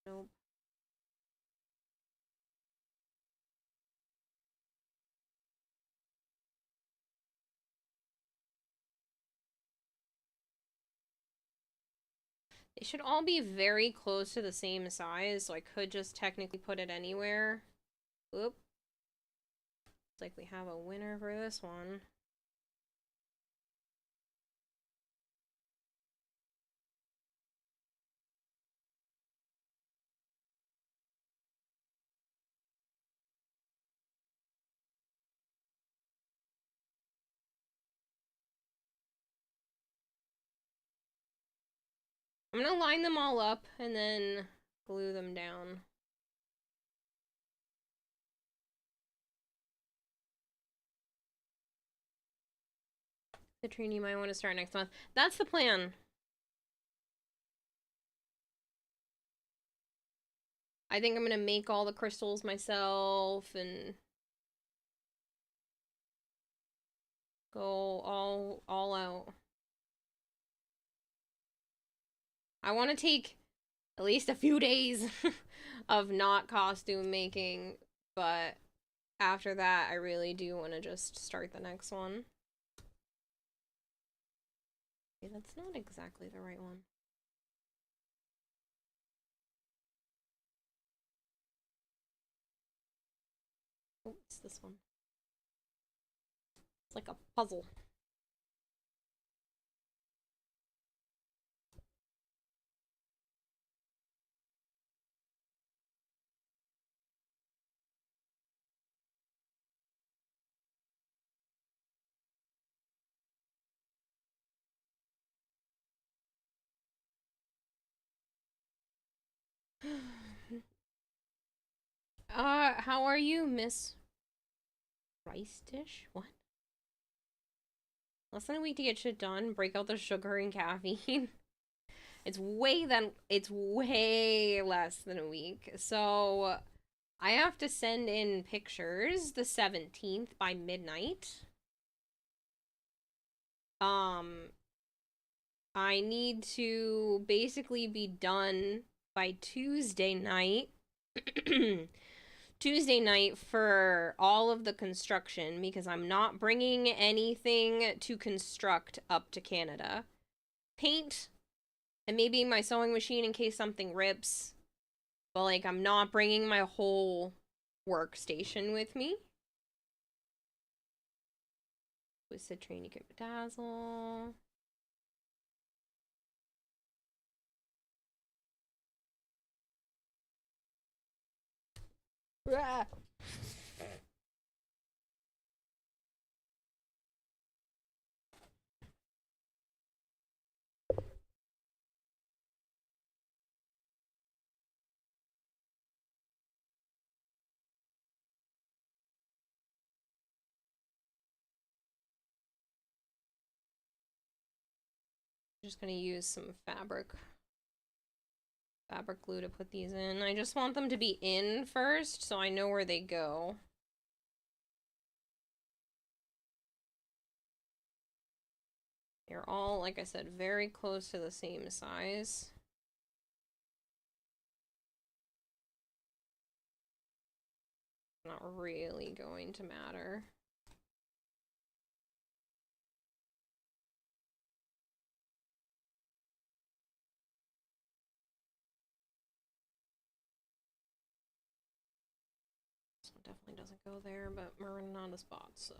Nope. They should all be very close to the same size, so I could just technically put it anywhere. Oop. Looks like we have a winner for this one. I'm gonna line them all up and then glue them down. Citrine, you might want to start next month. That's the plan. I think I'm gonna make all the crystals myself and go all out. I want to take at least a few days of not costume making, but after that I really do want to just start the next one. Okay, that's not exactly the right one. Oh, it's this one. It's like a puzzle. How are you, Miss Rice Dish? What? Less than a week to get shit done. Break out the sugar and caffeine. It's way less than a week. So I have to send in pictures the 17th by midnight. I need to basically be done by Tuesday night. Tuesday night for all of the construction because I'm not bringing anything to construct up to Canada. Paint and maybe my sewing machine in case something rips. But, like, I'm not bringing my whole workstation with me. Twisted Train Kit Bedazzle. Rah. Just gonna use some fabric glue to put these in. I just want them to be in first so I know where they go. They're all, like I said, very close to the same size. Not really going to matter. This one definitely doesn't go there, but we're running out of spots, so.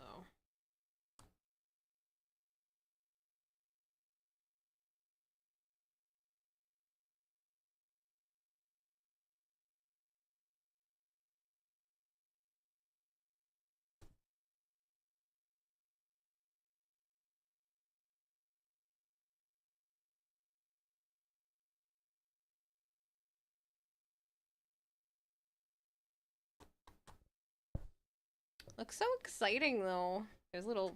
Looks so exciting though. There's little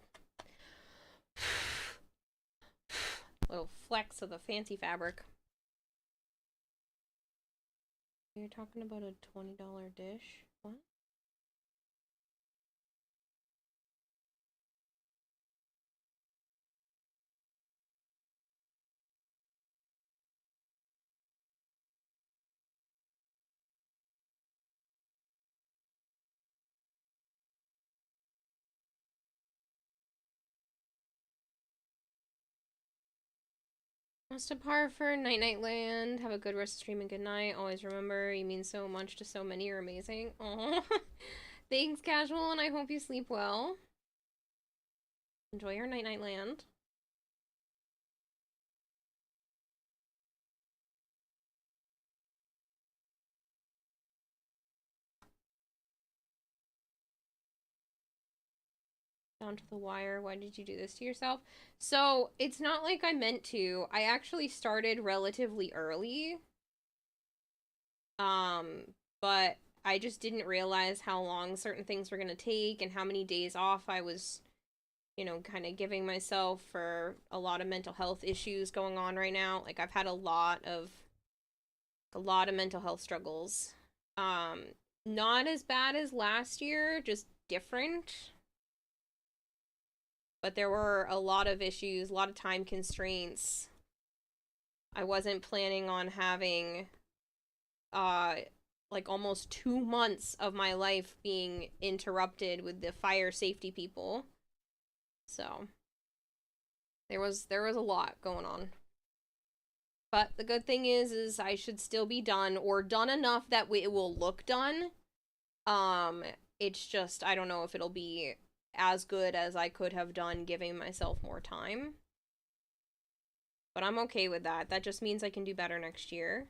flecks of the fancy fabric. You're talking about a $20 dish? What? Must depart for Night Night Land. Have a good rest of stream and good night. Always remember, you mean so much to so many. You're amazing. Aww. Thanks, Casual, and I hope you sleep well. Enjoy your Night Night Land. Down to the wire. Why did you do this to yourself? So, it's not like I meant to. I actually started relatively early. But I just didn't realize how long certain things were gonna take and how many days off I was, you know, kind of giving myself for a lot of mental health issues going on right now. Like, I've had a lot of mental health struggles. Not as bad as last year, just different. But there were a lot of issues, a lot of time constraints. I wasn't planning on having, like almost 2 months of my life being interrupted with the fire safety people. So, there was a lot going on. But the good thing is I should still be done, or done enough that it will look done. It's just, I don't know if it'll be as good as I could have done giving myself more time. But I'm okay with that. That just means I can do better next year.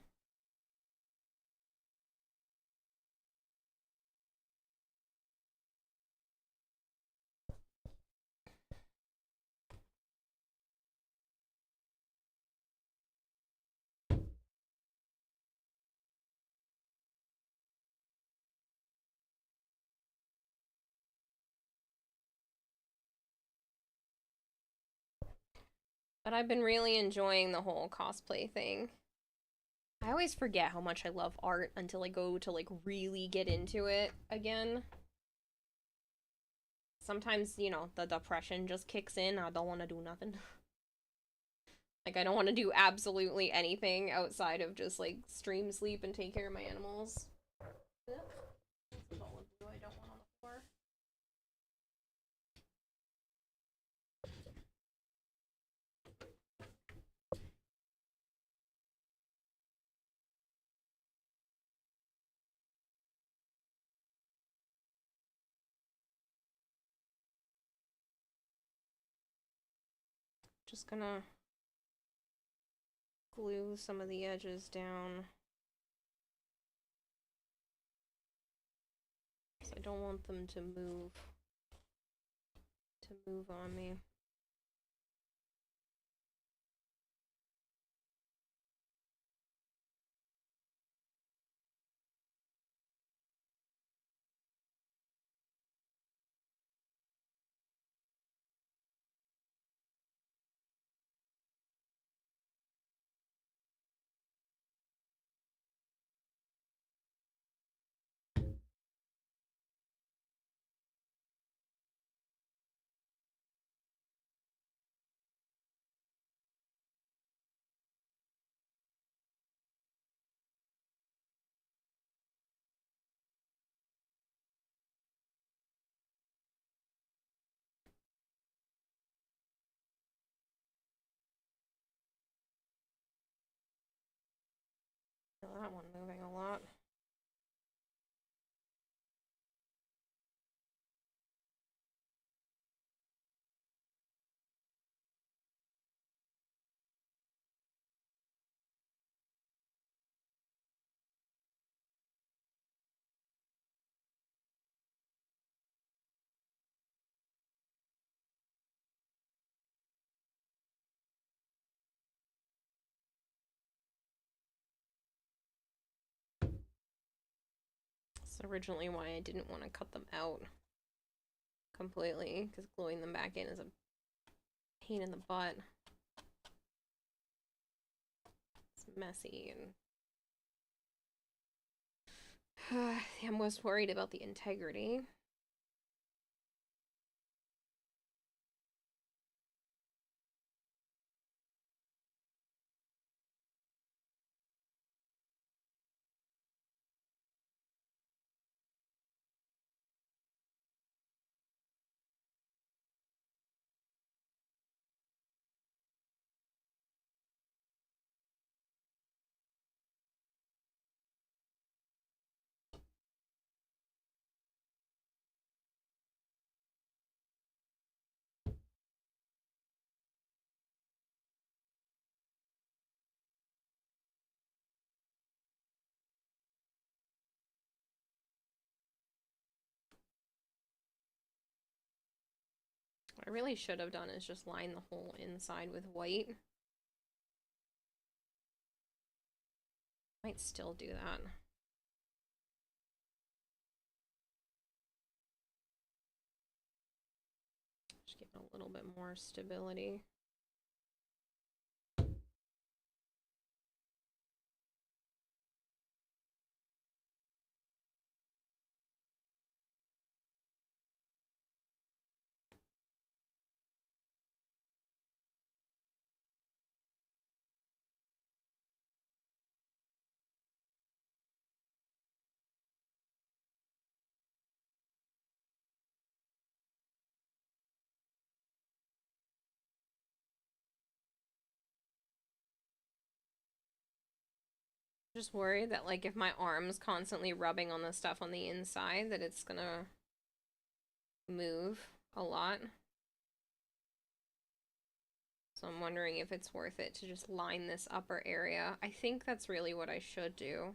But I've been really enjoying the whole cosplay thing. I always forget how much I love art until I go to, like, really get into it again. Sometimes, you know, the depression just kicks in. I don't want to do nothing. Like, I don't want to do absolutely anything outside of just, like, stream, sleep, and take care of my animals. That's all of you I don't want on the floor. Just gonna glue some of the edges down. I don't want them to move on me. Feel that one moving a lot. That's originally why I didn't want to cut them out completely, because gluing them back in is a pain in the butt. It's messy and I'm most worried about the integrity. What I really should have done is just line the whole inside with white. Might still do that. Just give it a little bit more stability. Just worried that, like, if my arm's constantly rubbing on the stuff on the inside, that it's gonna move a lot. So I'm wondering if it's worth it to just line this upper area. I think that's really what I should do.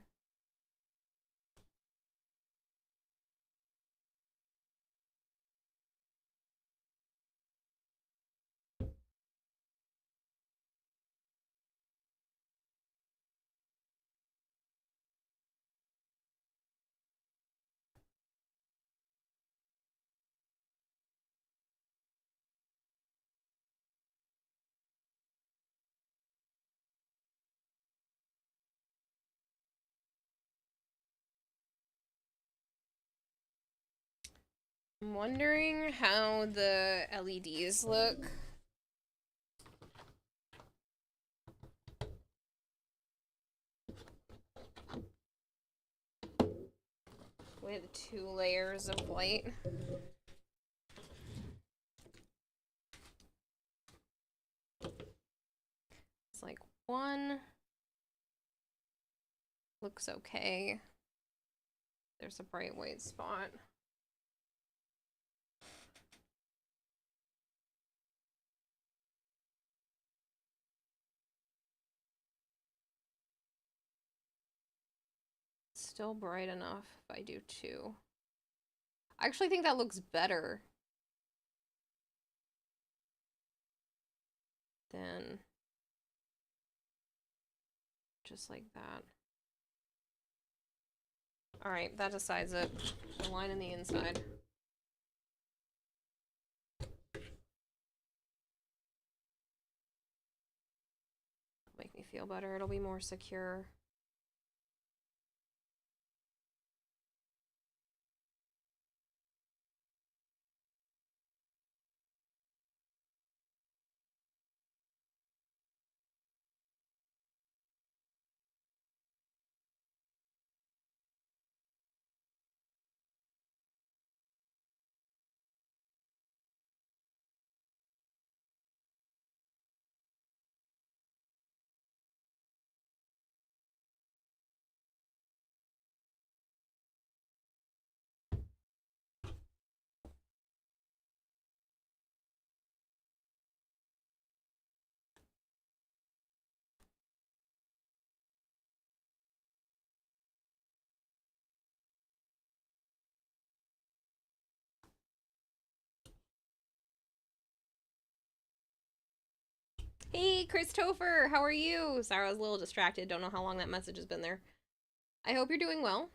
I'm wondering how the LEDs look. With 2 layers of light. It's like 1 looks okay. There's a bright white spot. Still bright enough if I do 2. I actually think that looks better than just like that. Alright, that decides it. The line in the inside. Make me feel better. It'll be more secure. Hey, Christopher, how are you? Sorry, I was a little distracted. Don't know how long that message has been there. I hope you're doing well.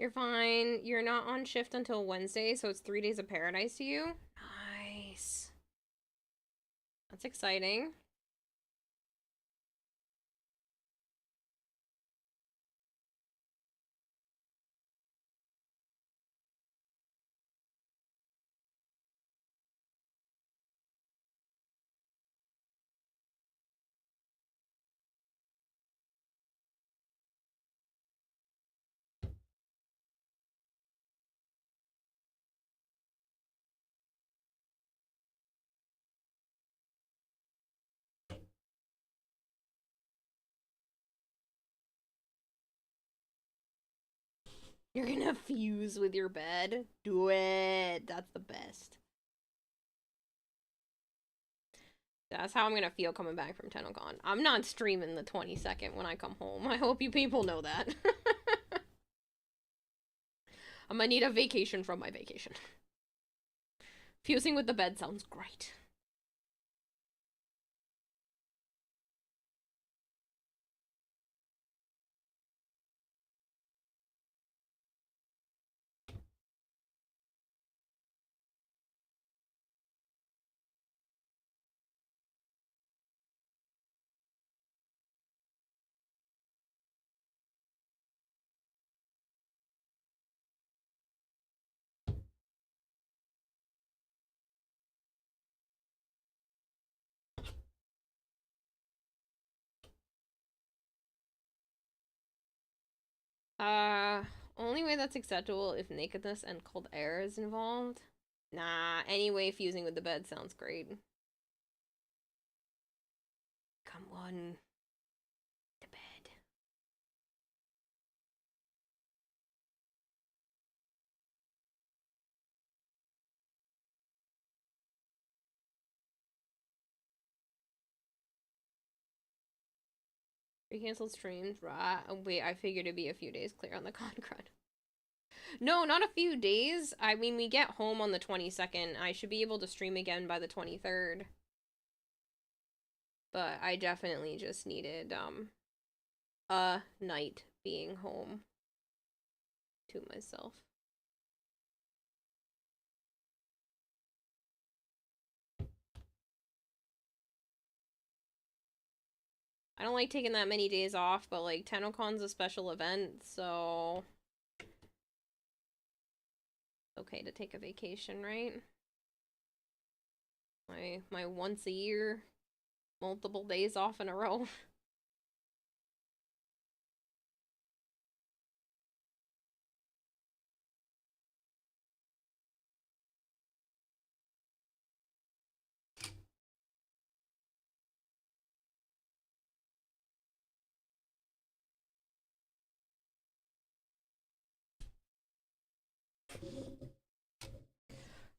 You're fine. You're not on shift until Wednesday, so it's 3 days of paradise to you. Nice. That's exciting. You're gonna fuse with your bed? Do it. That's the best. That's how I'm gonna feel coming back from TennoCon. I'm not streaming the 22nd when I come home. I hope you people know that. I'm gonna need a vacation from my vacation. Fusing with the bed sounds great. Only way that's acceptable if nakedness and cold air is involved. Nah, anyway, fusing with the bed sounds great. Come on. The bed. Pre-canceled streams, right? Oh, wait, I figured it'd be a few days clear on the con crud. No, not a few days. I mean, we get home on the 22nd. I should be able to stream again by the 23rd. But I definitely just needed, a night being home to myself. I don't like taking that many days off, but like TennoCon's a special event, so okay to take a vacation, right? My once a year, multiple days off in a row.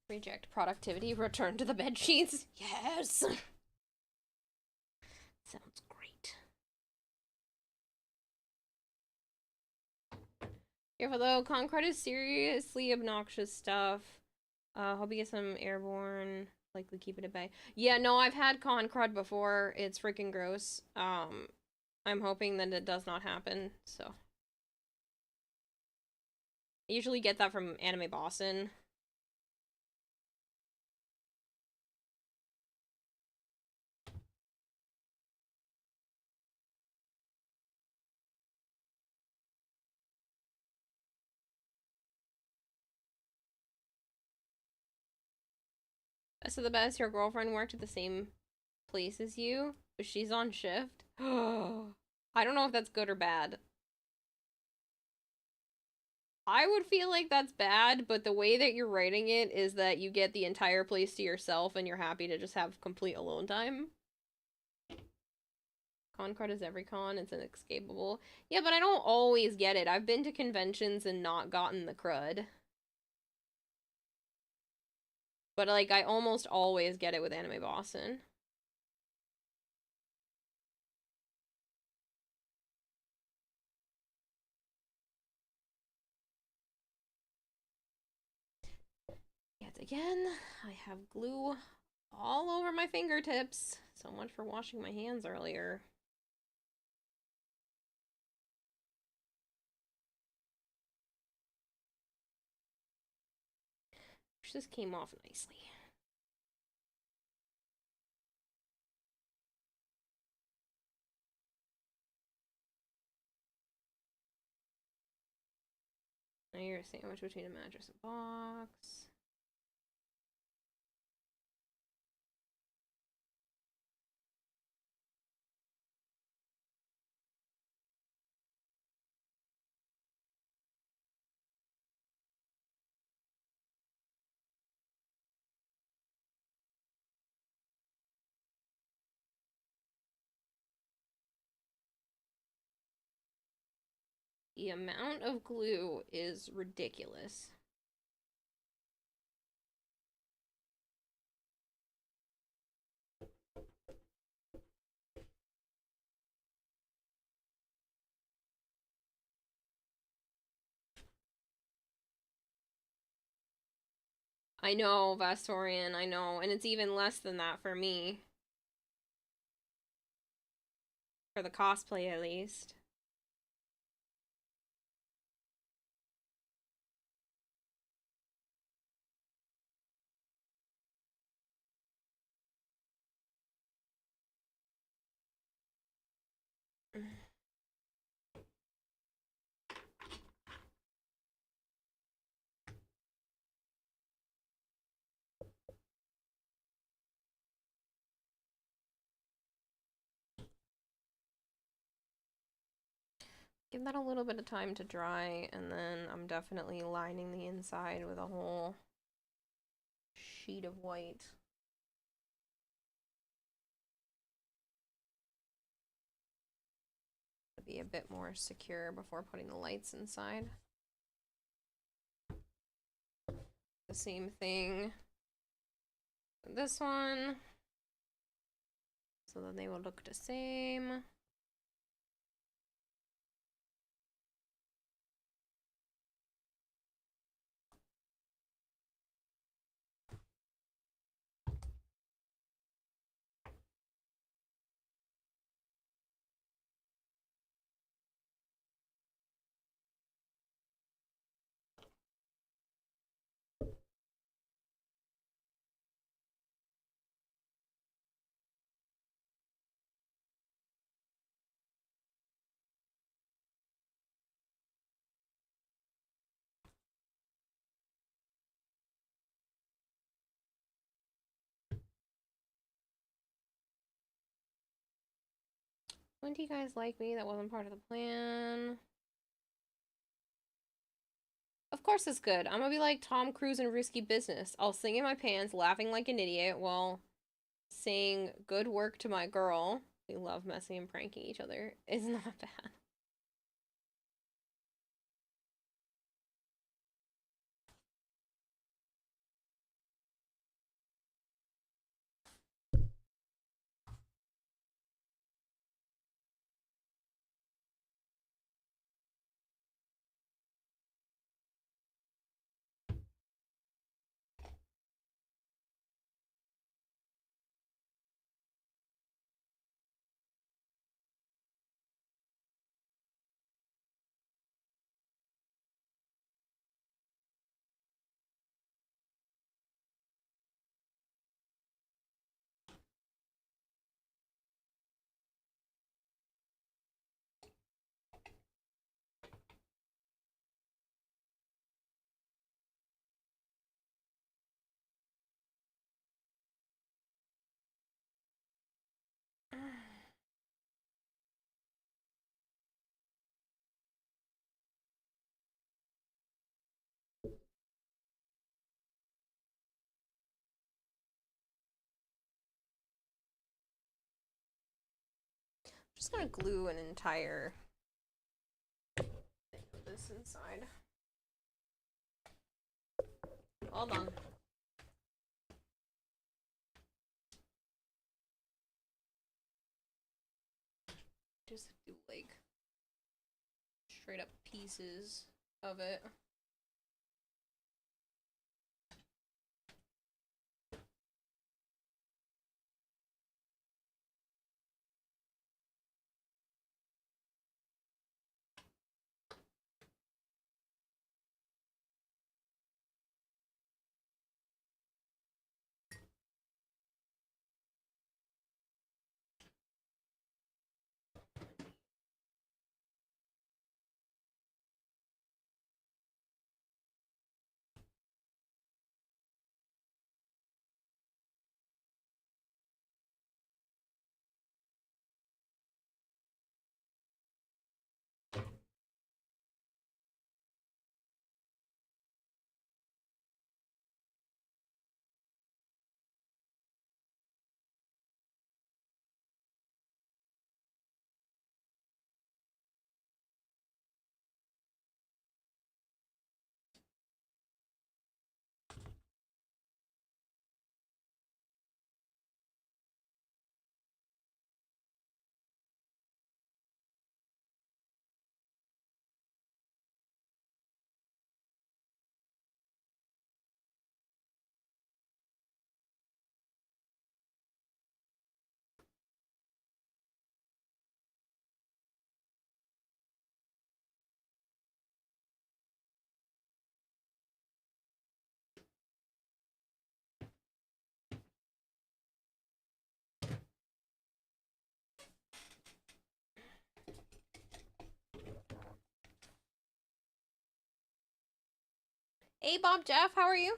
Reject productivity, return to the bed sheets. Yes! Sounds great. Careful though, Concrete is seriously obnoxious stuff. Hope you get some airborne, likely keep it at bay. Yeah, no, I've had Concrete before. It's freaking gross. I'm hoping that it does not happen, so. I usually get that from Anime Boston. Best of the best, your girlfriend worked at the same place as you, but she's on shift. I don't know if that's good or bad. I would feel like that's bad, but the way that you're writing it is that you get the entire place to yourself and you're happy to just have complete alone time. Con crud is every con, it's inescapable. Yeah, but I don't always get it. I've been to conventions and not gotten the crud. But, like, I almost always get it with Anime Boston. Yet again, I have glue all over my fingertips. So much for washing my hands earlier. This came off nicely. Now you're a sandwich between a mattress and box. The amount of glue is ridiculous. I know, Vastorian, I know, and it's even less than that for me. For the cosplay, at least. Give that a little bit of time to dry, and then I'm definitely lining the inside with a whole sheet of white. To be a bit more secure before putting the lights inside. The same thing with this one. So then they will look the same. 20 guys like me. That wasn't part of the plan. Of course it's good. I'm gonna be like Tom Cruise in Risky Business. I'll sing in my pants, laughing like an idiot while saying good work to my girl. We love messing and pranking each other. It's not bad. Just gonna glue an entire thing of this inside. Hold on. Just do like straight up pieces of it. Hey Bob Jeff, how are you?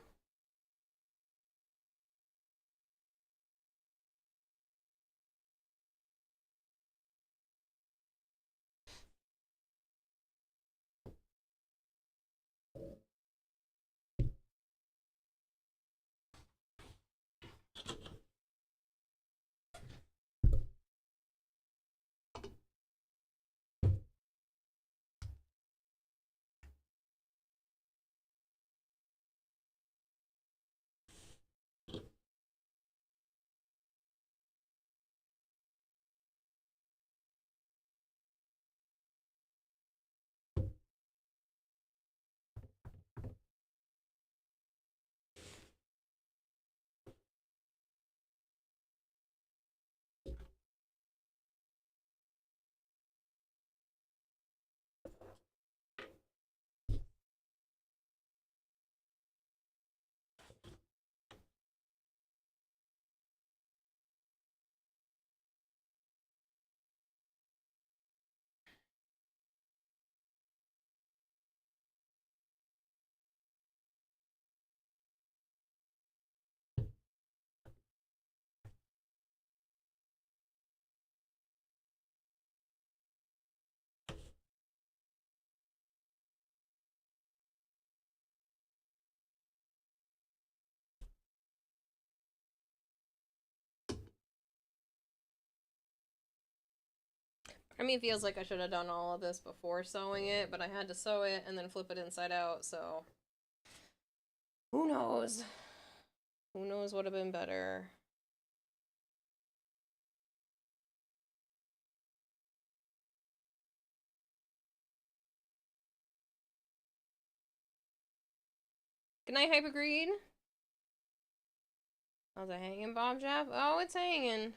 I mean, it feels like I should have done all of this before sewing it, but I had to sew it and then flip it inside out, so... Who knows? Who knows what would have been better? Good night, Hypergreed. How's it hanging, Bob Jeff? Oh, it's hanging.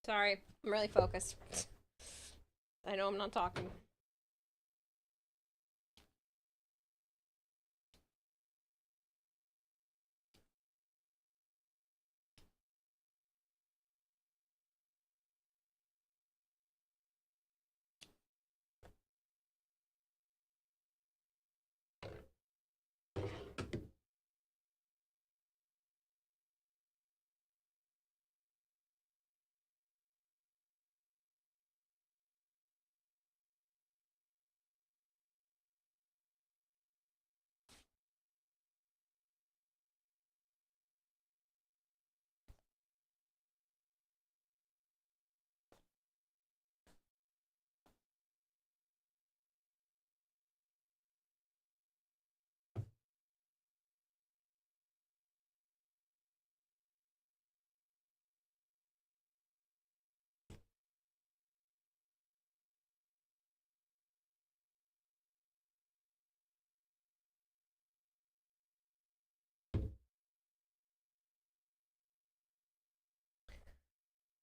Sorry, I'm really focused. I know I'm not talking.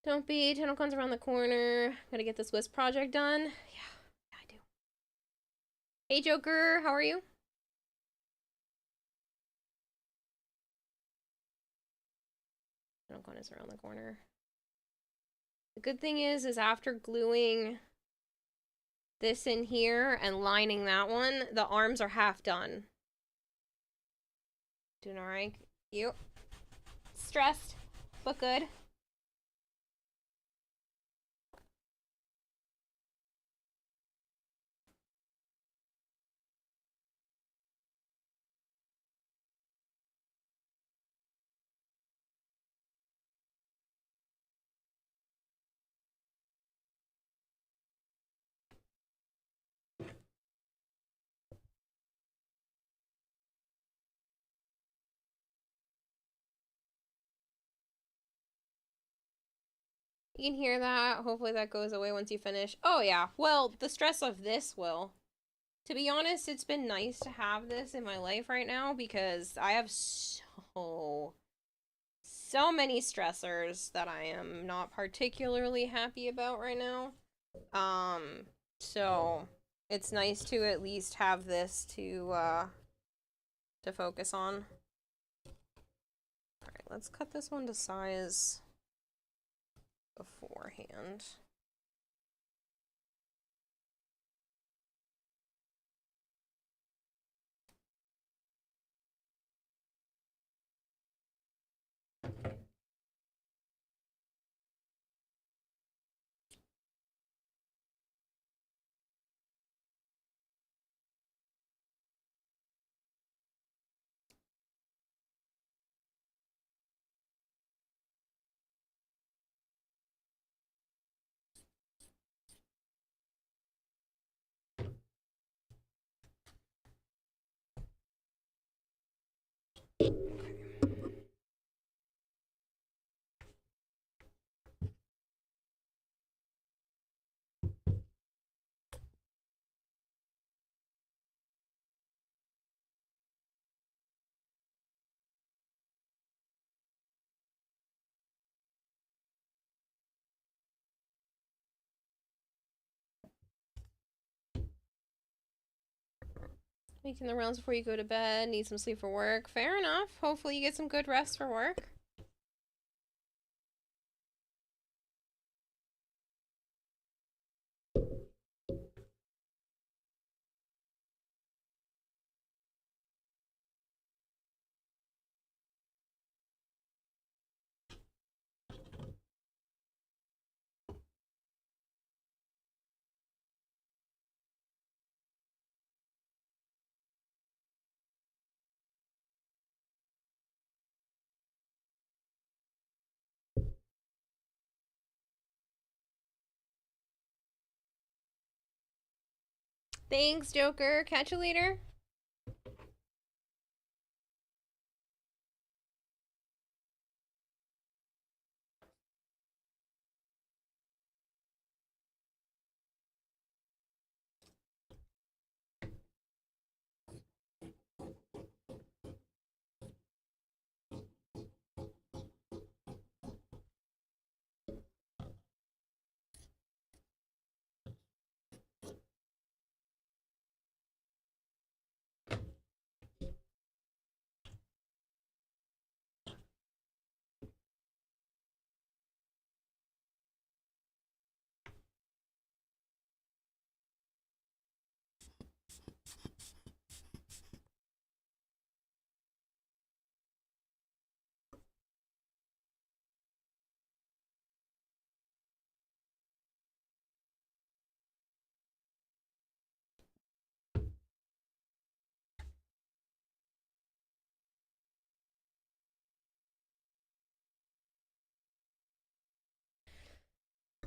Don't be. TennoCon's around the corner. Gotta get this Wisp project done. Yeah, I do. Hey, Joker. How are you? TennoCon is around the corner. The good thing is after gluing this in here and lining that one, the arms are half done. Doing alright. You. Stressed, but good. You can hear that. Hopefully that goes away once you finish. Oh yeah. Well, the stress of this will. To be honest, it's been nice to have this in my life right now because I have so many stressors that I am not particularly happy about right now. So it's nice to at least have this to focus on. Alright, let's cut this one to size beforehand. Making the rounds before you go to bed, need some sleep for work. Fair enough. Hopefully you get some good rest for work. Thanks, Joker. Catch you later.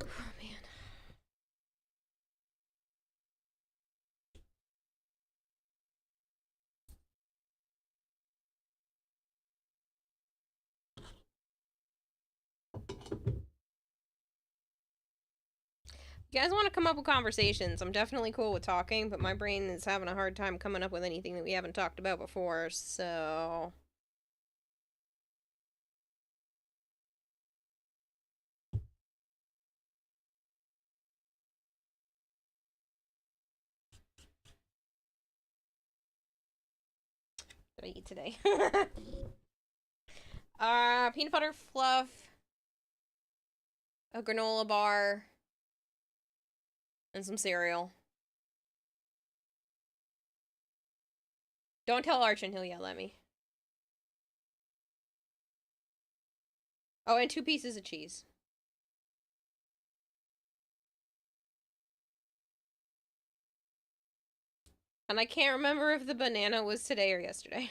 Oh, man. You guys want to come up with conversations? I'm definitely cool with talking, but my brain is having a hard time coming up with anything that we haven't talked about before, so... What did I eat today? Peanut butter fluff, a granola bar, and some cereal. Don't tell Archon, he'll yell at me. Oh, and 2 pieces of cheese. And I can't remember if the banana was today or yesterday.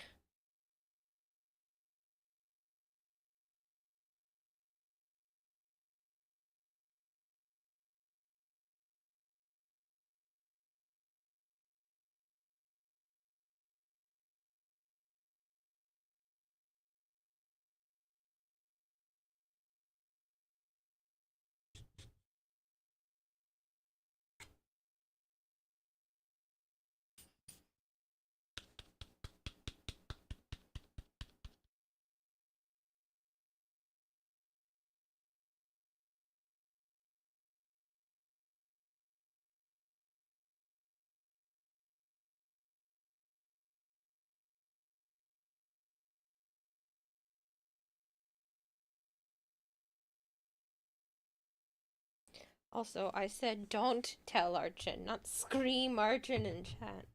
Also, I said don't tell Archon, not scream Archon in chat.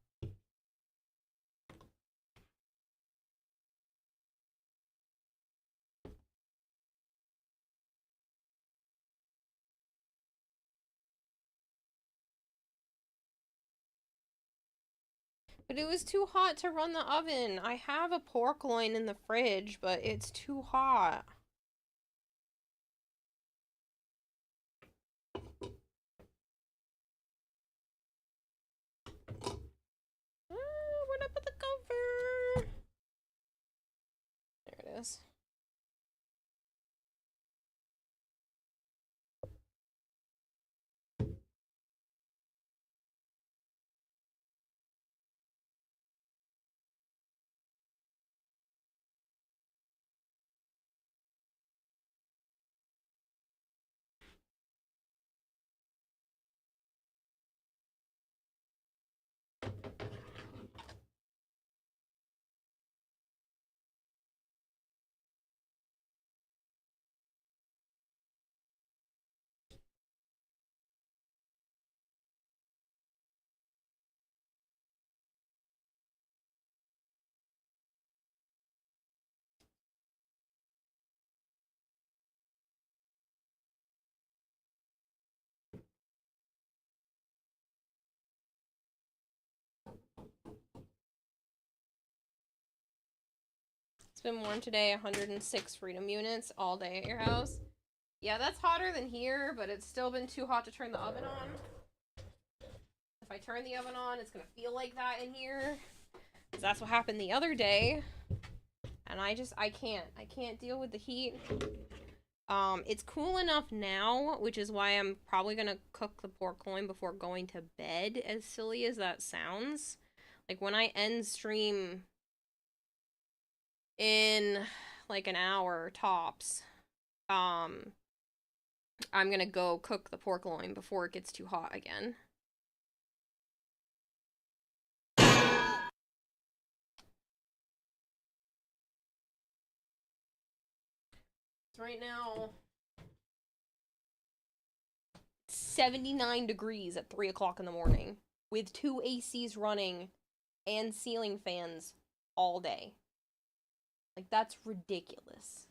But it was too hot to run the oven. I have a pork loin in the fridge, but it's too hot. Where'd I put the cover? There it is. It's been warm today, 106 freedom units all day at your house. Yeah, that's hotter than here, but it's still been too hot to turn the oven on. If I turn the oven on, it's gonna feel like that in here. Because that's what happened the other day. And I can't deal with the heat. It's cool enough now, which is why I'm probably gonna cook the pork loin before going to bed, as silly as that sounds. Like, when I end stream in, like, an hour, tops, I'm gonna go cook the pork loin before it gets too hot again. So right now, 79 degrees at 3 o'clock in the morning, with 2 ACs running and ceiling fans all day. Like, that's ridiculous.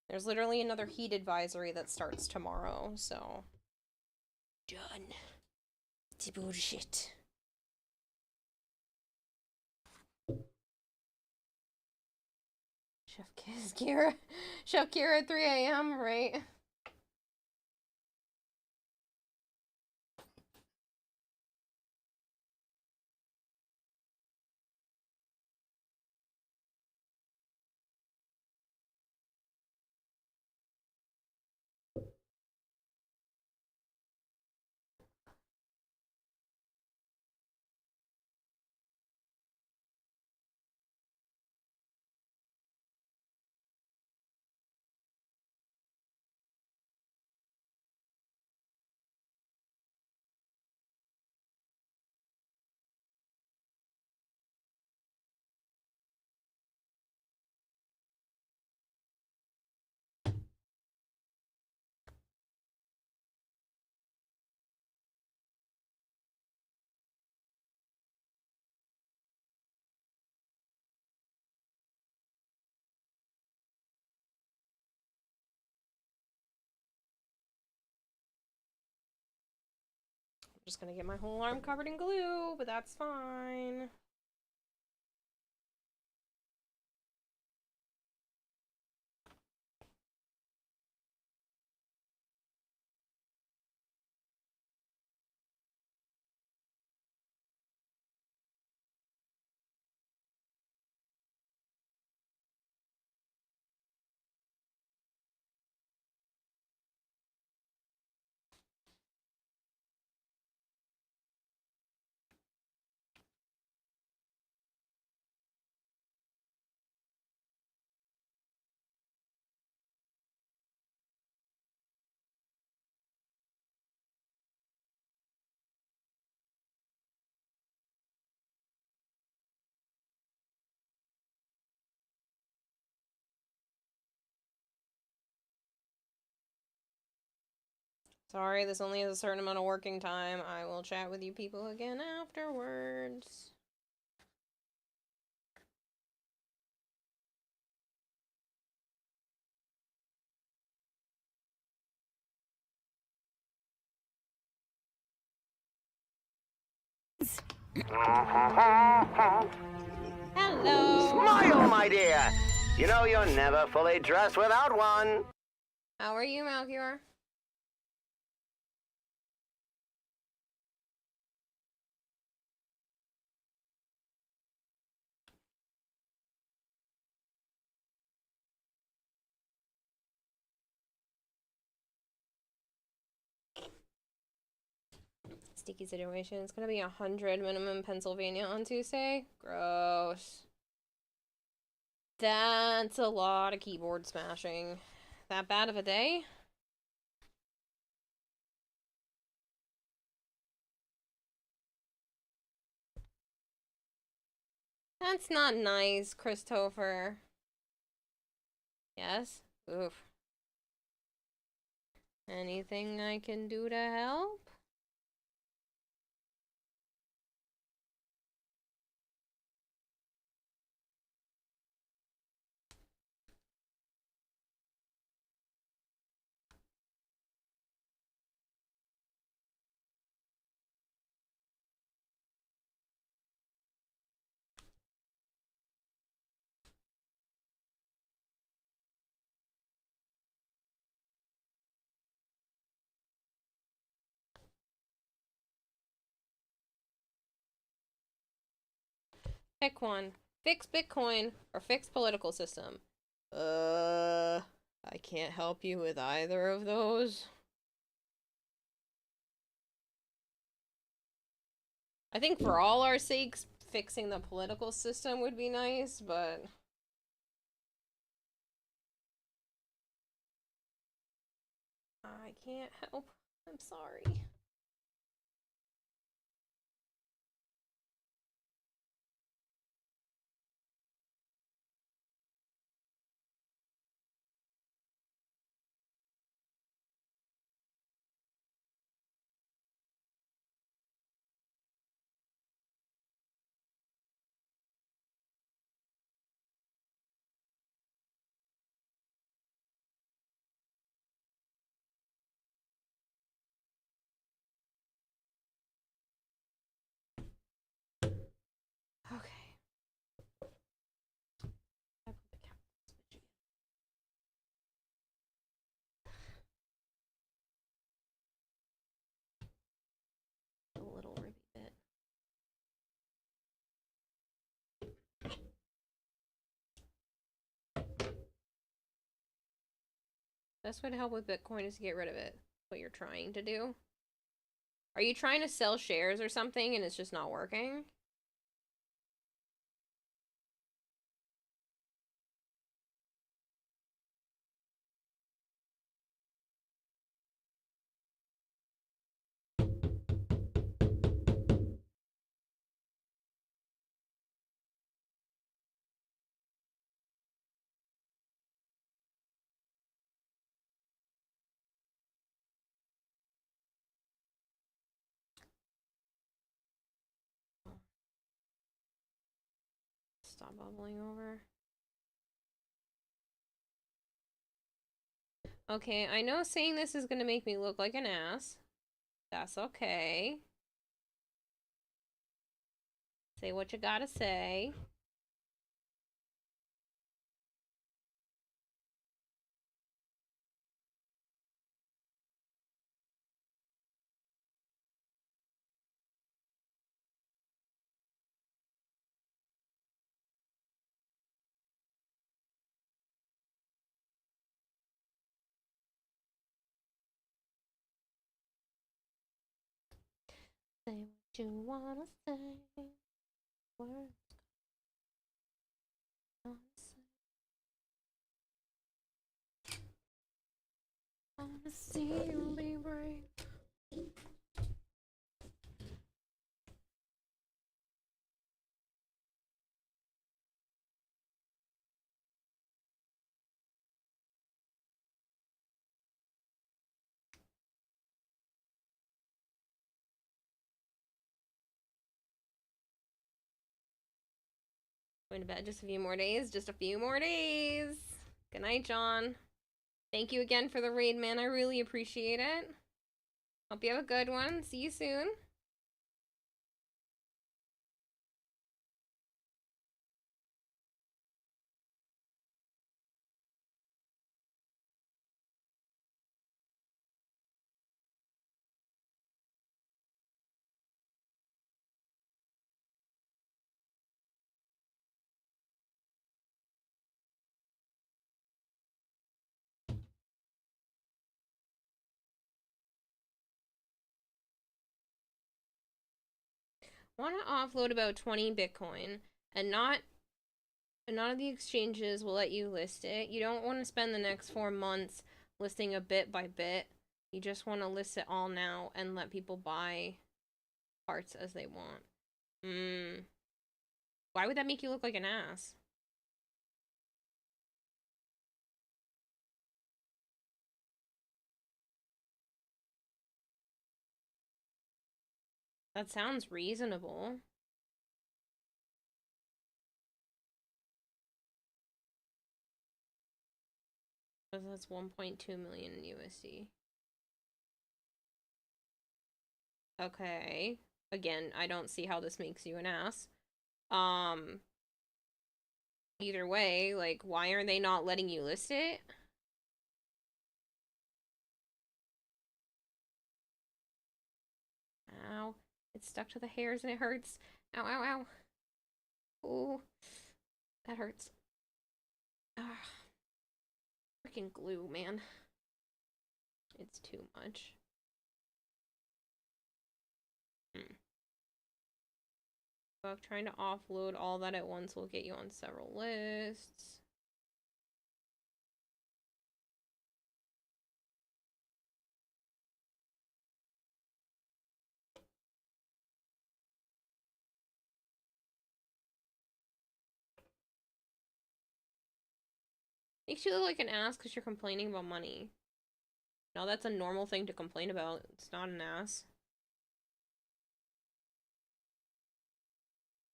There's literally another heat advisory that starts tomorrow, so... Done. It's bullshit. Chef Kira at 3 a.m., right? I'm just gonna get my whole arm covered in glue, but that's fine. Sorry, this only has a certain amount of working time. I will chat with you people again afterwards. Hello. Smile, my dear. You know you're never fully dressed without one. How are you, Malchior? Sticky situation. It's gonna be 100 minimum Pennsylvania on Tuesday. Gross. That's a lot of keyboard smashing. That bad of a day? That's not nice, Christopher. Yes? Oof. Anything I can do to help? Pick one. Fix Bitcoin or fix political system. I can't help you with either of those. I think for all our sakes, fixing the political system would be nice, but... I can't help. I'm sorry. Okay. I put the cat switch again. A little ribby bit. Best way to help with Bitcoin is to get rid of it. What you're trying to do. Are you trying to sell shares or something and it's just not working? Stop bubbling over. Okay, I know saying this is gonna make me look like an ass. That's okay. Say what you gotta say. Say what you wanna say. Words wanna say. Wanna see you be brave. Going to bed just a few more days. Just a few more days. Good night, John. Thank you again for the raid, man. I really appreciate it. Hope you have a good one. See you soon. Want to offload about 20 Bitcoin, and none of the exchanges will let you list it. You don't want to spend the next 4 months listing a bit by bit. You just want to list it all now and let people buy parts as they want. Why would that make you look like an ass? That sounds reasonable. That's 1.2 million in USD. Okay. Again, I don't see how this makes you an ass. Either way, like, why are they not letting you list it? Ow. It's stuck to the hairs and it hurts. Ow, ow, ow. Ooh. That hurts. Ah. Freaking glue, man. It's too much. But trying to offload all that at once will get you on several lists. Makes you look like an ass because you're complaining about money. No, that's a normal thing to complain about. It's not an ass.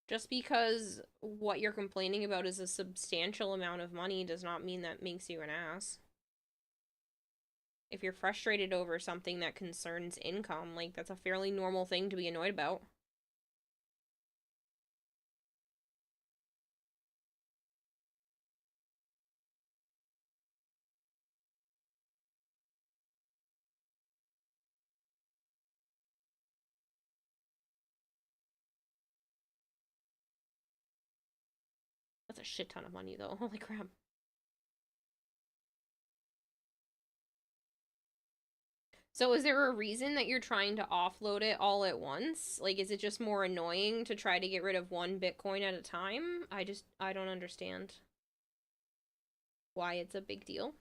Just because what you're complaining about is a substantial amount of money does not mean that makes you an ass. If you're frustrated over something that concerns income, like, that's a fairly normal thing to be annoyed about. That's a shit ton of money, though. Holy crap. So is there a reason that you're trying to offload it all at once? Like, is it just more annoying to try to get rid of one Bitcoin at a time? I don't understand why it's a big deal.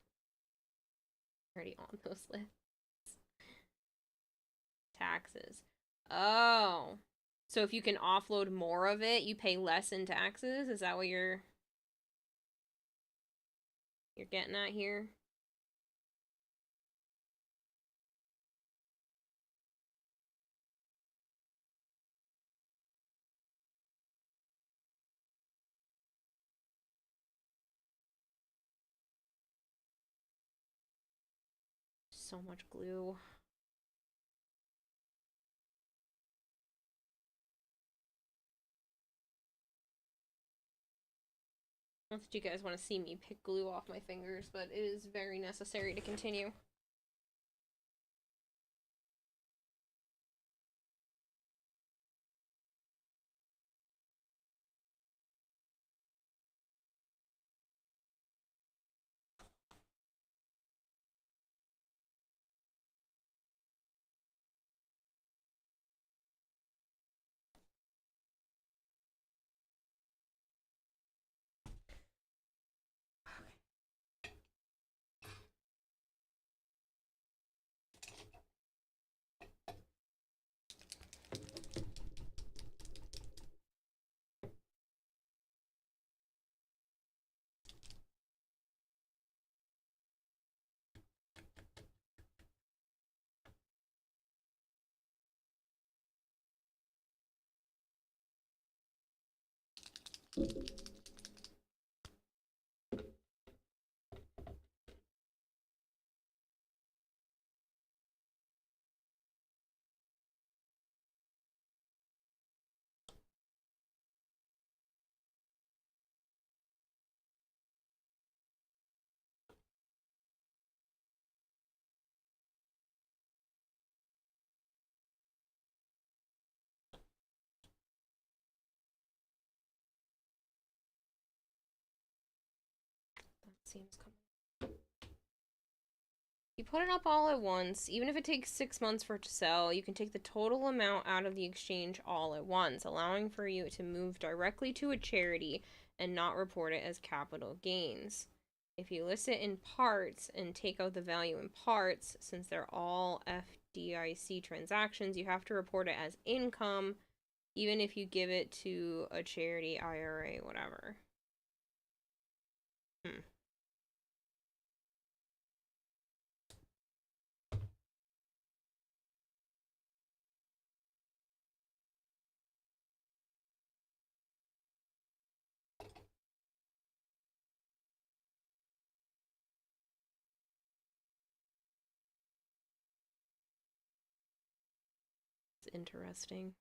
Already on those lists. Taxes. Oh. So if you can offload more of it, you pay less in taxes? Is that what you're getting at here? So much glue. Not that you guys want to see me pick glue off my fingers, but it is very necessary to continue. Seems coming. You put it up all at once, even if it takes 6 months for it to sell, you can take the total amount out of the exchange all at once, allowing for you to move directly to a charity and not report it as capital gains. If you list it in parts and take out the value in parts, since they're all FDIC transactions, you have to report it as income, even if you give it to a charity, IRA, whatever. It's interesting.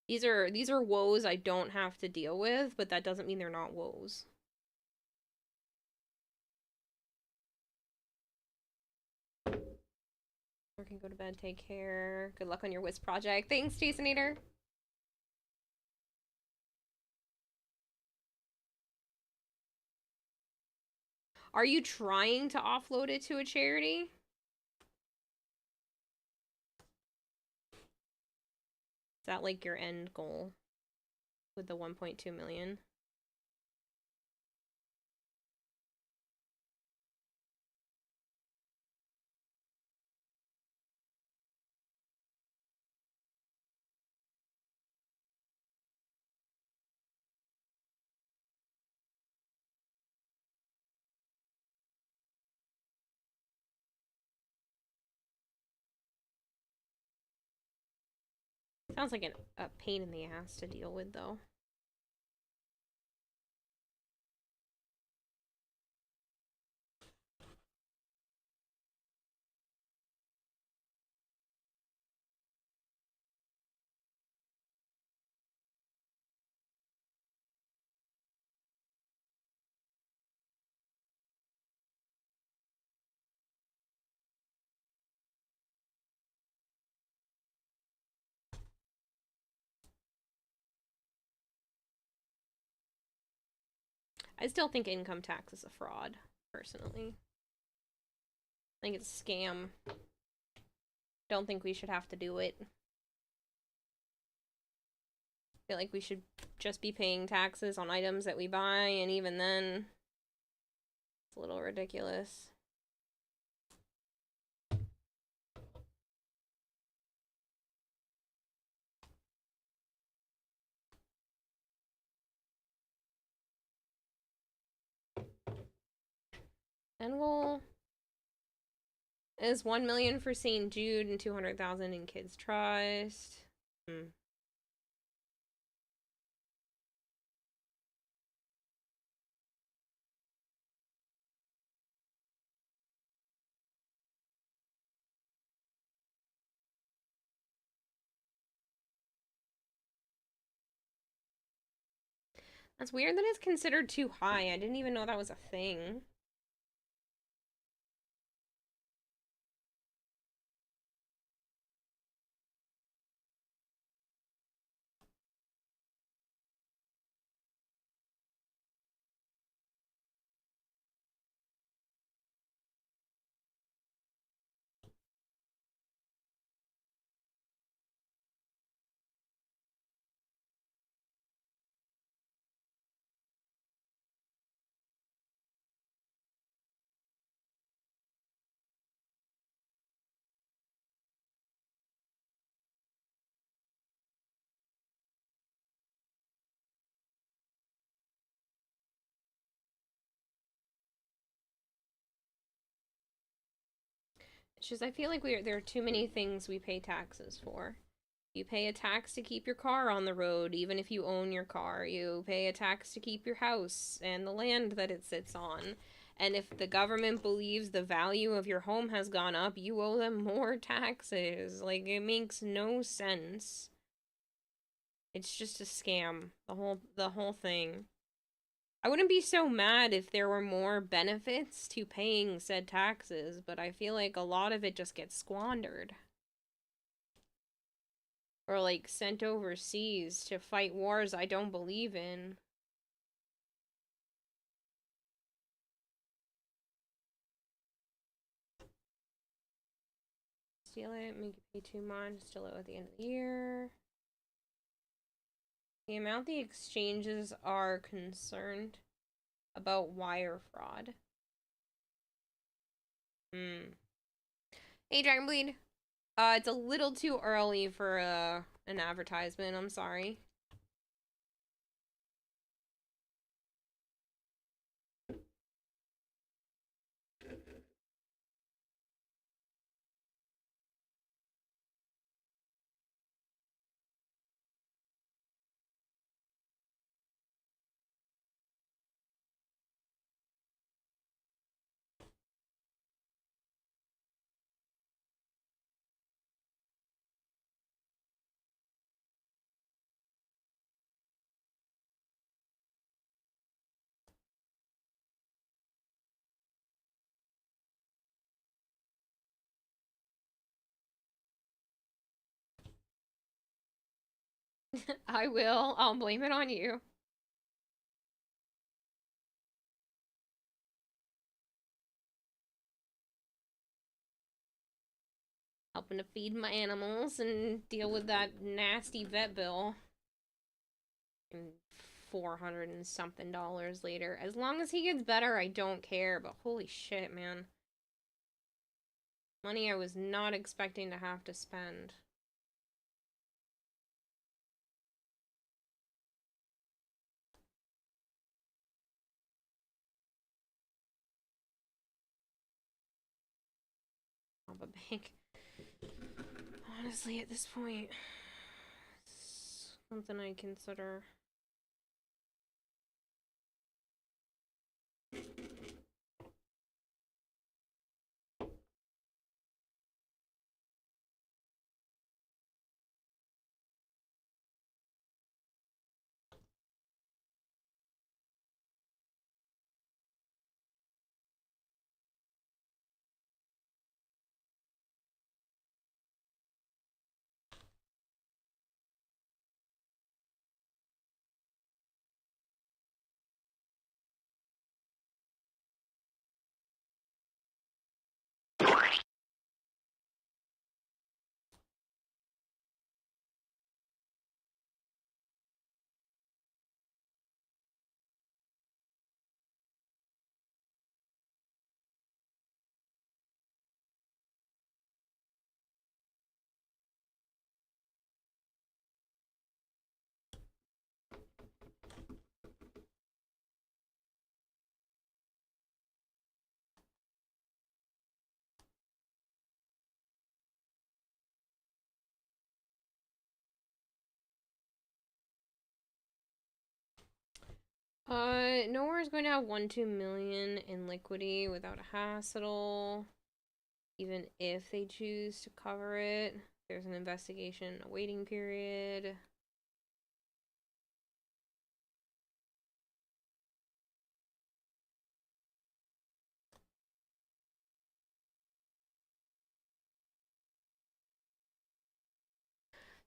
These are woes I don't have to deal with, but that doesn't mean they're not woes. Or can go to bed, take care. Good luck on your Wisp project. Thanks, Jasonator. Are you trying to offload it to a charity? Is that like your end goal with the 1.2 million? Sounds like a pain in the ass to deal with, though. I still think income tax is a fraud, personally. I think it's a scam. Don't think we should have to do it. I feel like we should just be paying taxes on items that we buy, and even then, it's a little ridiculous. End goal is 1 million for St. Jude and 200,000 in Kids Trust. That's weird that it's considered too high. I didn't even know that was a thing. It's just, I feel like there are too many things we pay taxes for. You pay a tax to keep your car on the road, even if you own your car. You pay a tax to keep your house and the land that it sits on. And if the government believes the value of your home has gone up, you owe them more taxes. Like, it makes no sense. It's just a scam. The whole thing. I wouldn't be so mad if there were more benefits to paying said taxes, but I feel like a lot of it just gets squandered. Or, like, sent overseas to fight wars I don't believe in. steal it, make you pay too much, steal it at the end of the year. The amount the exchanges are concerned about wire fraud. Hey, Dragonbleed. It's a little too early for an advertisement, I'm sorry. I will. I'll blame it on you. Helping to feed my animals and deal with that nasty vet bill. And $400 and something later. As long as he gets better, I don't care. But holy shit, man. Money I was not expecting to have to spend. Rob a bank. Honestly, at this point, it's something I consider. Nowhere is going to have 1-2 million in liquidity without a hassle. Even if they choose to cover it, there's an investigation, a waiting period.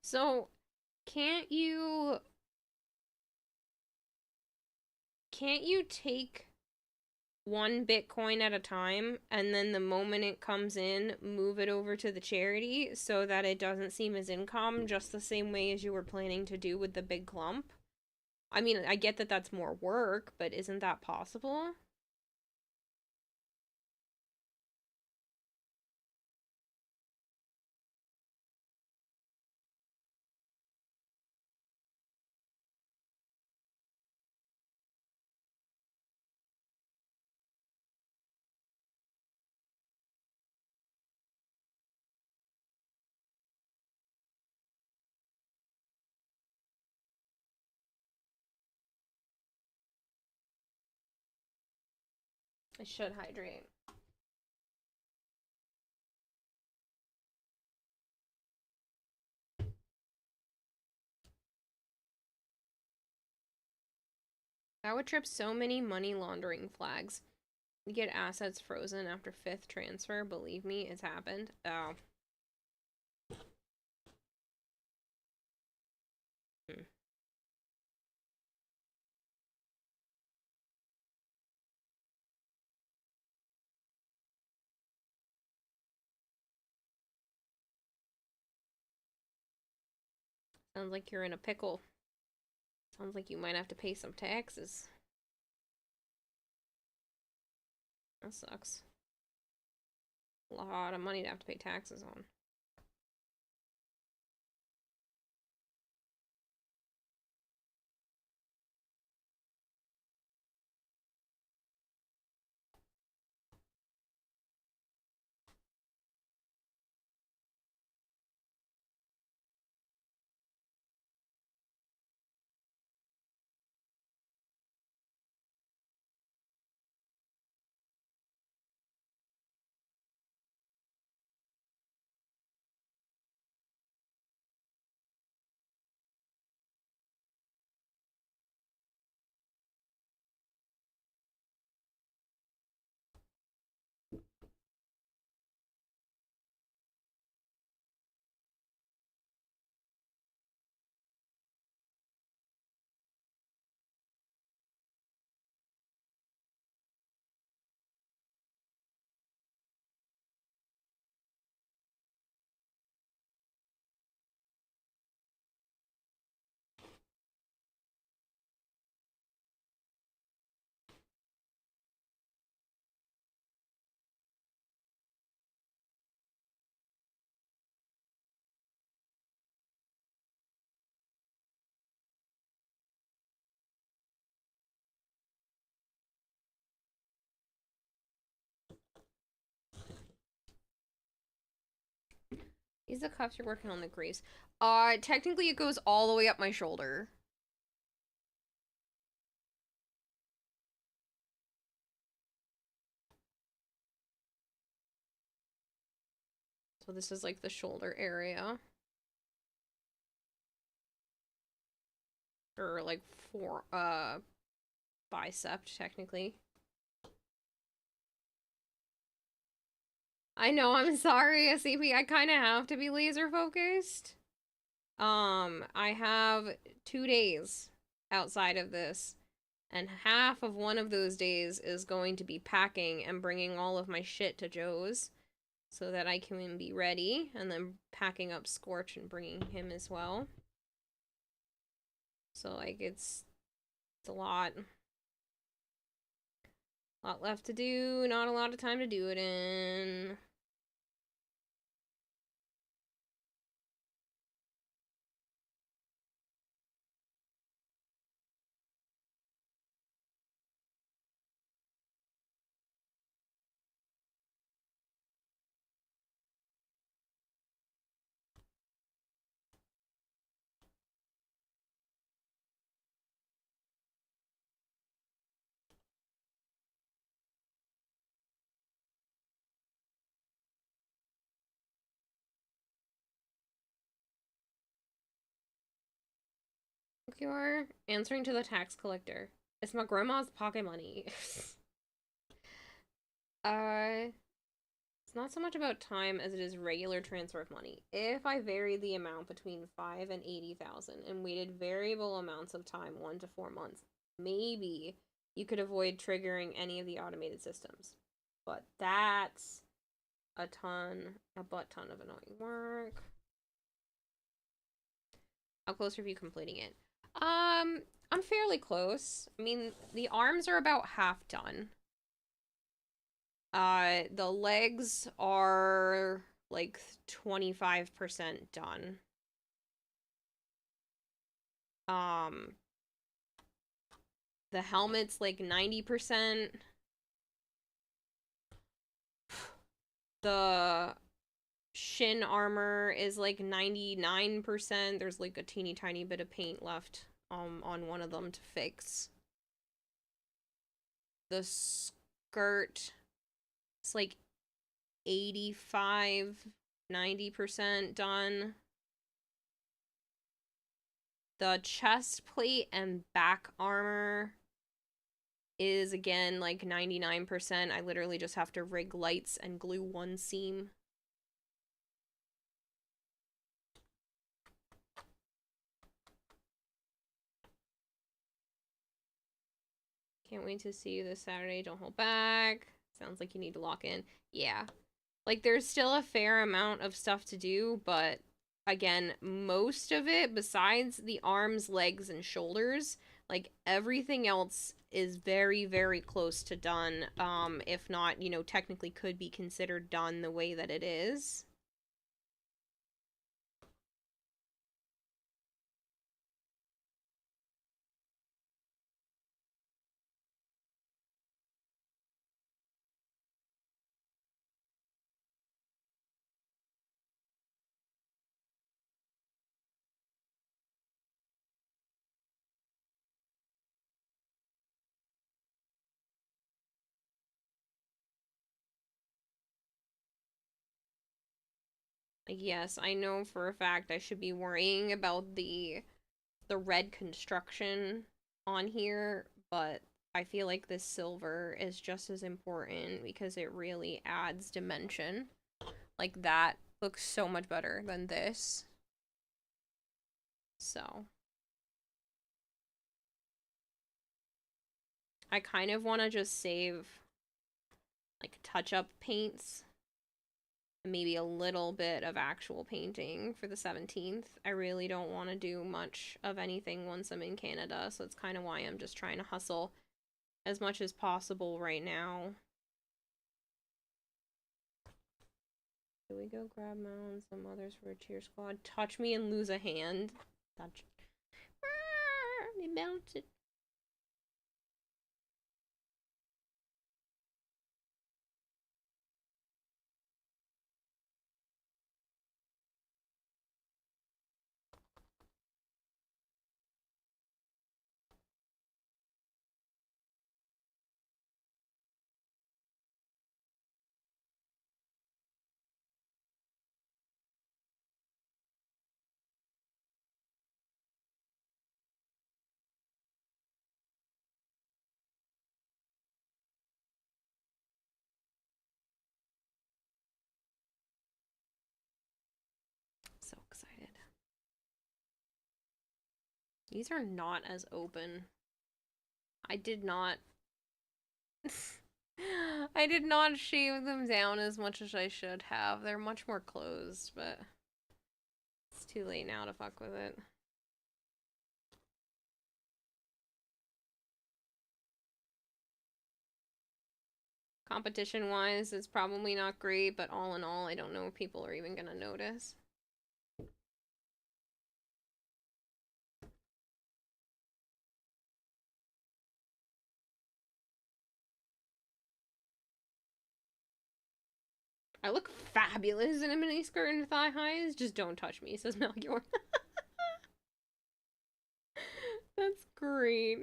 So, can't you take one Bitcoin at a time, and then the moment it comes in, move it over to the charity so that it doesn't seem as income, just the same way as you were planning to do with the big clump? I mean, I get that that's more work, but isn't that possible? I should hydrate. That would trip so many money laundering flags. You get assets frozen after 5th transfer. Believe me, it's happened. Oh. Sounds like you're in a pickle. Sounds like you might have to pay some taxes. That sucks. A lot of money to have to pay taxes on. These are the cuffs you're working on the grease. Technically it goes all the way up my shoulder. So this is like the shoulder area. Or like bicep, technically. I know, I'm sorry, SCP. I kind of have to be laser focused. I have 2 days outside of this, and half of one of those days is going to be packing and bringing all of my shit to Joe's so that I can be ready, and then packing up Scorch and bringing him as well. So, like, it's a lot. A lot left to do, not a lot of time to do it in. You are answering to the tax collector. It's my grandma's pocket money. It's not so much about time as it is regular transfer of money. If I varied the amount between 5 and 80,000 and waited variable amounts of time, 1 to 4 months, maybe you could avoid triggering any of the automated systems. But that's a butt ton of annoying work. How close are you completing it? I'm fairly close. I mean, the arms are about half done. The legs are like 25% done. The helmet's like 90%. The shin armor is like 99%. There's like a teeny tiny bit of paint left on one of them to fix. The skirt, it's like 85-90% done. The chest plate and back armor is again like 99%. I literally just have to rig lights and glue one seam. Can't wait to see you this Saturday. Don't hold back. Sounds like you need to lock in. Yeah. Like, there's still a fair amount of stuff to do, but again, most of it, besides the arms, legs, and shoulders, like, everything else is very, very close to done. If not, you know, technically could be considered done the way that it is. Yes, I know for a fact I should be worrying about the red construction on here, but I feel like this silver is just as important because it really adds dimension. Like, that looks so much better than this. So I kind of want to just save, like, touch-up paints and maybe a little bit of actual painting for the 17th. I really don't want to do much of anything once I'm in Canada, so it's kind of why I'm just trying to hustle as much as possible right now. Here we go, grab mounds, some others for a cheer squad. Touch me and lose a hand. Touch. They mounted. So excited. These are not as open. I did not I did not shave them down as much as I should have. They're much more closed, but it's too late now to fuck with it. Competition-wise, it's probably not great, but all in all, I don't know if people are even gonna notice. I look fabulous in a miniskirt and thigh highs. Just don't touch me, says Melchior. That's great.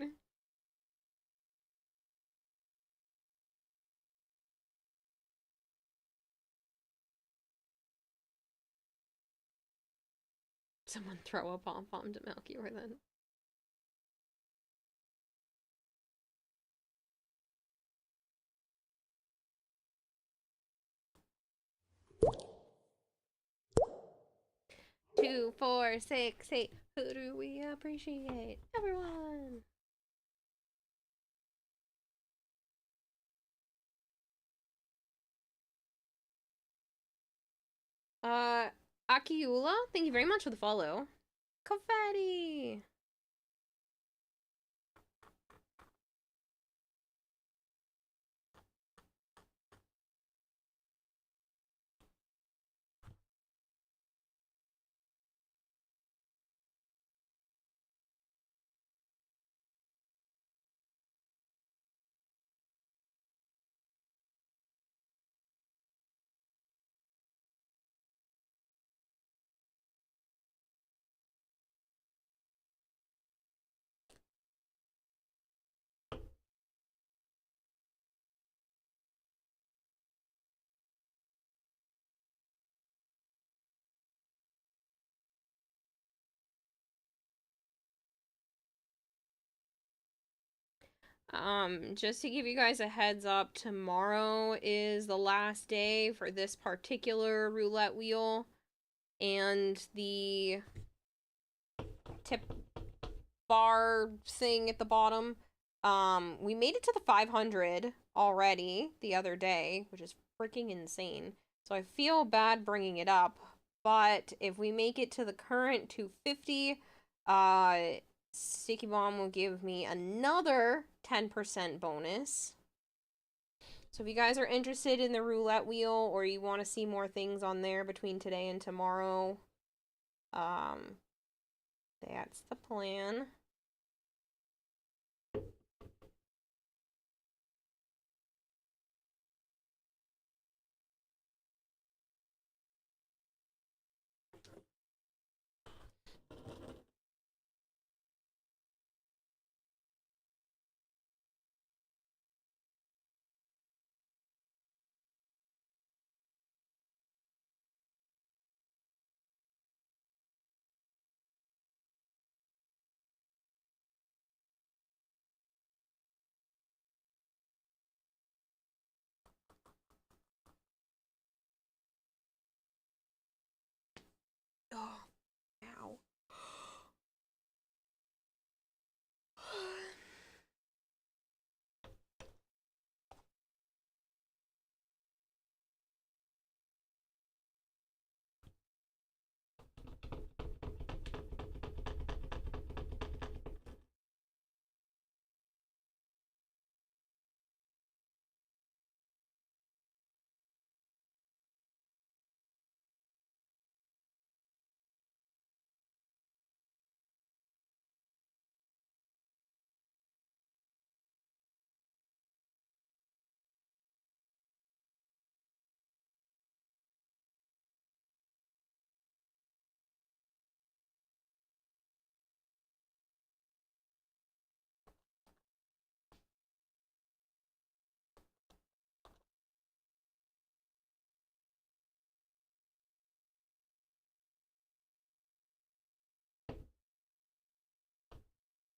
Someone throw a pom-pom to Melchior then. Two, four, six, eight. Who do we appreciate? Everyone. Akiula, thank you very much for the follow. Confetti. Just to give you guys a heads up, tomorrow is the last day for this particular roulette wheel, and the tip bar thing at the bottom. We made it to the 500 already the other day, which is freaking insane. So I feel bad bringing it up, but if we make it to the current 250, Sticky Bomb will give me another 10% bonus. So if you guys are interested in the roulette wheel, or you want to see more things on there between today and tomorrow, that's the plan. Oh, ow.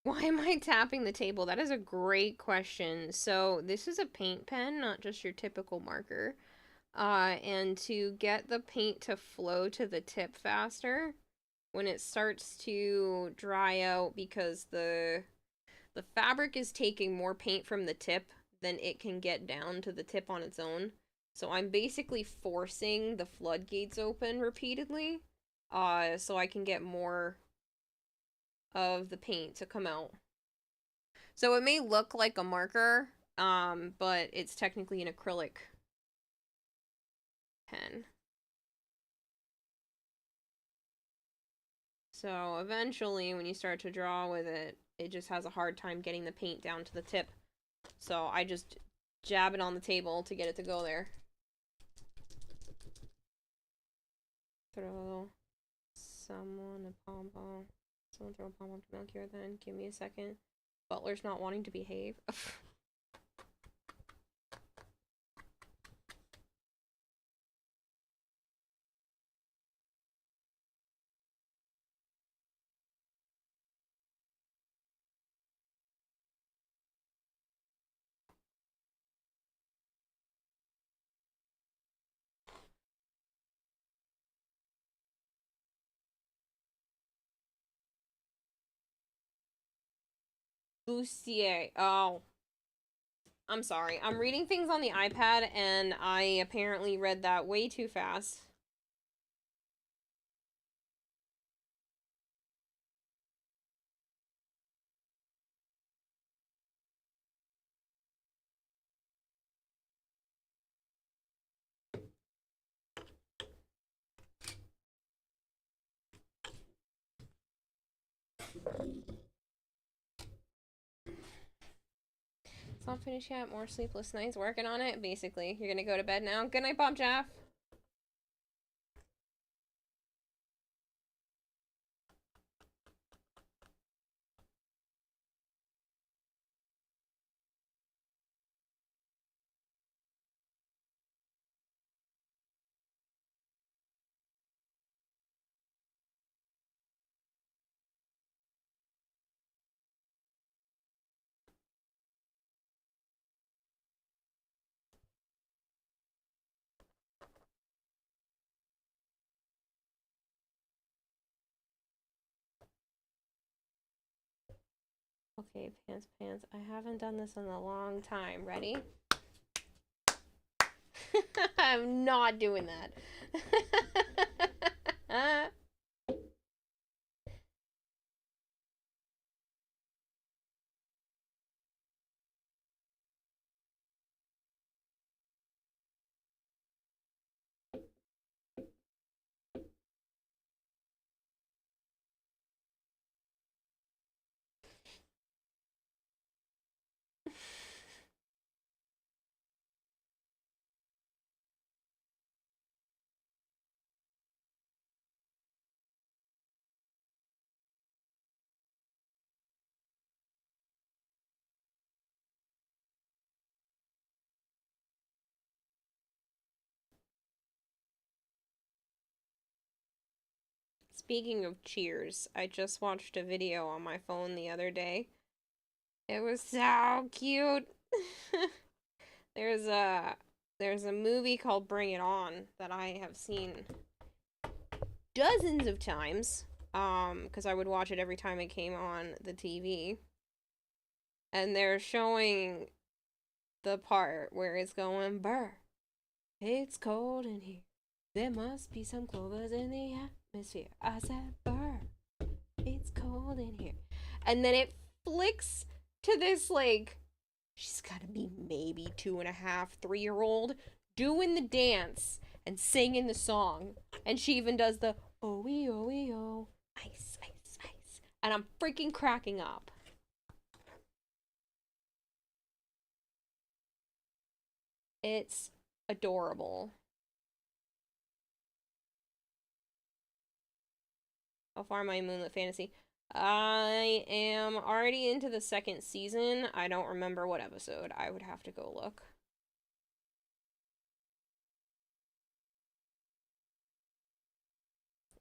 Why am I tapping the table? That is a great question. So this is a paint pen, not just your typical marker. And to get the paint to flow to the tip faster, when it starts to dry out, because the fabric is taking more paint from the tip than it can get down to the tip on its own. So I'm basically forcing the floodgates open repeatedly, so I can get more of the paint to come out. So it may look like a marker, but it's technically an acrylic pen. So eventually, when you start to draw with it, it just has a hard time getting the paint down to the tip. So I just jab it on the table to get it to go there. Throw someone a pom-pom. Someone throw a pom-pom to milk here then. Give me a second. Butler's not wanting to behave. Bustier. Oh. I'm sorry. I'm reading things on the iPad, and I apparently read that way too fast. It's not finished yet. More sleepless nights. Working on it, basically. You're gonna go to bed now. Good night, Bob Jaff. Okay, pants. I haven't done this in a long time. Ready? I'm not doing that. Speaking of cheers, I just watched a video on my phone the other day. It was so cute. There's a movie called Bring It On that I have seen dozens of times. Because I would watch it every time it came on the TV. And they're showing the part where it's going, "Brr, it's cold in here. There must be some clovers in the atmosphere." I said, "Brr, it's cold in here." And then it flicks to this, like, she's gotta be maybe 2.5, 3-year-old doing the dance and singing the song. And she even does the, "Oh, wee, oh, ice, ice, ice." And I'm freaking cracking up. It's adorable. How far am I in Moonlit Fantasy? I am already into the 2nd season. I don't remember what episode. I would have to go look.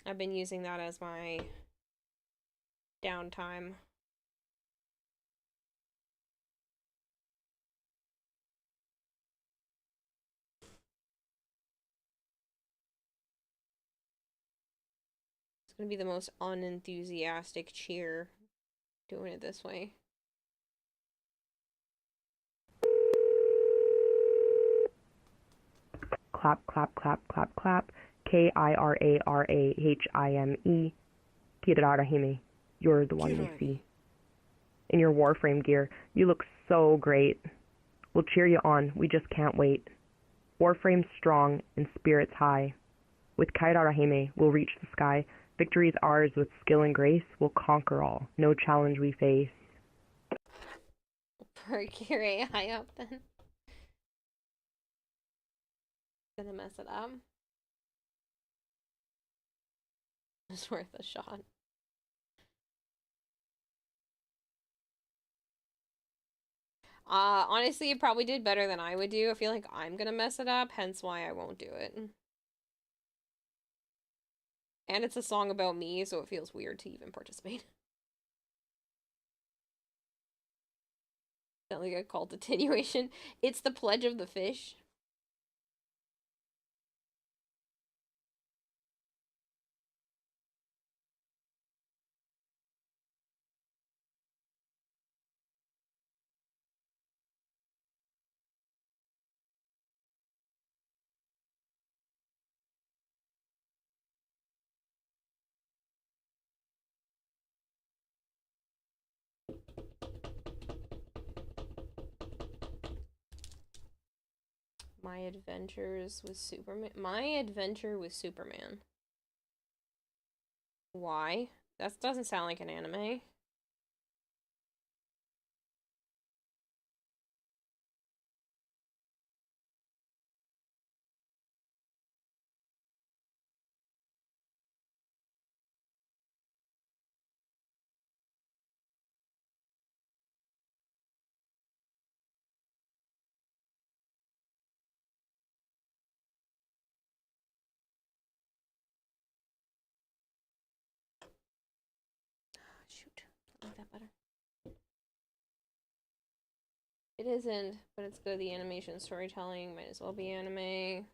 I've been using that as my downtime. It's gonna be the most unenthusiastic cheer doing it this way. Clap, clap, clap, clap, clap. Kirarahime. Kirarahime. You're the one we see. In your Warframe gear, you look so great. We'll cheer you on, we just can't wait. Warframe's strong and spirits high. With Kairarahime, we'll reach the sky. Victory's ours with skill and grace. We'll conquer all, no challenge we face. Perk your AI up then. Gonna mess it up. It's worth a shot. Honestly, it probably did better than I would do. I feel like I'm gonna mess it up, hence why I won't do it. And it's a song about me, so it feels weird to even participate. Not like a cult attenuation. It's the Pledge of the Fish. My adventures with Superman. My adventure with Superman. Why? That doesn't sound like an anime. Shoot. I like that better. It isn't, but it's good. The animation storytelling might as well be anime.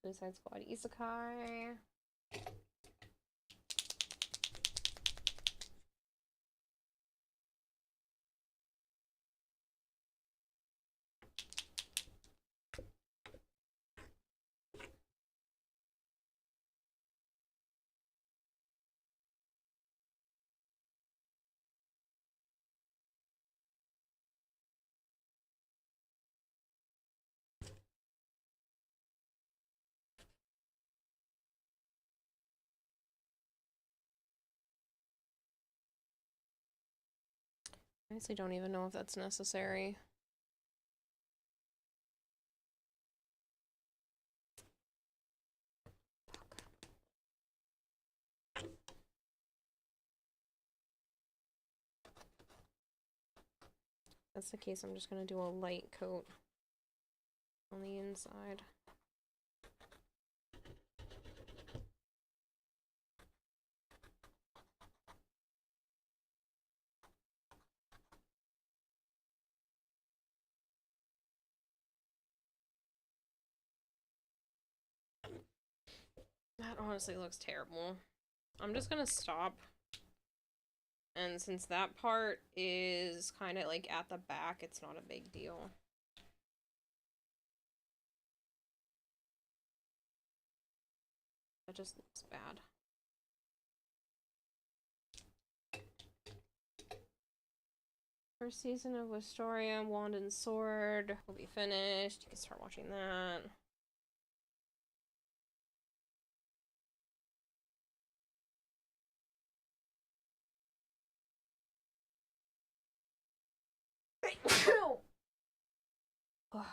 Suicide Squad Isekai. I honestly don't even know if that's necessary. If that's the case, I'm just gonna do a light coat on the inside. That honestly looks terrible. I'm just gonna stop. And since that part is kind of like at the back, it's not a big deal. That just looks bad. First season of Wisteria, Wand and Sword will be finished. You can start watching that. Ugh,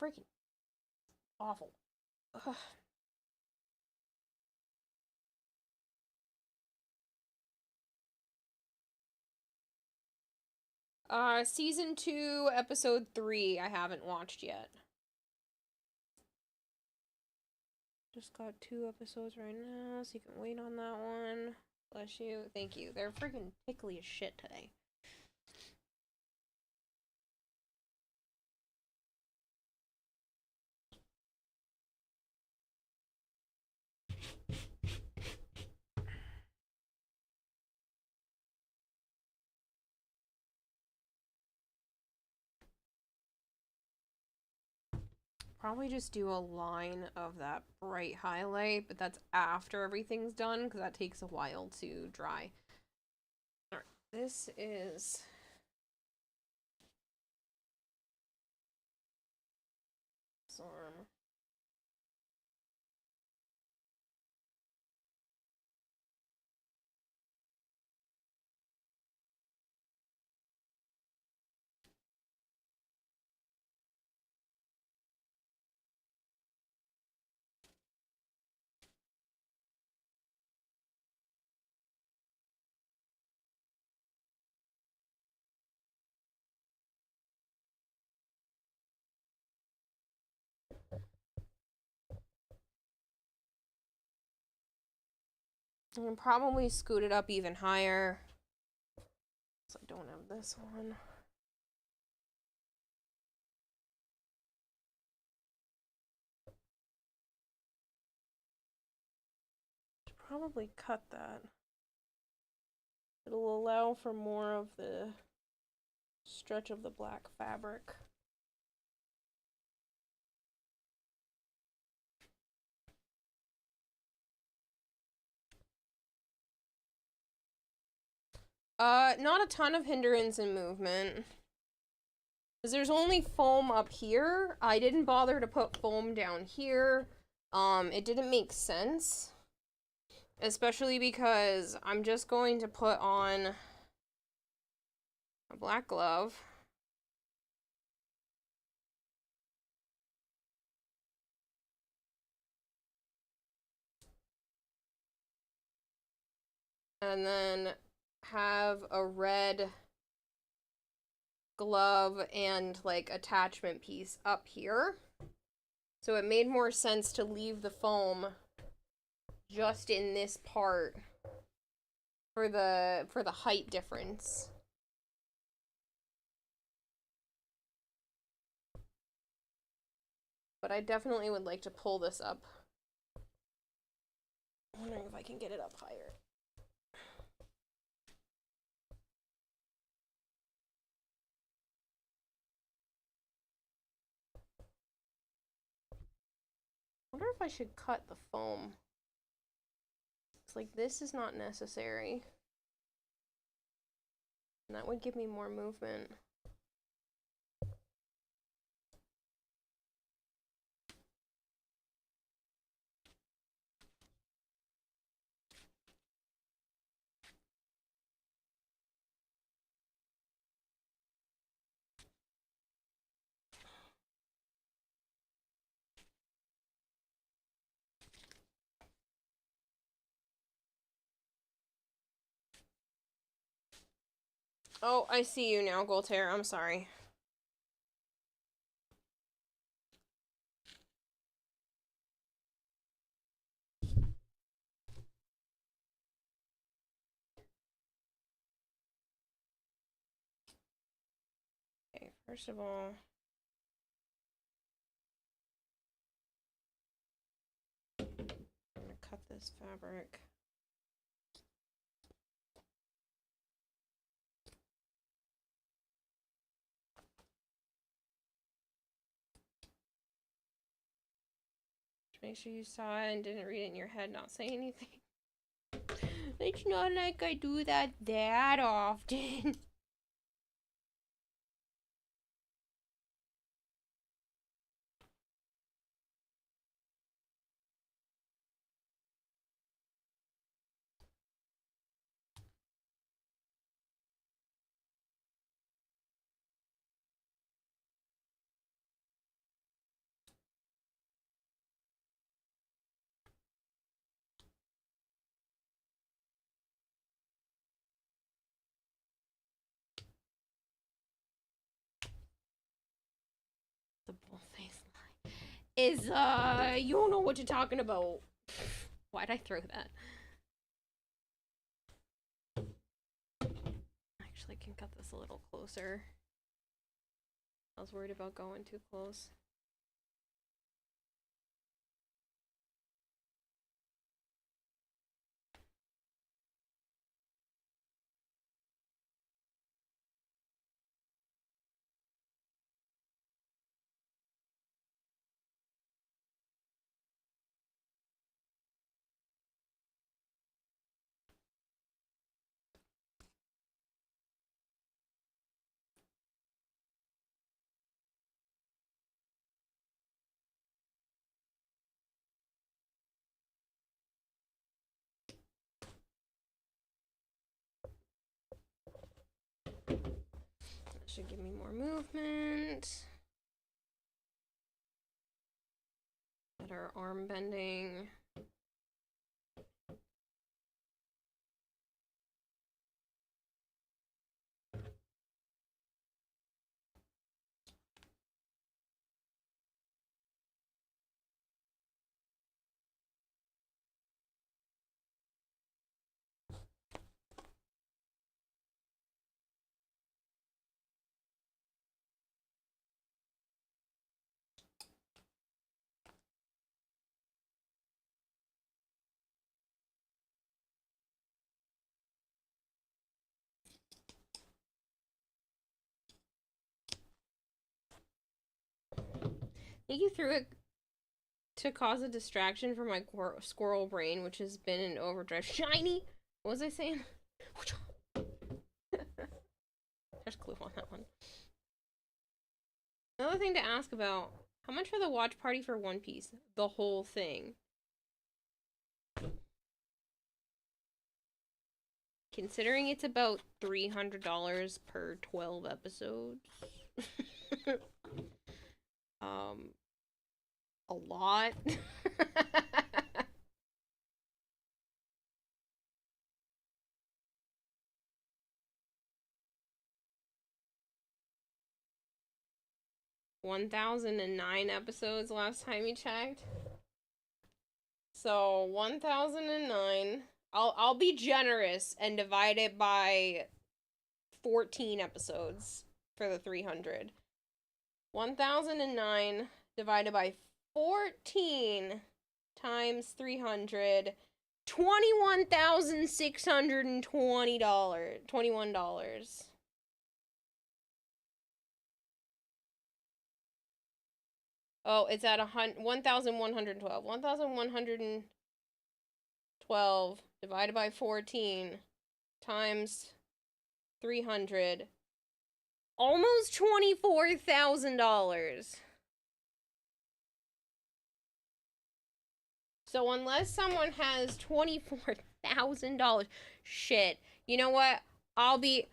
freaking awful. Ugh. Season 2, episode 3, I haven't watched yet. Just got 2 episodes right now, so you can wait on that one. Bless you. Thank you. They're freaking pickly as shit today. Probably just do a line of that bright highlight, but that's after everything's done, because that takes a while to dry. Alright, this is... Arm. I can probably scoot it up even higher. So I don't have this one. Should probably cut that. It'll allow for more of the stretch of the black fabric. Not a ton of hindrance in movement. Because there's only foam up here. I didn't bother to put foam down here. It didn't make sense. Especially because I'm just going to put on a black glove. And then have a red glove and like attachment piece up here. So it made more sense to leave the foam just in this part for the height difference. but I definitely would like to pull this up. I'm wondering if I can get it up higher. I wonder if I should cut the foam. It's like this is not necessary. And that would give me more movement. Oh, I see you now, Goltaire. I'm sorry. Okay, first of all, I'm gonna cut this fabric. Make sure you saw it and didn't read it in your head, not say anything. It's not like I do that often. The bullface line is, you don't know what you're talking about. Why'd I throw that? Actually, I can cut this a little closer. I was worried about going too close. That should give me more movement. Better arm bending. I think you threw it to cause a distraction for my squirrel brain, which has been in overdrive. Shiny! What was I saying? There's a clue on that one. Another thing to ask about, how much for the watch party for One Piece? The whole thing. Considering it's about $300 per 12 episodes. A lot. $1,009 episodes last time you checked. So 1,009. I'll be generous and divide it by 14 episodes for the 300. 1,009 divided by 14 times 300, $21,620. $21. Oh, it's at 1,112. 1,112 divided by 14 times 300. Almost $24,000. So unless someone has $24,000, shit. You know what? I'll be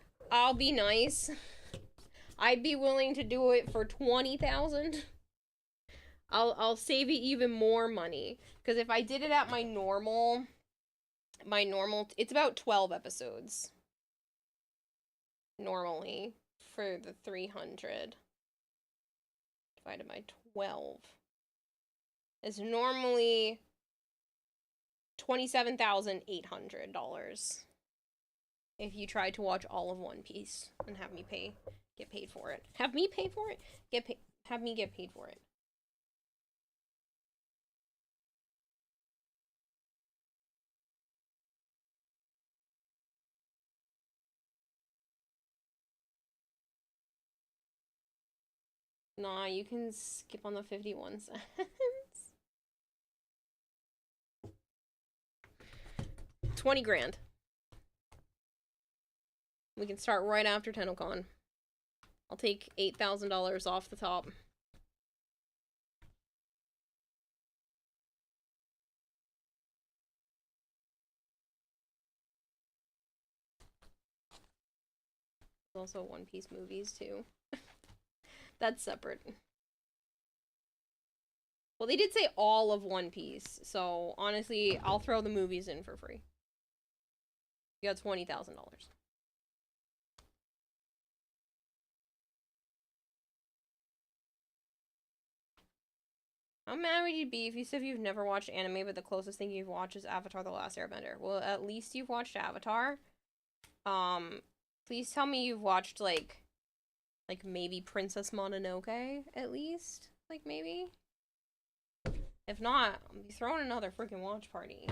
nice. I'd be willing to do it for 20,000. I'll save you even more money, because if I did it at my normal, it's about 12 episodes normally for the 300 divided by 12 is normally $27,800 if you try to watch all of One Piece and have me get paid for it. Have me pay for it? Have me get paid for it. Nah, you can skip on the 51 cents. $20,000. We can start right after TennoCon. I'll take $8,000 off the top. There's also One Piece movies too. That's separate. Well, they did say all of One Piece, so honestly, I'll throw the movies in for free. You got $20,000. How mad would you be if you said you've never watched anime, but the closest thing you've watched is Avatar: The Last Airbender? Well, at least you've watched Avatar. Please tell me you've watched, like maybe Princess Mononoke, at least? Like, maybe? If not, I'll be throwing another freaking watch party.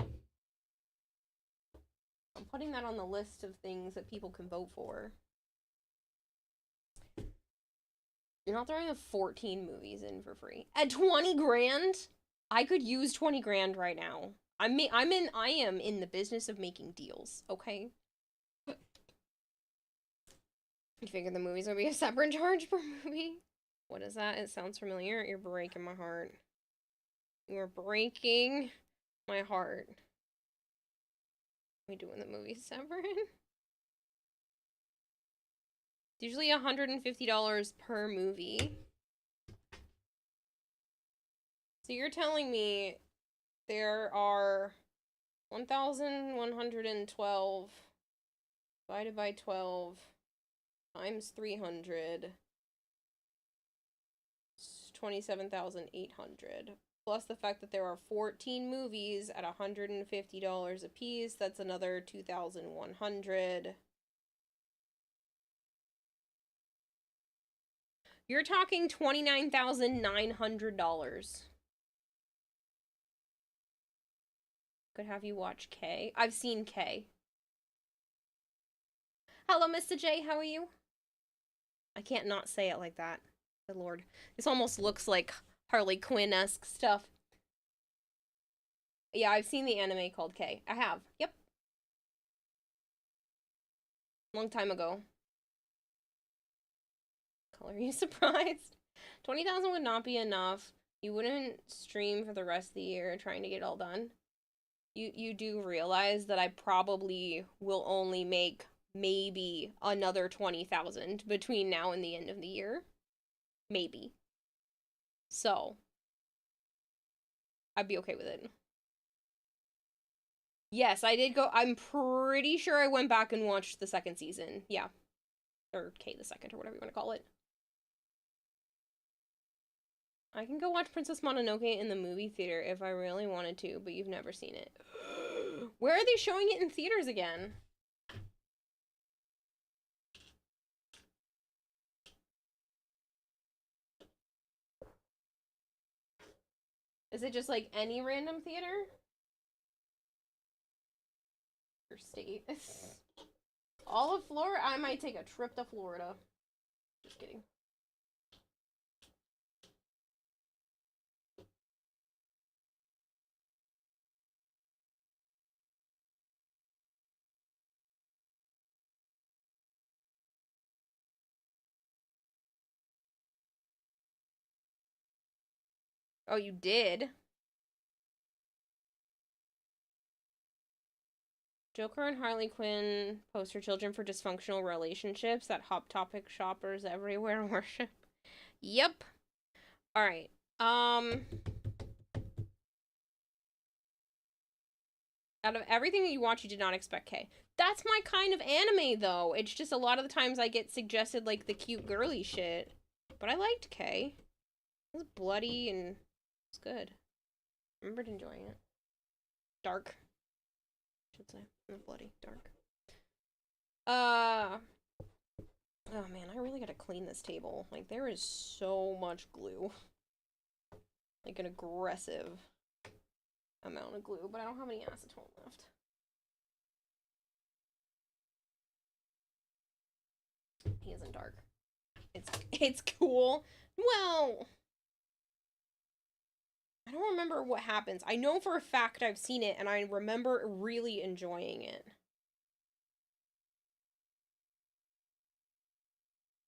I'm putting that on the list of things that people can vote for. You're not throwing the 14 movies in for free. At $20,000? I could use $20,000 right now. I am in the business of making deals, okay? You figure the movies would be a separate charge per movie? What is that? It sounds familiar. You're breaking my heart. You are breaking my heart. Are we doing the movies separate? It's usually $150 per movie. So you're telling me there are 1,112 divided by 12 times 300. 27,800. Plus the fact that there are 14 movies at $150 a piece, that's another 2,100. You're talking $29,900. Could have you watch K. I've seen K. Hello, Mr. J, how are you? I can't not say it like that. Good lord. This almost looks like Harley Quinn-esque stuff. Yeah, I've seen the anime called K. I have. Yep. Long time ago. Color, are you surprised? 20,000 would not be enough. You wouldn't stream for the rest of the year trying to get it all done. You do realize that I probably will only make maybe another 20,000 between now and the end of the year. Maybe. So, I'd be okay with it. Yes, I did go. I'm pretty sure I went back and watched the second season. Yeah. Or K the second, or whatever you want to call it. I can go watch Princess Mononoke in the movie theater if I really wanted to, but you've never seen it. Where are they showing it in theaters again? Is it just like any random theater? Or state? All of Florida? I might take a trip to Florida. Just kidding. Oh, you did? Joker and Harley Quinn poster children for dysfunctional relationships that Hot Topic shoppers everywhere worship. Yep. Alright. Out of everything that you watch, you did not expect K. That's my kind of anime, though. It's just a lot of the times I get suggested, like, the cute girly shit. But I liked K. It was bloody and it's good. I remembered enjoying it. Dark. I should say. Not bloody. Dark. Oh man, I really gotta clean this table. Like, there is so much glue. Like, an aggressive amount of glue, but I don't have any acetone left. He isn't dark. It's cool. Well, I don't remember what happens. I know for a fact I've seen it, and I remember really enjoying it.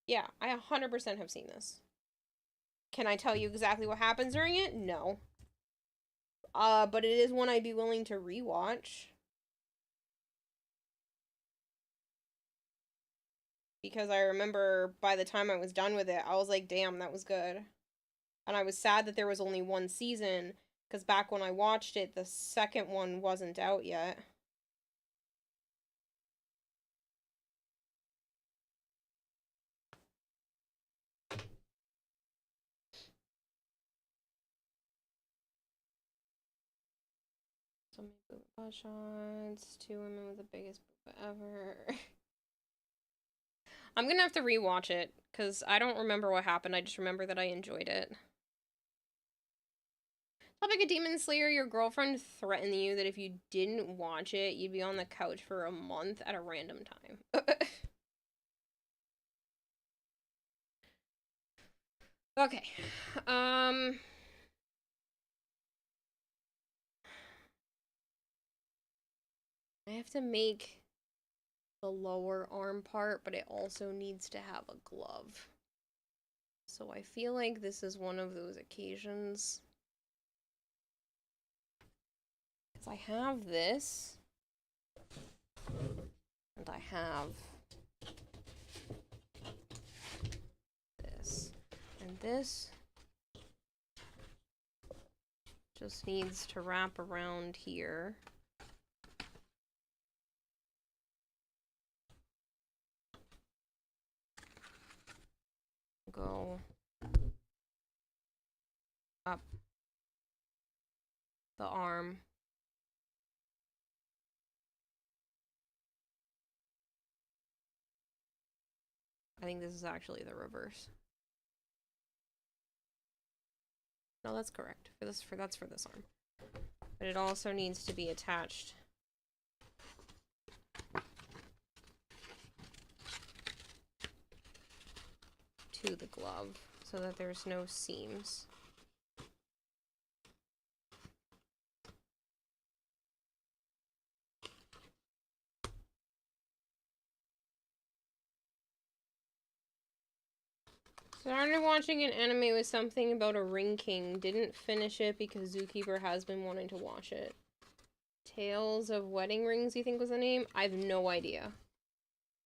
Yeah, I 100% have seen this. Can I tell you exactly what happens during it? No. But it is one I'd be willing to rewatch. Because I remember by the time I was done with it, I was like, damn, that was good. And I was sad that there was only one season, because back when I watched it, the second one wasn't out yet. So many boob butt shots, 2 women with the biggest boob ever. I'm gonna have to rewatch it, because I don't remember what happened, I just remember that I enjoyed it. Topic of Demon Slayer, your girlfriend threatened you that if you didn't watch it, you'd be on the couch for a month at a random time. Okay. I have to make the lower arm part, but it also needs to have a glove. So I feel like this is one of those occasions. Because I have this. And I have this. And this just needs to wrap around here. Go up the arm. I think this is actually the reverse. No, that's correct. That's for this arm. But it also needs to be attached to the glove so that there's no seams. Started watching an anime with something about a ring king. Didn't finish it because Zookeeper has been wanting to watch it. Tales of Wedding Rings, you think was the name? I have no idea.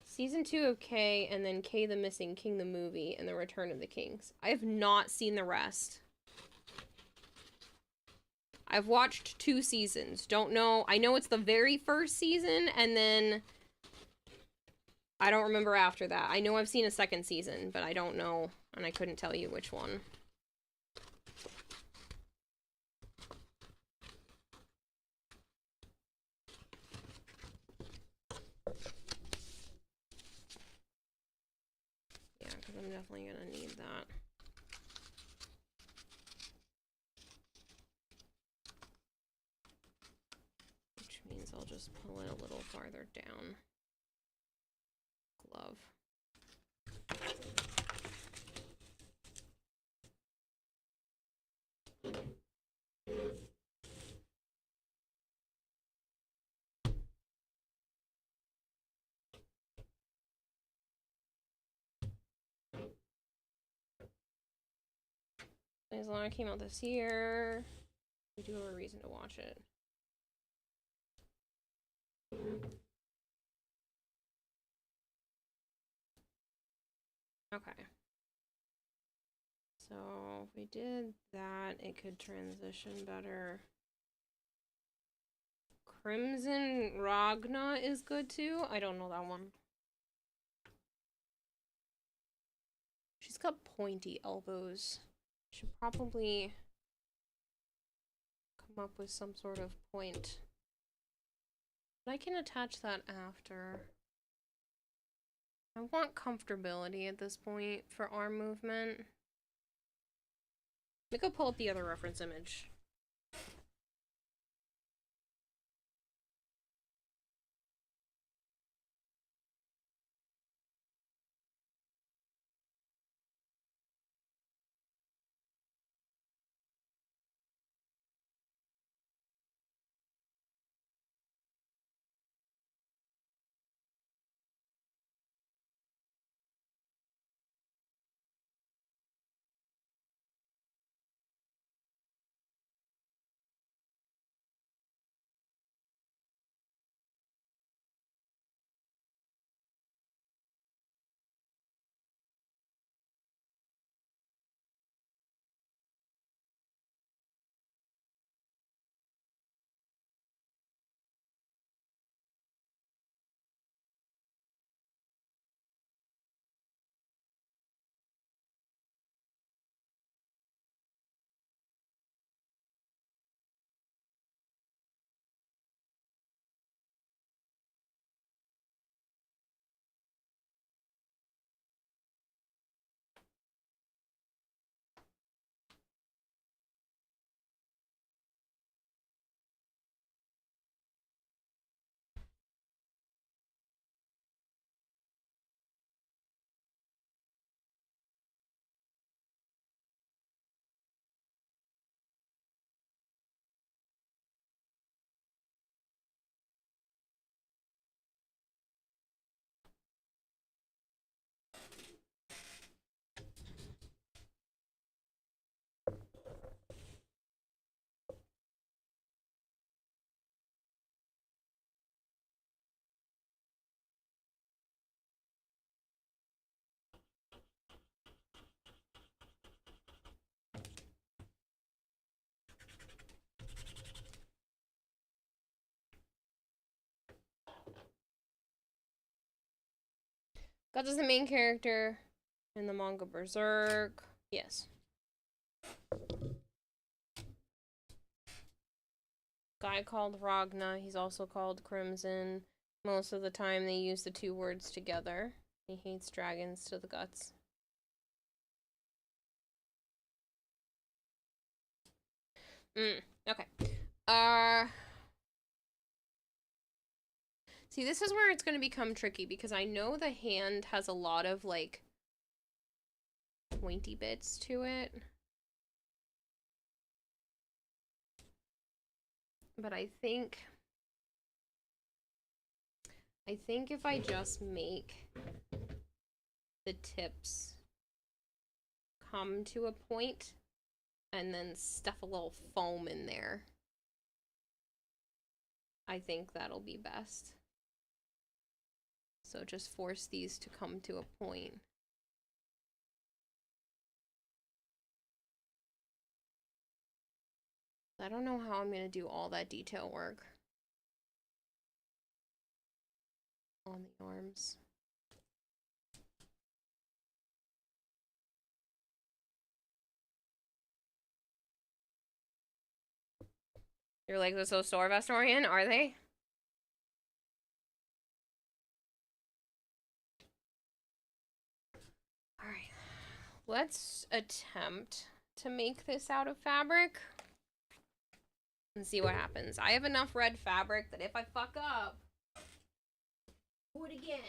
Season 2 of K, and then K the Missing King the movie, and the Return of the Kings. I have not seen the rest. I've watched 2 seasons. Don't know. I know it's the very first season, and then I don't remember after that. I know I've seen a second season, but I don't know, and I couldn't tell you which one. Yeah, because I'm definitely gonna need that. means I'll just pull it a little farther down. Glove. As long as it came out this year, we do have a reason to watch it. Okay. So if we did that, it could transition better. Crimson Ragna is good too. I don't know that one. She's got pointy elbows. Should probably come up with some sort of point. But I can attach that after. I want comfortability at this point for arm movement. Let me go pull up the other reference image. Guts is the main character in the manga Berserk. Yes. Guy called Ragna. He's also called Crimson. Most of the time they use the two words together. He hates dragons to the guts. Okay. See, this is where it's going to become tricky because I know the hand has a lot of, like, pointy bits to it. But I think if I just make the tips come to a point and then stuff a little foam in there, I think that'll be best. So just force these to come to a point. I don't know how I'm going to do all that detail work on the arms. Your legs are so store Vestorian, are they? Alright. Let's attempt to make this out of fabric. and see what happens. I have enough red fabric that if I fuck up, do it again.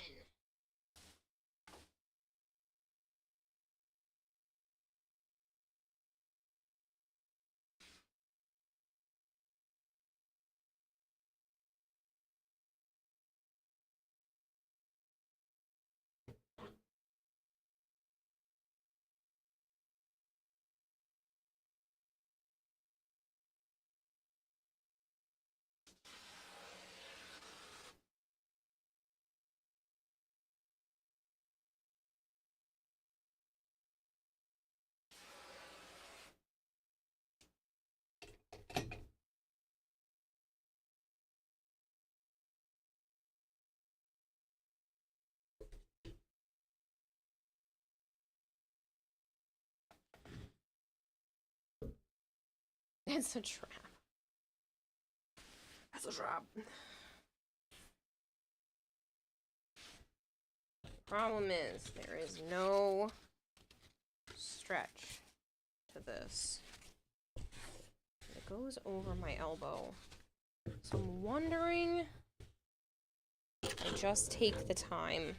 It's a trap. It's a trap. Problem is, there is no stretch to this. It goes over my elbow. So I'm wondering if I just take the time.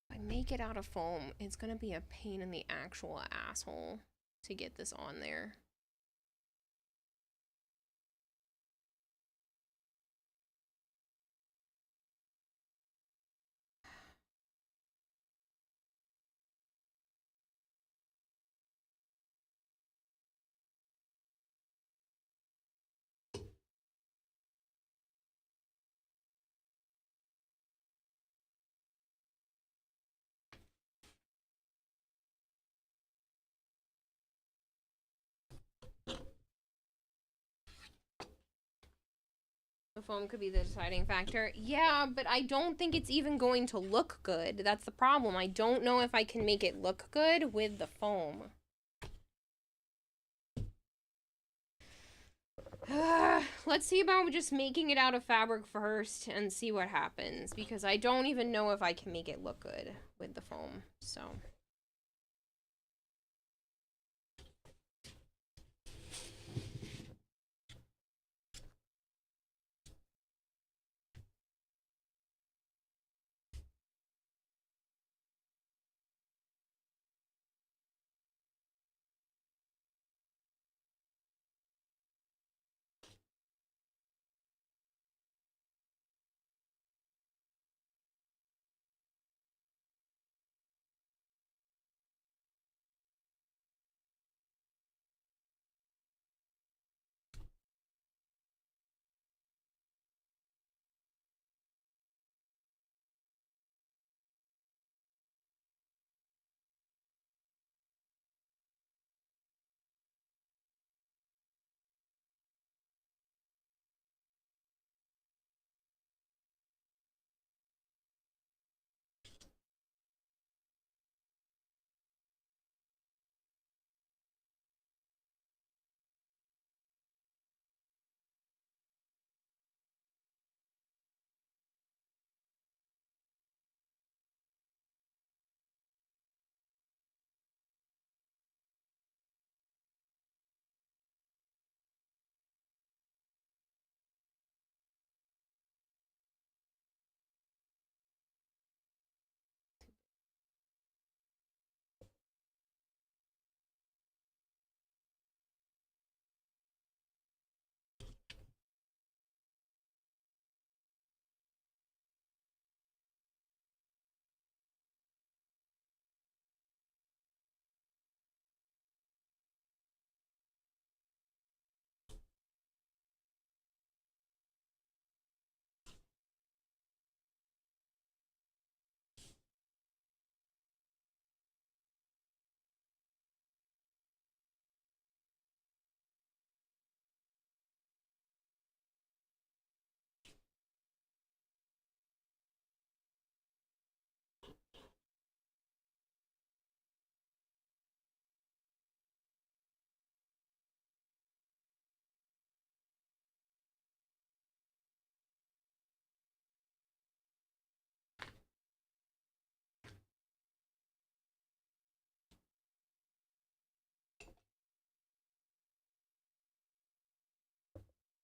If I make it out of foam, it's gonna be a pain in the actual asshole to get this on there. The foam could be the deciding factor. Yeah, but I don't think it's even going to look good. That's the problem. I don't know if I can make it look good with the foam. Let's see about just making it out of fabric first and see what happens, because I don't even know if I can make it look good with the foam, so...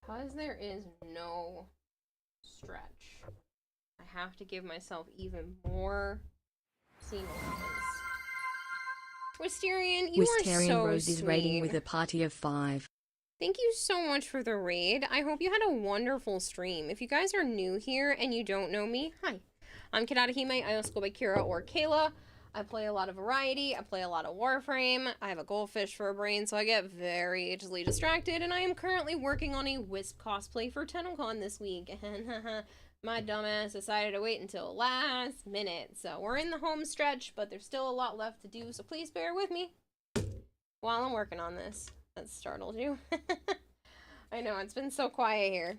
because there is no stretch, I have to give myself even more seam allowance. Wisterian, you are so Rose sweet. is raiding with a party of 5. Thank you so much for the raid. I hope you had a wonderful stream. If you guys are new here and you don't know me, hi. I'm Kadadahime. I also go by Kira or Kayla. I play a lot of variety. I play a lot of Warframe. I have a goldfish for a brain, so I get very easily distracted, and I am currently working on a Wisp cosplay for TennoCon this week, and my dumbass decided to wait until last minute. So we're in the home stretch, but there's still a lot left to do, so please bear with me while I'm working on this. That startled you. I know, it's been so quiet here.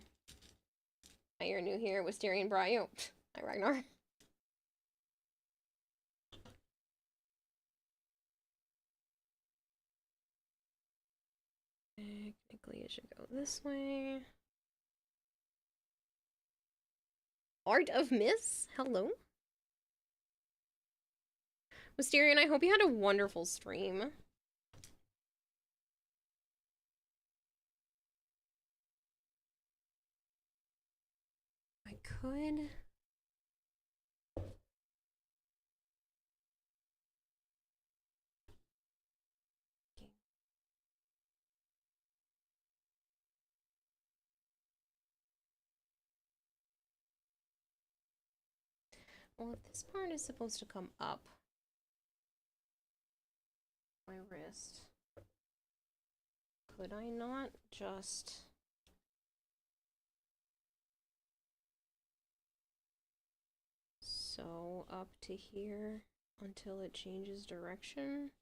You're new here. Wisterian brought you. Hi, Ragnar. Technically, it should go this way. Art of Miss? Hello? Wisterian, I hope you had a wonderful stream. I could... Well, if this part is supposed to come up my wrist, could I not just sew up to here until it changes direction?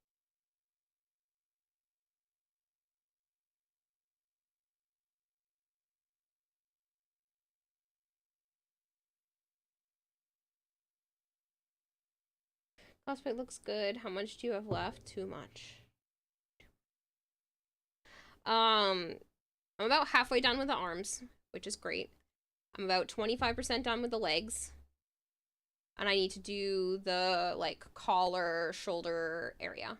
Cosplay looks good. How much do you have left? Too much. I'm about halfway done with the arms, which is great. I'm about 25% done with the legs. And I need to do the, like, collar, shoulder area.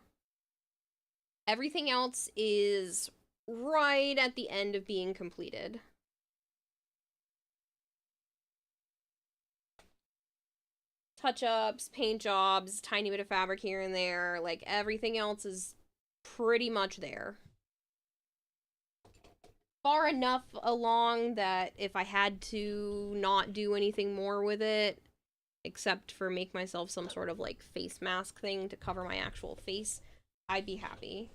Everything else is right at the end of being completed. Touch-ups, paint jobs, tiny bit of fabric here and there. Like, everything else is pretty much there. Far enough along that if I had to not do anything more with it, except for make myself some sort of, like, face mask thing to cover my actual face, I'd be happy.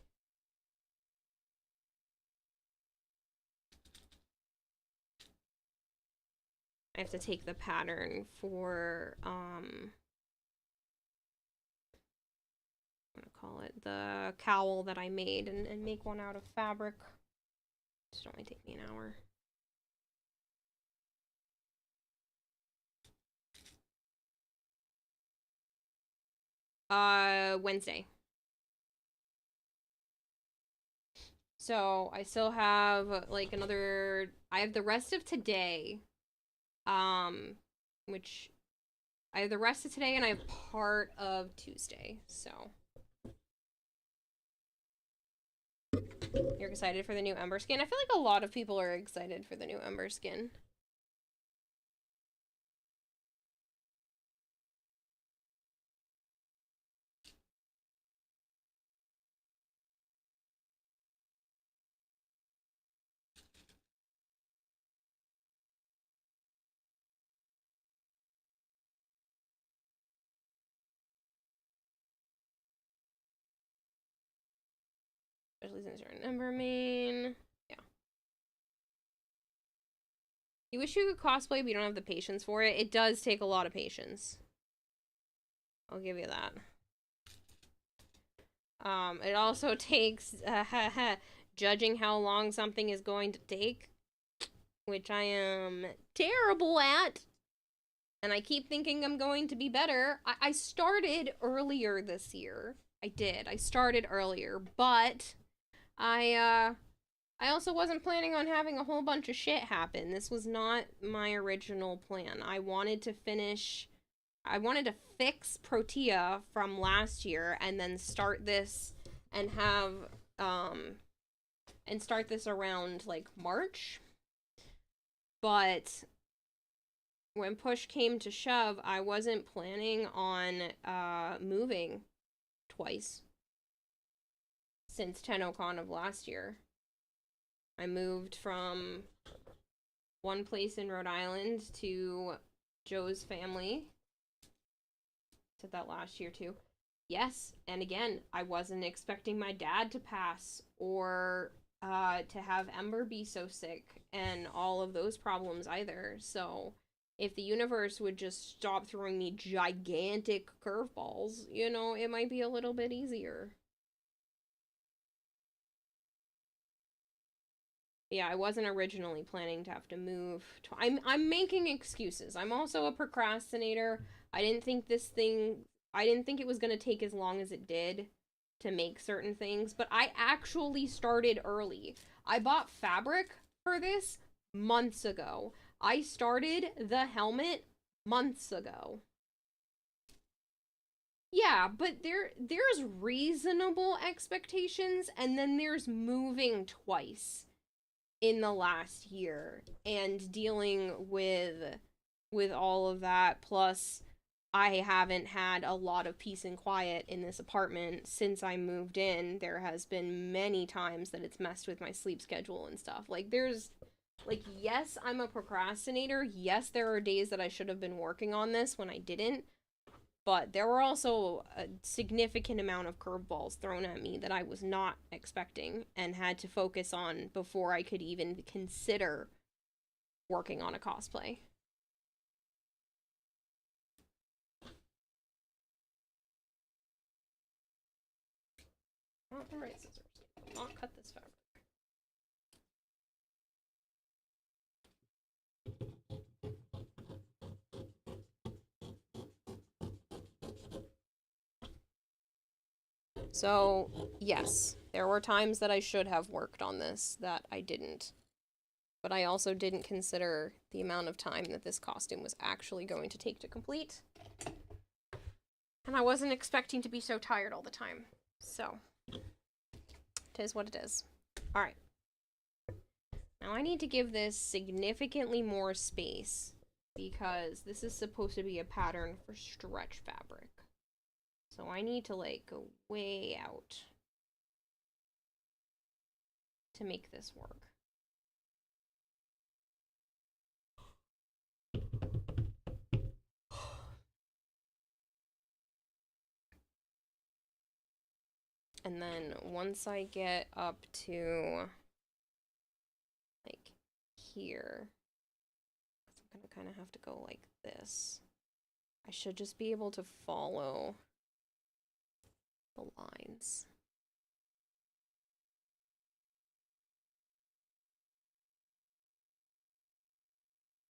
I have to take the pattern for, I'm gonna call it the cowl that I made and make one out of fabric. It'll only take me an hour. Wednesday. So I still have like another, I have the rest of today, which I have the rest of today and I have part of Tuesday, so. You're excited for the new Ember skin? I feel like a lot of people are excited for the new Ember skin. Especially since you're an Ember main. Yeah. You wish you could cosplay, but you don't have the patience for it. It does take a lot of patience. I'll give you that. It also takes judging how long something is going to take, which I am terrible at. And I keep thinking I'm going to be better. I started earlier this year. I did. I started earlier, but I also wasn't planning on having a whole bunch of shit happen. This was not my original plan. I wanted to fix Protea from last year and then start this and have, and start this around, like, March. But when push came to shove, I wasn't planning on moving twice since TennoCon of last year. I moved from one place in Rhode Island to Joe's family. Said that last year too. Yes, and again, I wasn't expecting my dad to pass or to have Ember be so sick and all of those problems either. So if the universe would just stop throwing me gigantic curveballs, you know, it might be a little bit easier. Yeah, I wasn't originally planning to have to move. I'm making excuses. I'm also a procrastinator. I didn't think it was going to take as long as it did to make certain things, but I actually started early. I bought fabric for this months ago. I started the helmet months ago. Yeah, but there's reasonable expectations, and then there's moving twice in the last year and dealing with all of that. Plus, I haven't had a lot of peace and quiet in this apartment since I moved in. There has been many times that it's messed with my sleep schedule and stuff. Yes, I'm a procrastinator. Yes, there are days that I should have been working on this when I didn't. But there were also a significant amount of curveballs thrown at me that I was not expecting and had to focus on before I could even consider working on a cosplay. Not the right scissors. Not cut this fabric. So, yes, there were times that I should have worked on this that I didn't. But I also didn't consider the amount of time that this costume was actually going to take to complete. And I wasn't expecting to be so tired all the time. So, it is what it is. Alright. Now I need to give this significantly more space because this is supposed to be a pattern for stretch fabric. So I need to, like, go way out to make this work. And then once I get up to, like, here, I'm gonna kind of have to go like this. I should just be able to follow the lines.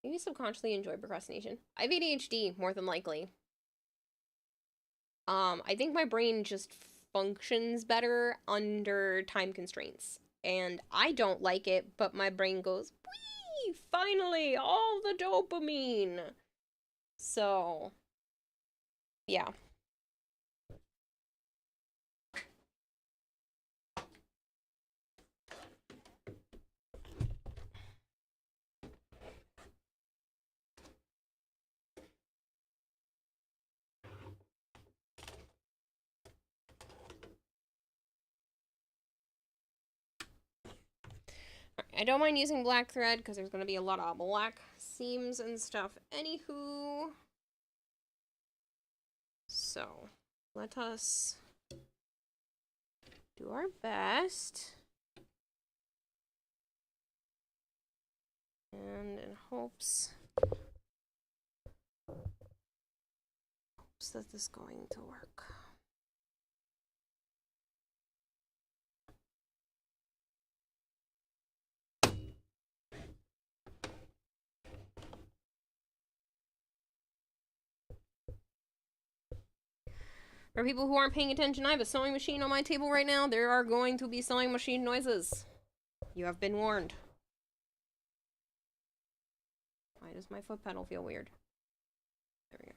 Maybe subconsciously enjoy procrastination. I have ADHD, more than likely. I think my brain just functions better under time constraints. And I don't like it, but my brain goes, whee! Finally! All the dopamine! So, yeah. I don't mind using black thread because there's going to be a lot of black seams and stuff. Anywho. So, let us do our best. And in hopes that this is going to work. For people who aren't paying attention, I have a sewing machine on my table right now. There are going to be sewing machine noises. You have been warned. Why does my foot pedal feel weird? There we go.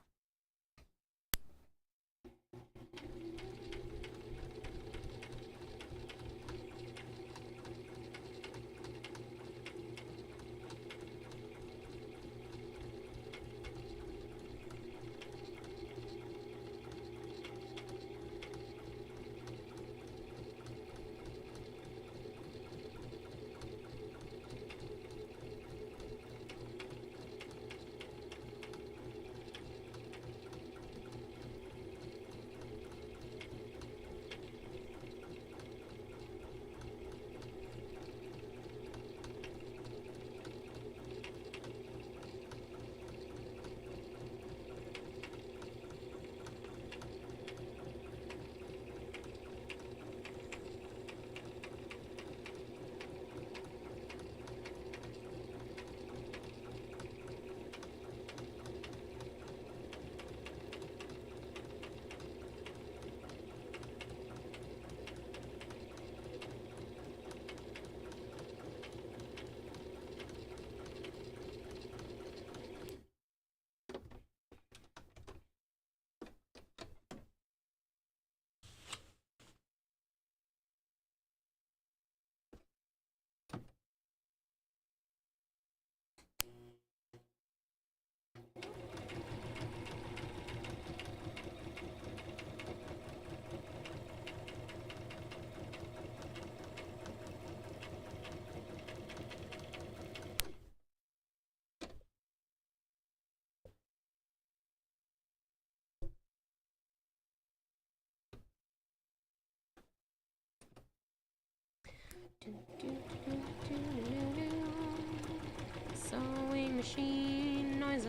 machine noises.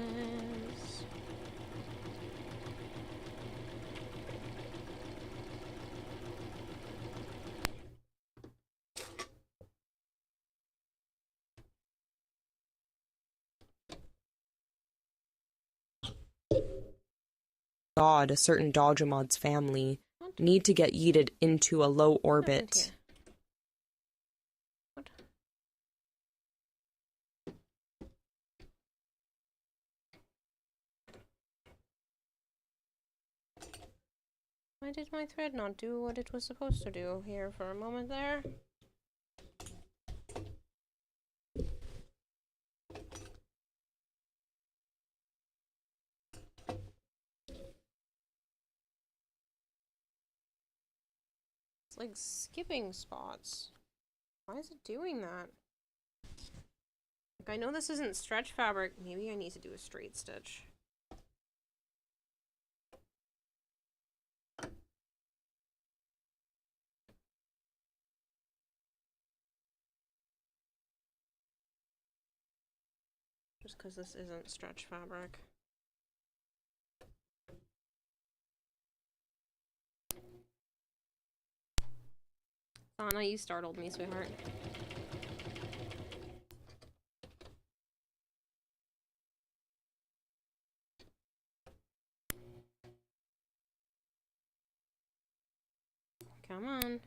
God, a certain Dodgemod's family need to get yeeted into a low orbit. What? Why did my thread not do what it was supposed to do here for a moment there? It's like skipping spots. Why is it doing that? Like, I know this isn't stretch fabric. Maybe I need to do a straight stitch. Just because this isn't stretch fabric. Anna, you startled me, sweetheart. Come on.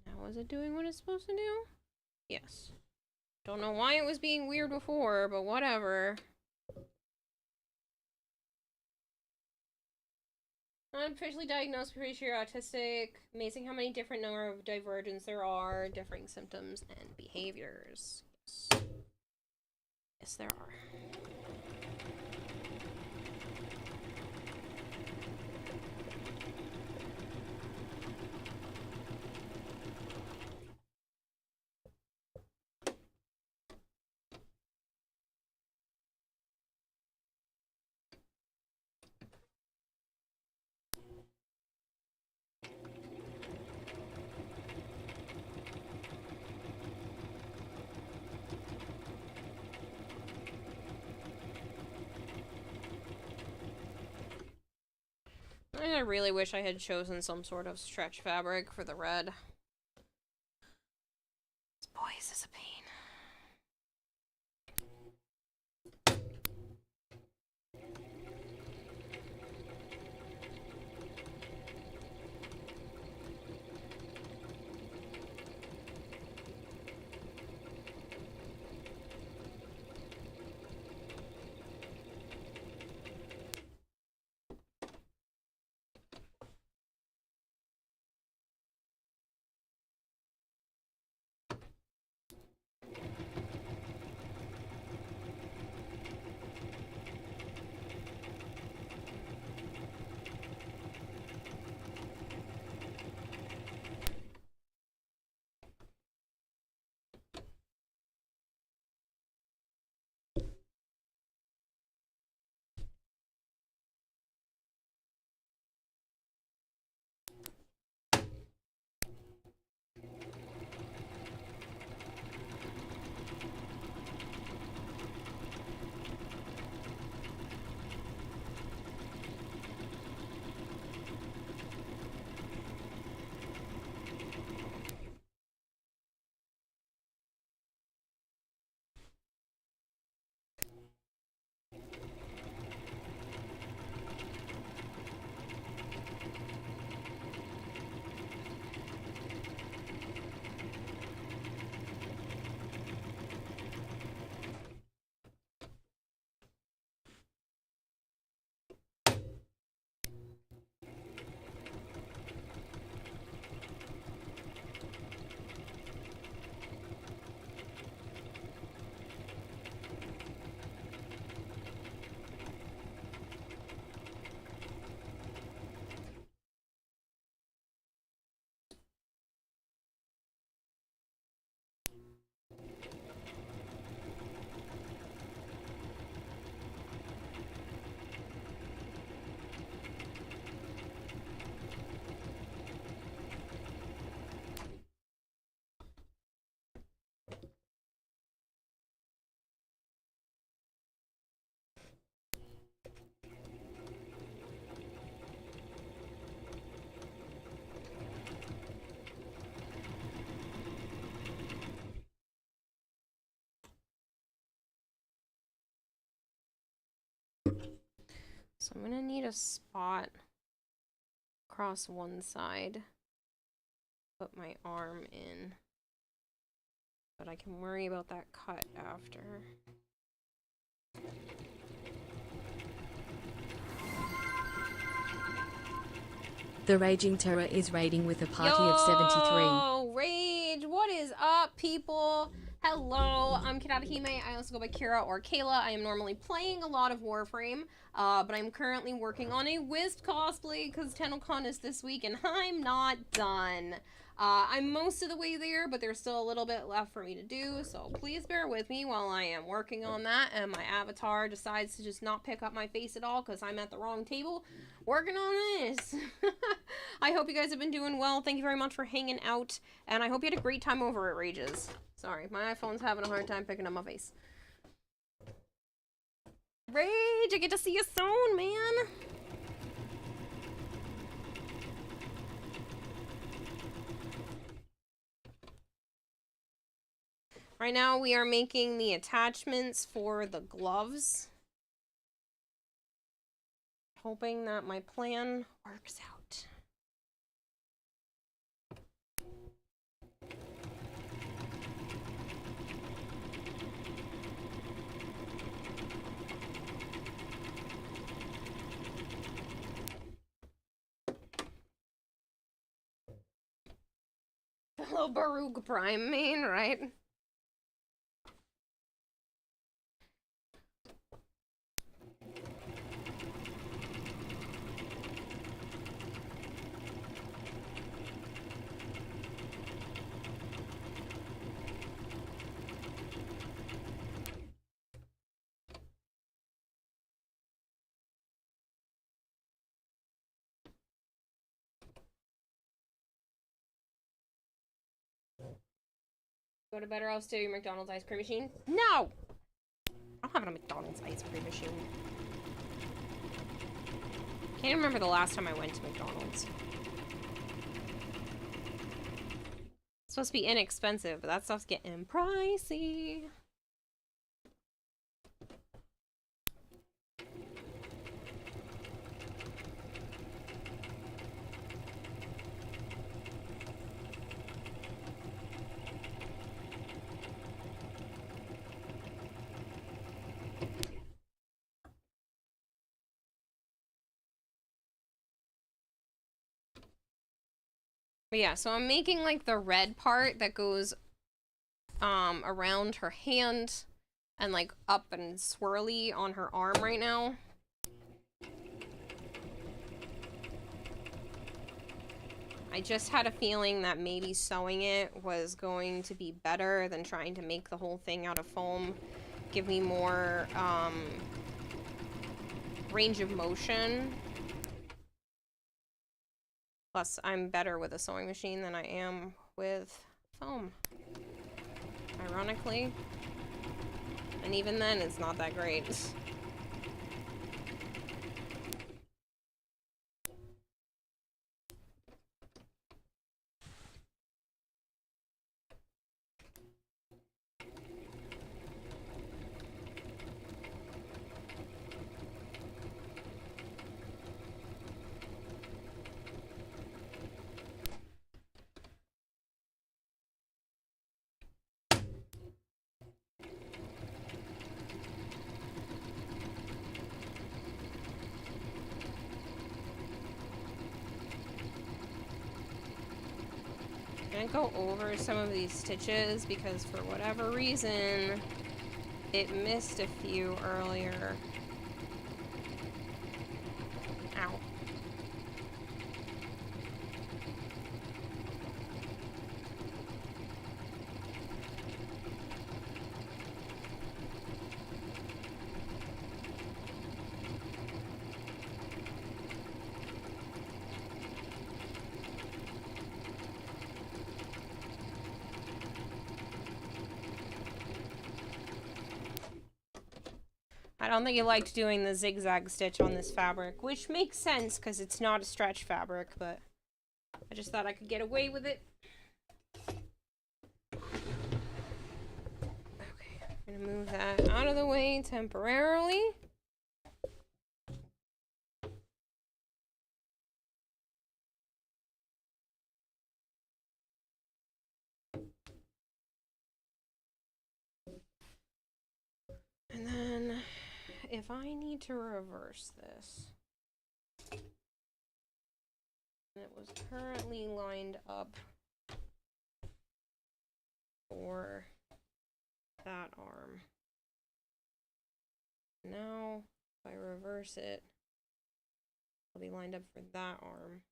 Now, is it doing what it's supposed to do? Yes. Don't know why it was being weird before, but whatever. I'm officially diagnosed, pretty sure autistic. Amazing how many different number of divergence there are, differing symptoms and behaviors. Yes. Yes, there are. I really wish I had chosen some sort of stretch fabric for the red. Boy, is this a pain. a spot across one side. Put my arm in. But I can worry about that cut after. The Raging Terror is raiding with a party of 73. Yo, Rage, what is up, people? Hello, I'm Kidadahime. I also go by Kira or Kayla. I am normally playing a lot of Warframe, but I'm currently working on a Wisp cosplay because TennoCon is this week and I'm not done. I'm most of the way there, but there's still a little bit left for me to do, so please bear with me while I am working on that and my avatar decides to just not pick up my face at all because I'm at the wrong table working on this. I hope you guys have been doing well. Thank you very much for hanging out, and I hope you had a great time over at Rages. Sorry, my iPhone's having a hard time picking up my face. Rage, I get to see you soon, man. Right now we are making the attachments for the gloves. Hoping that my plan works out. Hello, Baruch Prime main, right? Go to Better, I'll steal your McDonald's ice cream machine. No! I don't have a McDonald's ice cream machine. Can't even remember the last time I went to McDonald's. It's supposed to be inexpensive, but that stuff's getting pricey. But yeah, so I'm making like the red part that goes around her hand and like up and swirly on her arm right now. I just had a feeling that maybe sewing it was going to be better than trying to make the whole thing out of foam. Give me more range of motion. Plus, I'm better with a sewing machine than I am with foam. Ironically. And even then, it's not that great. I'm gonna go over some of these stitches because for whatever reason it missed a few earlier. Ow. I don't think he liked doing the zigzag stitch on this fabric, which makes sense because it's not a stretch fabric, but I just thought I could get away with it. Okay, I'm gonna move that out of the way temporarily. if I need to reverse this, and it was currently lined up for that arm. Now, if I reverse it, it'll be lined up for that arm.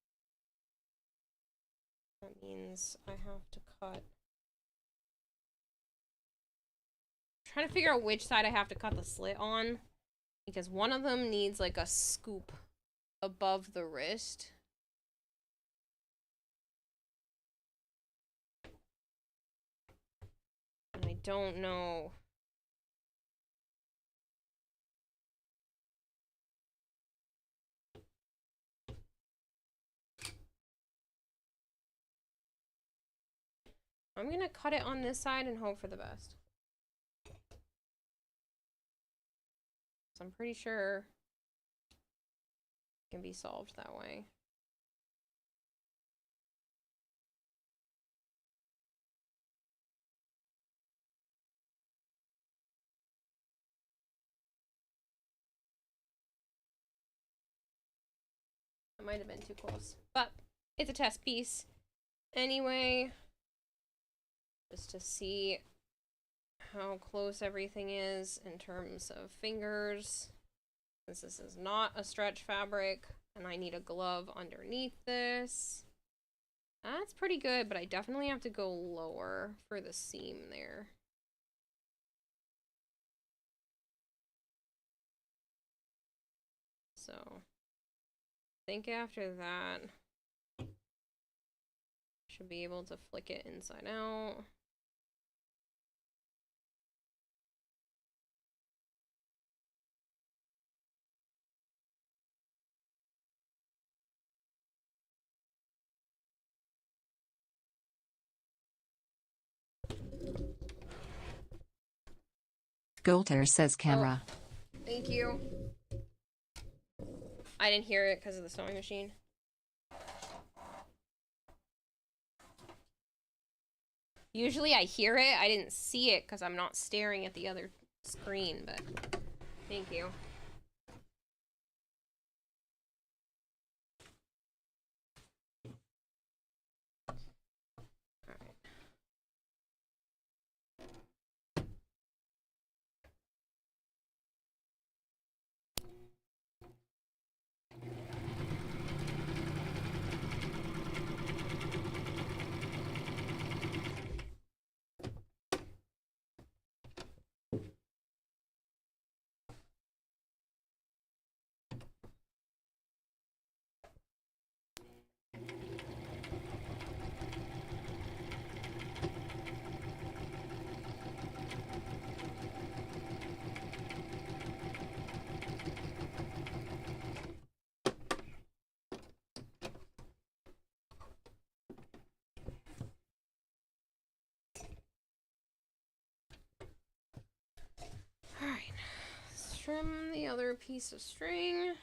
That means I have to cut. I'm trying to figure out which side I have to cut the slit on, because one of them needs like a scoop above the wrist. And I don't know. I'm gonna cut it on this side and hope for the best. So I'm pretty sure it can be solved that way. That might have been too close, but it's a test piece anyway, just to see how close everything is in terms of fingers, since this is not a stretch fabric and I need a glove underneath this. That's pretty good, but I definitely have to go lower for the seam there. So I think after that, should be able to flick it inside out. Golter says camera. Oh, thank you. I didn't hear it because of the sewing machine. Usually I hear it. I didn't see it because I'm not staring at the other screen, but thank you. Alright, let's trim the other piece of string.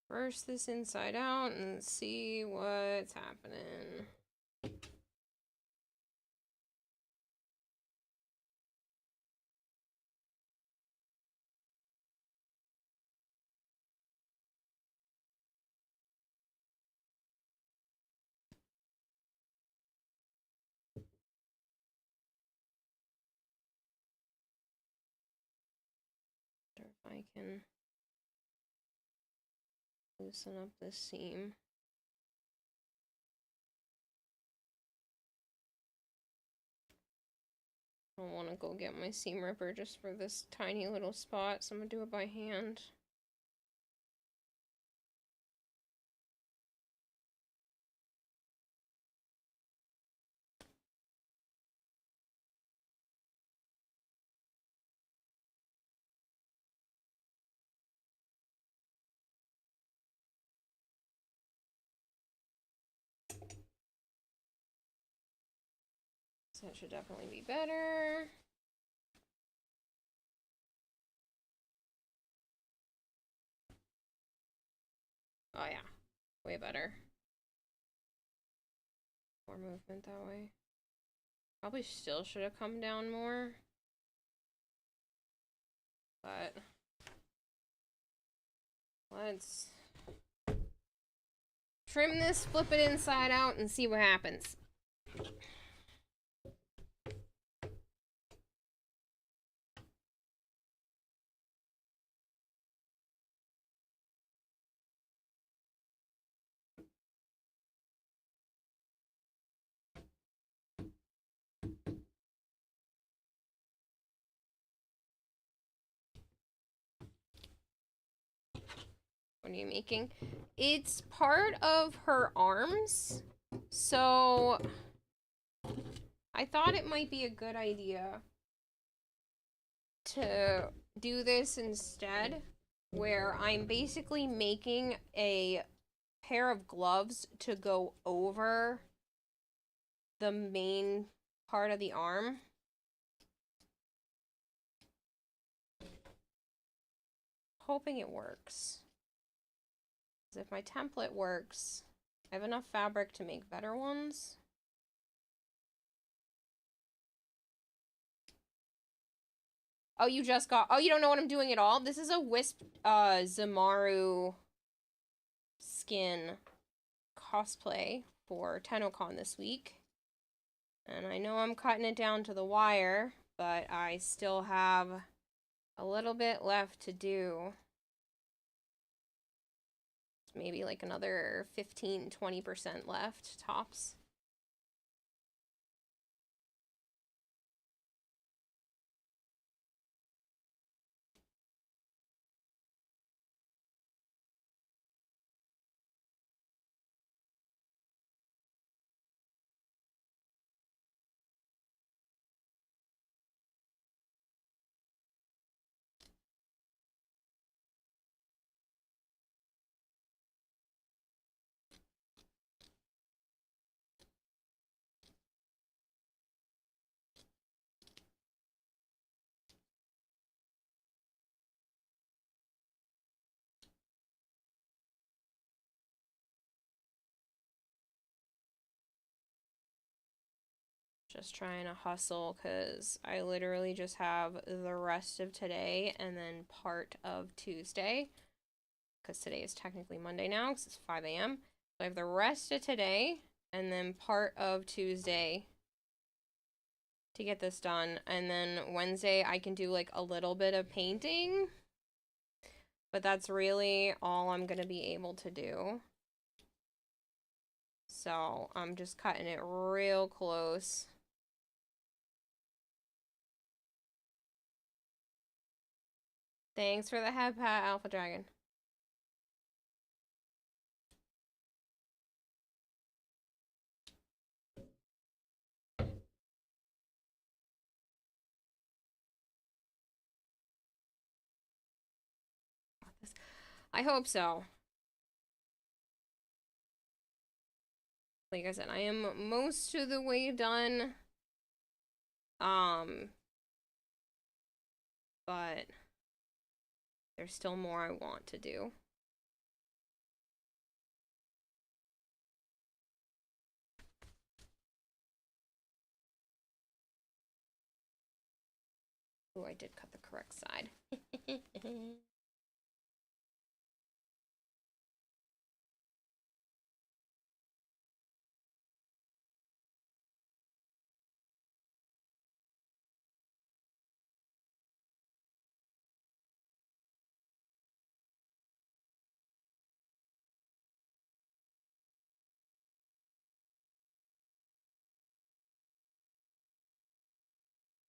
Reverse this inside out and see what's happening. If I can loosen up this seam. I don't want to go get my seam ripper just for this tiny little spot, so I'm gonna do it by hand. So that should definitely be better. Oh yeah, way better. More movement that way. Probably still should have come down more. But Let's trim this, flip it inside out, and see what happens. What are you making? It's part of her arms, so I thought it might be a good idea to do this instead, where I'm basically making a pair of gloves to go over the main part of the arm. Hoping it works. If my template works, I have enough fabric to make better ones. Oh, you just got... Oh, you don't know what I'm doing at all? This is a Wisp Zamaru skin cosplay for TennoCon this week. And I know I'm cutting it down to the wire, but I still have a little bit left to do. Maybe like another 15-20% left, tops. Just trying to hustle because I literally just have the rest of today and then part of Tuesday. Because today is technically Monday now because it's 5 a.m. So I have the rest of today and then part of Tuesday to get this done. And then Wednesday I can do like a little bit of painting. But that's really all I'm going to be able to do. So I'm just cutting it real close. Thanks for the head pat, Alpha Dragon. I hope so. Like I said, I am most of the way done. But there's still more I want to do. Oh, I did cut the correct side.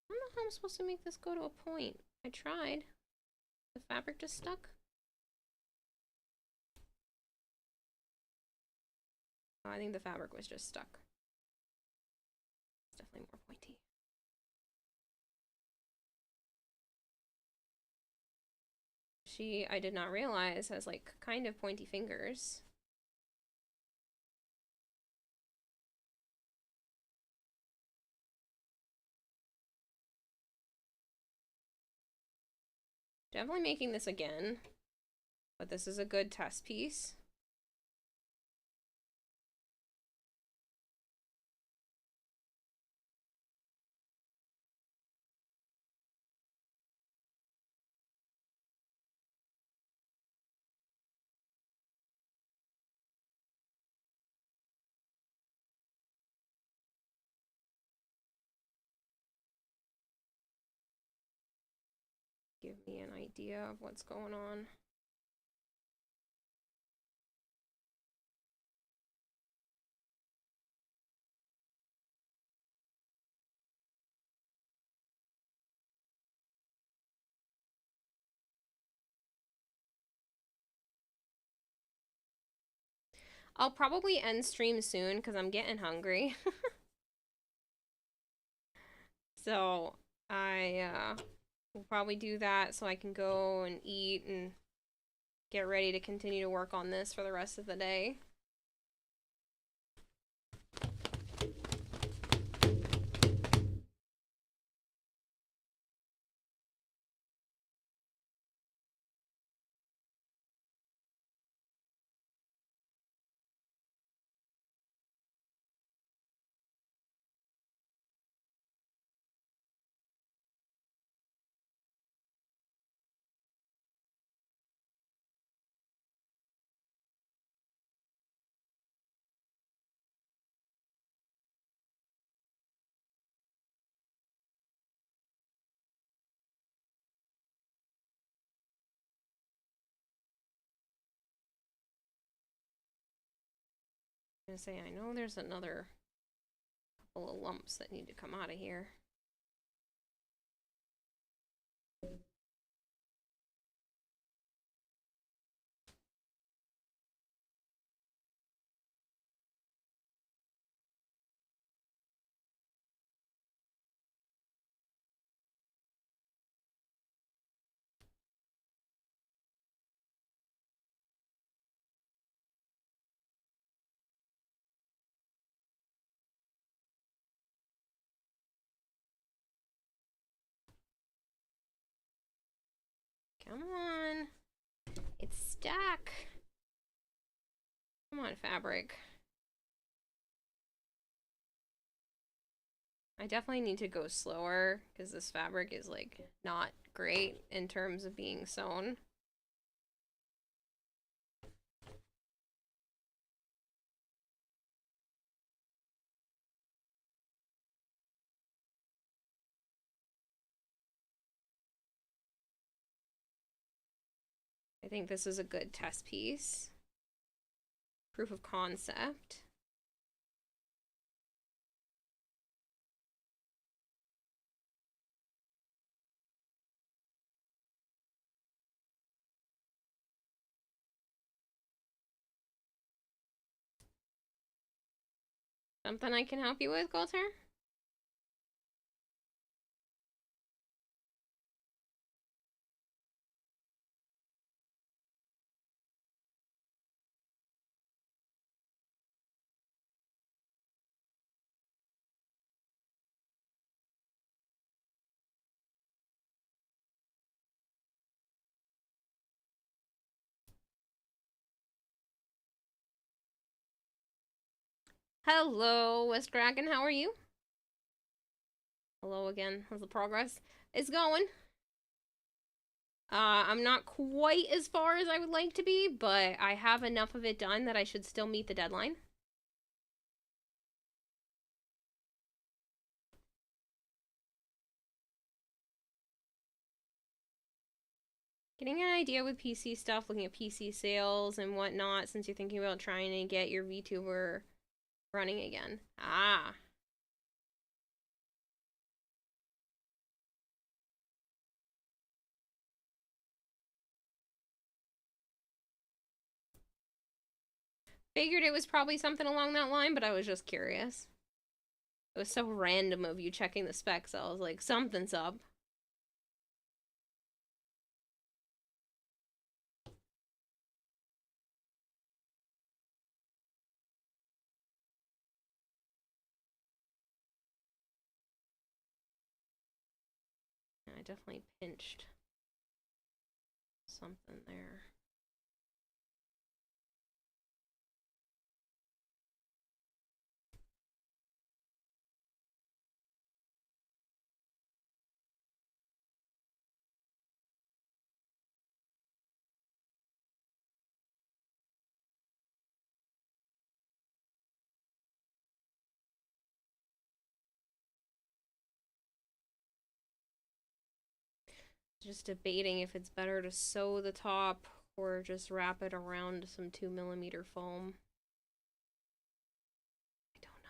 I don't know how I'm supposed to make this go to a point. I tried. The fabric just stuck. Oh, I think the fabric was just stuck. It's definitely more pointy. She, I did not realize, has like kind of pointy fingers. Definitely making this again, but this is a good test piece. me an idea of what's going on. I'll probably end stream soon because I'm getting hungry. So I will probably do that so I can go and eat and get ready to continue to work on this for the rest of the day. I'm gonna say, I know there's another couple of lumps that need to come out of here. Come on. It's stuck. Come on, fabric. I definitely need to go slower because this fabric is like not great in terms of being sewn. I think this is a good test piece. Proof of concept. Something I can help you with, Coulter? Hello, West Dragon, how are you? Hello again. How's the progress? It's going. I'm not quite as far as I would like to be, but I have enough of it done that I should still meet the deadline. Getting an idea with PC stuff, looking at PC sales and whatnot, since you're thinking about trying to get your VTuber running again. Ah. Figured it was probably something along that line, but I was just curious. It was so random of you checking the specs. I was like, something's up. I definitely pinched something there. Just debating if it's better to sew the top or just wrap it around some 2mm foam. I don't know.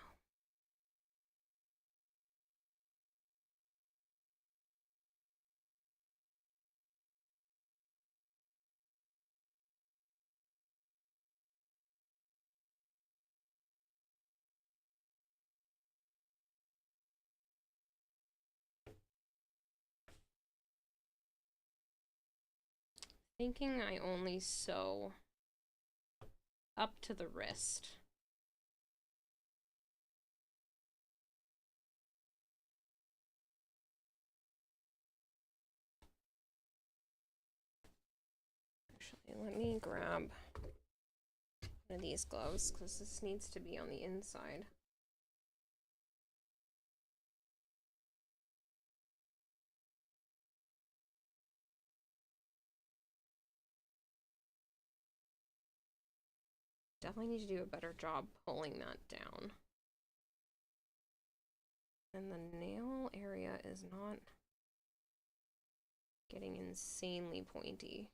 Thinking I only sew up to the wrist. Actually, let me grab one of these gloves because this needs to be on the inside. Definitely need to do a better job pulling that down. And the nail area is not getting insanely pointy.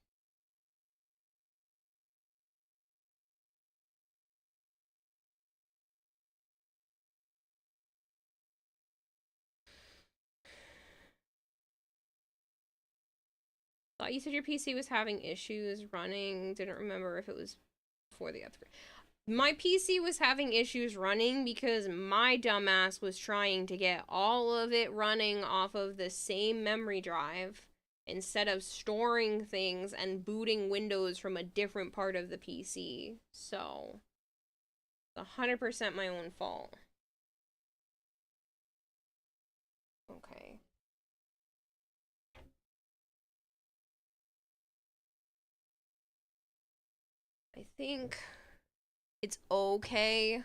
Thought you said your PC was having issues running. Didn't remember if it was before the upgrade. My PC was having issues running because my dumbass was trying to get all of it running off of the same memory drive instead of storing things and booting Windows from a different part of the PC. So, it's 100% my own fault. Okay. I think it's okay.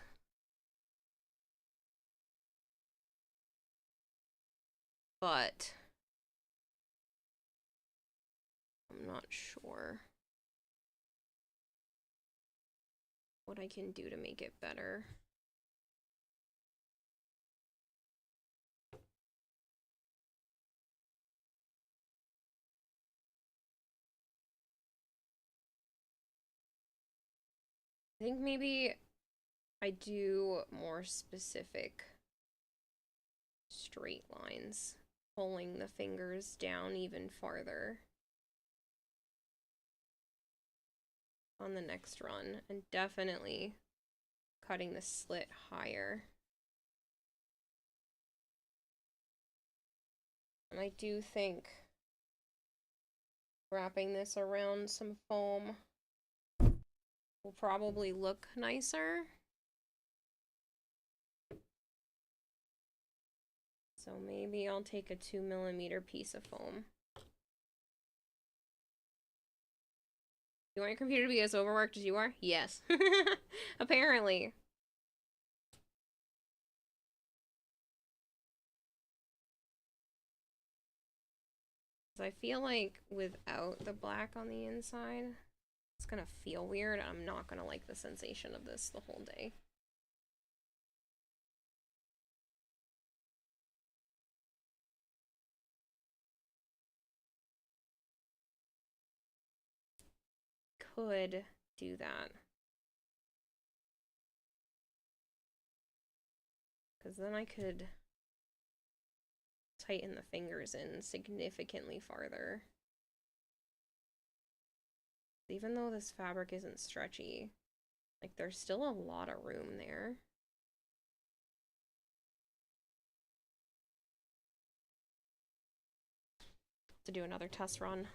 But I'm not sure what I can do to make it better. I think maybe I do more specific straight lines, pulling the fingers down even farther on the next run, and definitely cutting the slit higher. And I do think wrapping this around some foam will probably look nicer. So maybe I'll take a 2mm piece of foam. You want your computer to be as overworked as you are? Yes. Apparently. I feel like without the black on the inside, it's gonna feel weird. I'm not gonna like the sensation of this the whole day. Could do that. Because then I could tighten the fingers in significantly farther. Even though this fabric isn't stretchy, like there's still a lot of room there. To do another test run.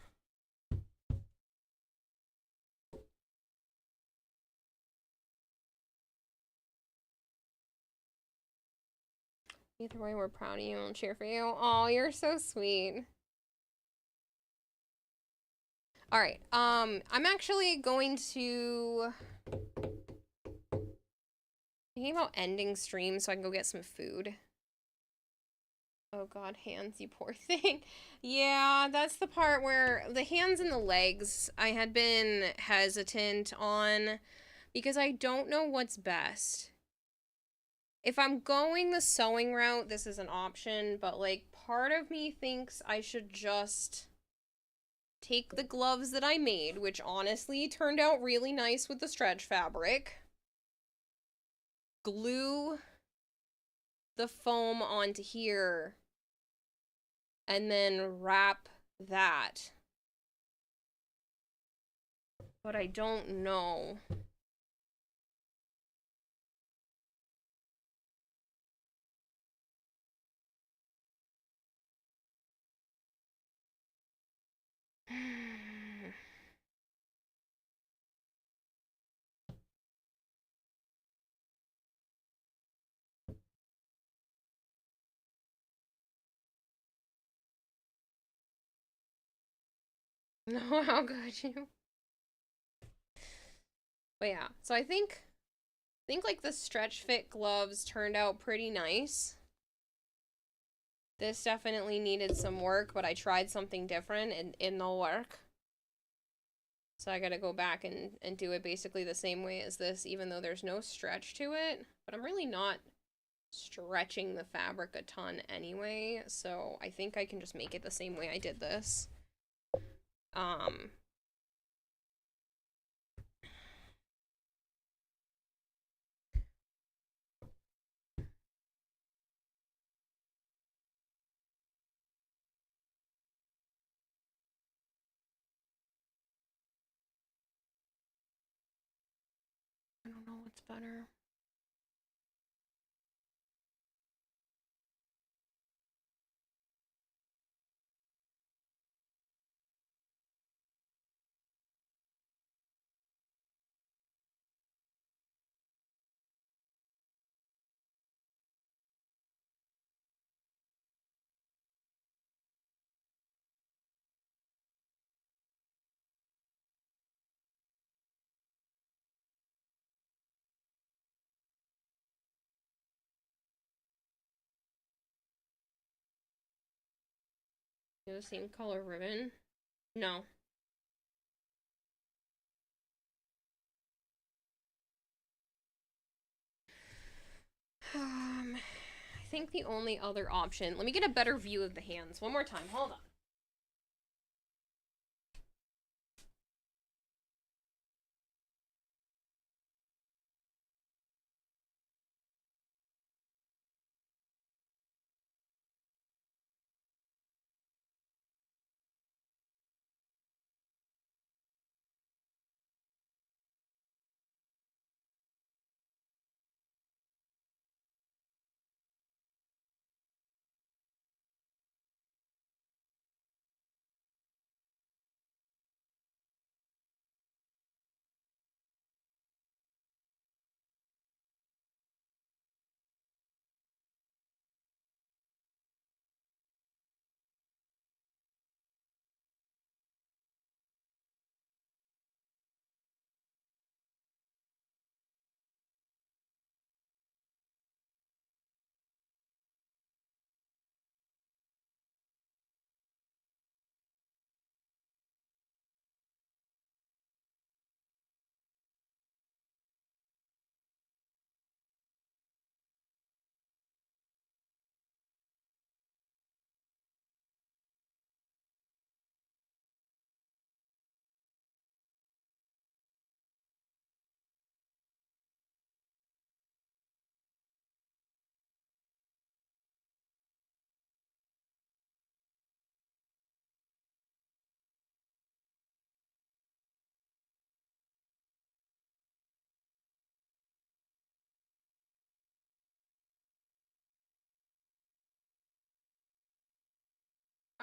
Either way, we're proud of you and cheer for you. Oh, you're so sweet. All right. I'm actually going to thinking about ending stream so I can go get some food. Oh god, hands, you poor thing. Yeah, that's the part where the hands and the legs I had been hesitant on because I don't know what's best. If I'm going the sewing route, this is an option, but like part of me thinks I should just take the gloves that I made, which honestly turned out really nice with the stretch fabric, glue the foam onto here, and then wrap that. But I don't know. No, how could you? But yeah, so I think like the stretch fit gloves turned out pretty nice. This definitely needed some work, but I tried something different and it'll work. So I gotta go back and do it basically the same way as this, even though there's no stretch to it. But I'm really not stretching the fabric a ton anyway, so I think I can just make it the same way I did this. I don't know what's better. The same color ribbon? No. I think the only other option... Let me get a better view of the hands one more time. Hold on.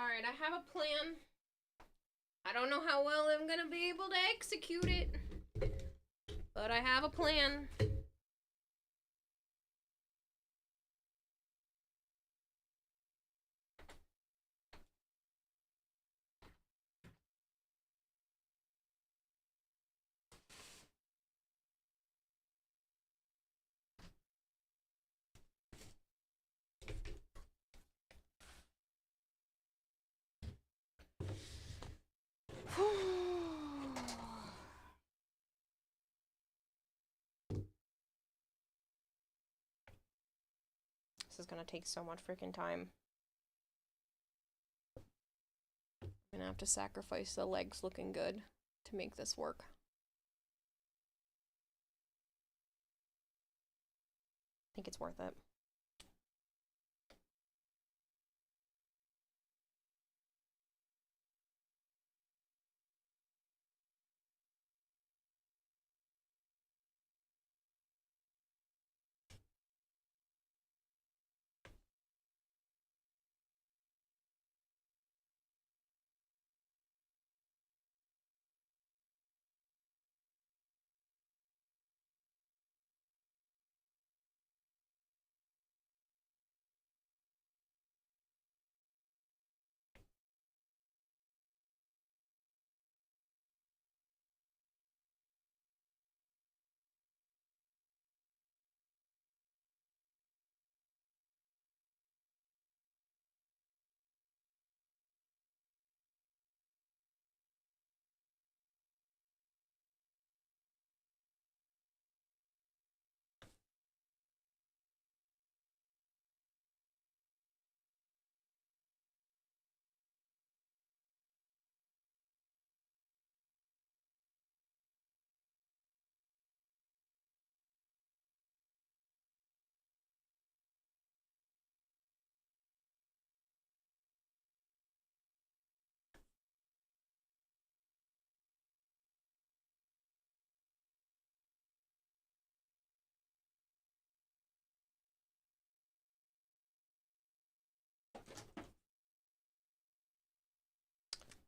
Alright, I have a plan. I don't know how well I'm gonna be able to execute it, but I have a plan. This is gonna take so much freaking time. I'm gonna have to sacrifice the legs looking good to make this work. I think it's worth it.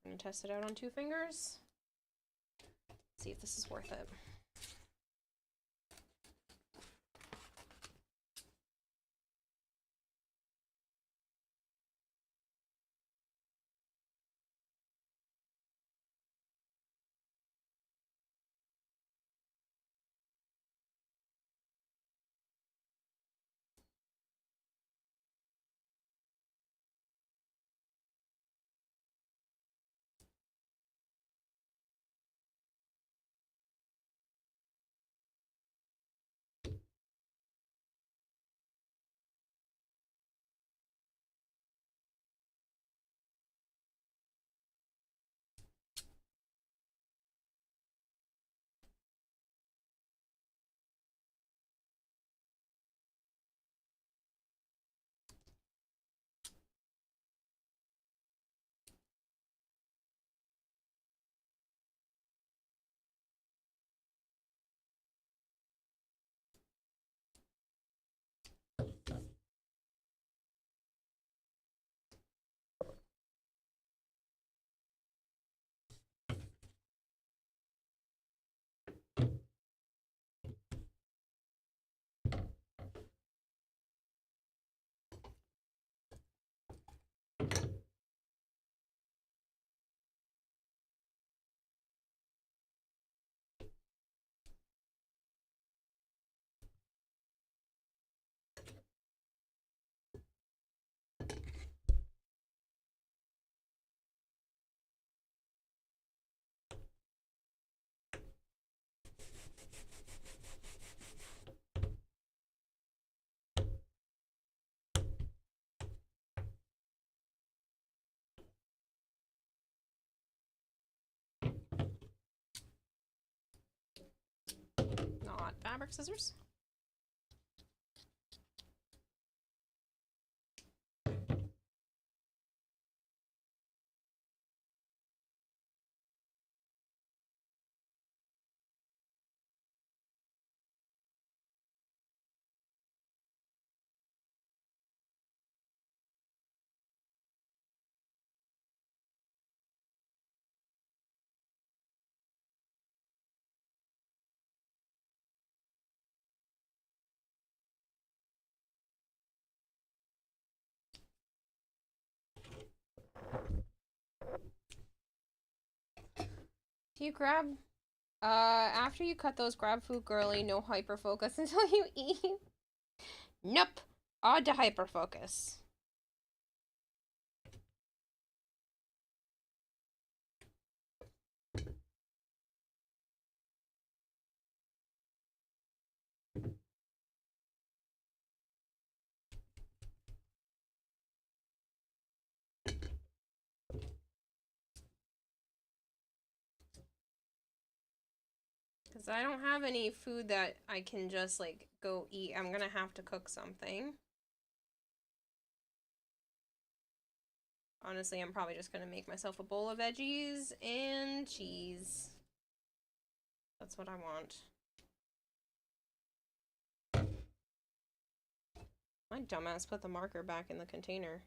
I'm gonna test it out on 2 fingers. See if this is worth it. Not fabric scissors. Do you grab, after you cut those, grab food girly, no hyperfocus until you eat. Nope. Odd to hyperfocus. Because I don't have any food that I can just, like, go eat. I'm gonna have to cook something. Honestly, I'm probably just gonna make myself a bowl of veggies and cheese. That's what I want. My dumbass put the marker back in the container.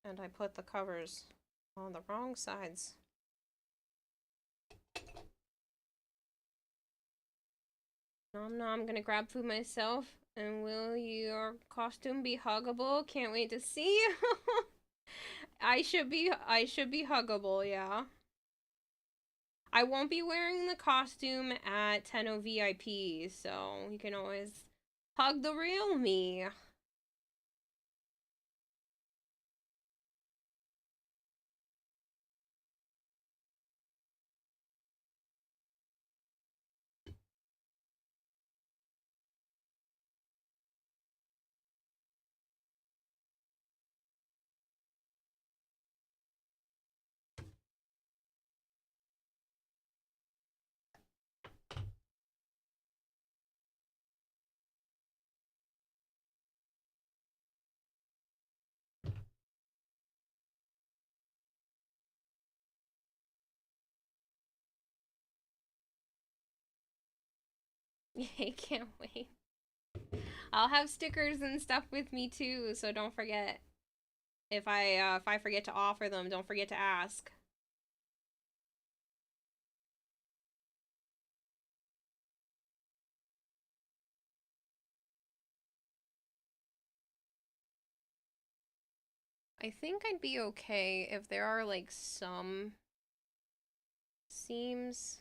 And I put the covers on the wrong sides. Nom nom, I'm gonna grab food myself. And will your costume be huggable? Can't wait to see you. I should be huggable, yeah. I won't be wearing the costume at Tenno VIP, so you can always hug the real me. Yay, can't wait. I'll have stickers and stuff with me too, so don't forget. If I forget to offer them, don't forget to ask. I think I'd be okay if there are like some seams.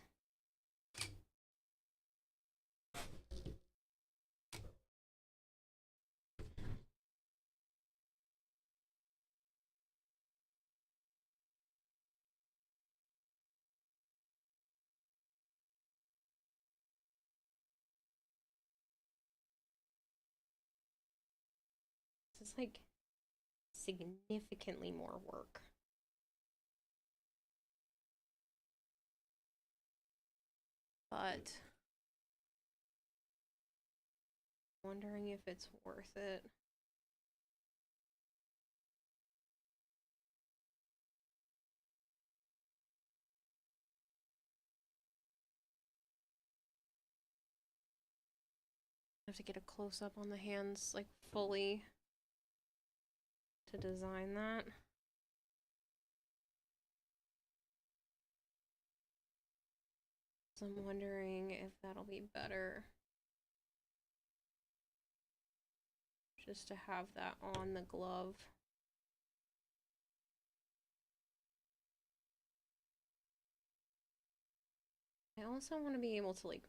This is like significantly more work. But wondering if it's worth it. I have to get a close up on the hands, like fully, to design that. So I'm wondering if that'll be better. Just to have that on the glove. I also want to be able to like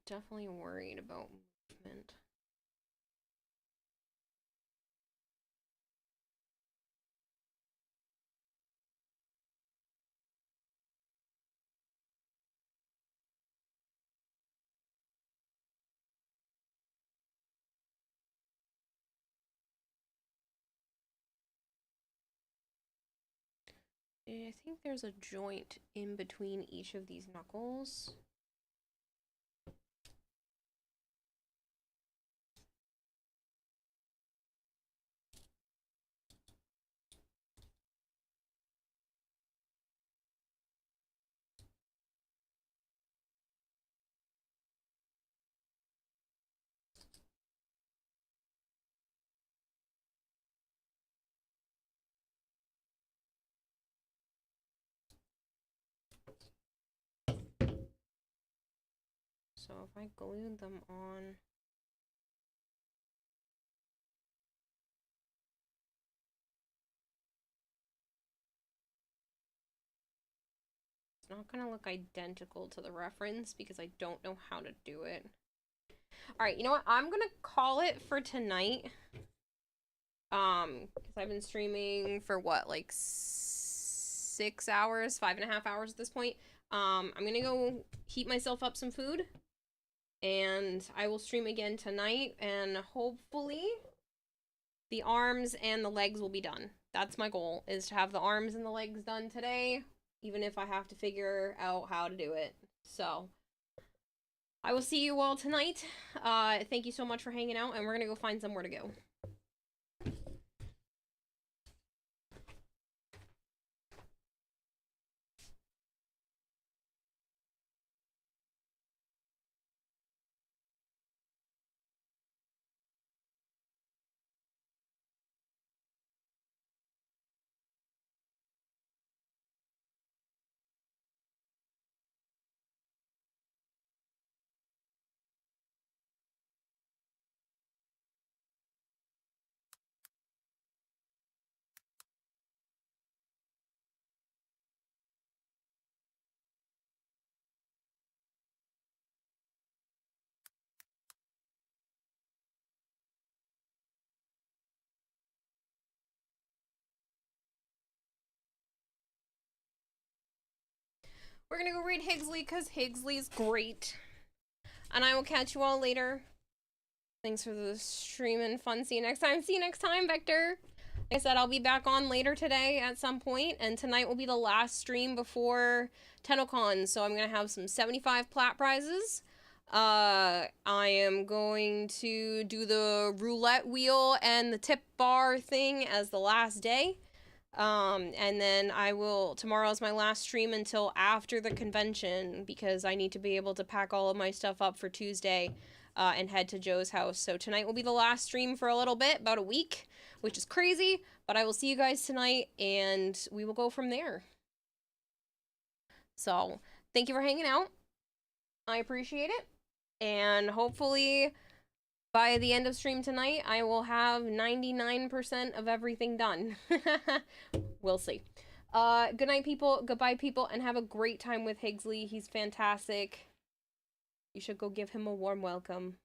definitely worried about movement. I think there's a joint in between each of these knuckles. So if I glued them on, it's not gonna look identical to the reference because I don't know how to do it. Alright, you know what? I'm gonna call it for tonight. Because I've been streaming for what, like 6 hours, 5.5 hours at this point. I'm gonna go heat myself up some food. And I will stream again tonight, and hopefully the arms and the legs will be done. That's my goal, is to have the arms and the legs done today, even if I have to figure out how to do it. So, I will see you all tonight. Thank you so much for hanging out, and we're gonna go find somewhere to go. We're gonna go read Higsley, because Higsley's great. And I will catch you all later. Thanks for the stream and fun. See you next time. See you next time, Vector. Like I said, I'll be back on later today at some point, and tonight will be the last stream before TennoCon, so I'm going to have some 75 plat prizes. I am going to do the roulette wheel and the tip bar thing as the last day. And then tomorrow's my last stream until after the convention, because I need to be able to pack all of my stuff up for Tuesday, and head to Joe's house. So tonight will be the last stream for a little bit, about a week, which is crazy, but I will see you guys tonight, and we will go from there. So, thank you for hanging out. I appreciate it, and hopefully by the end of stream tonight, I will have 99% of everything done. We'll see. Good night, people. Goodbye, people, and have a great time with Higsley. He's fantastic. You should go give him a warm welcome.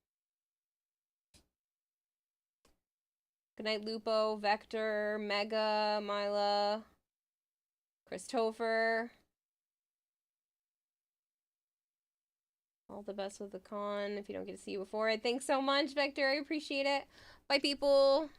Good night, Lupo, Vector, Mega, Mila, Christopher. All the best with the con if you don't get to see you before it. Thanks so much, Vector. I appreciate it. Bye, people.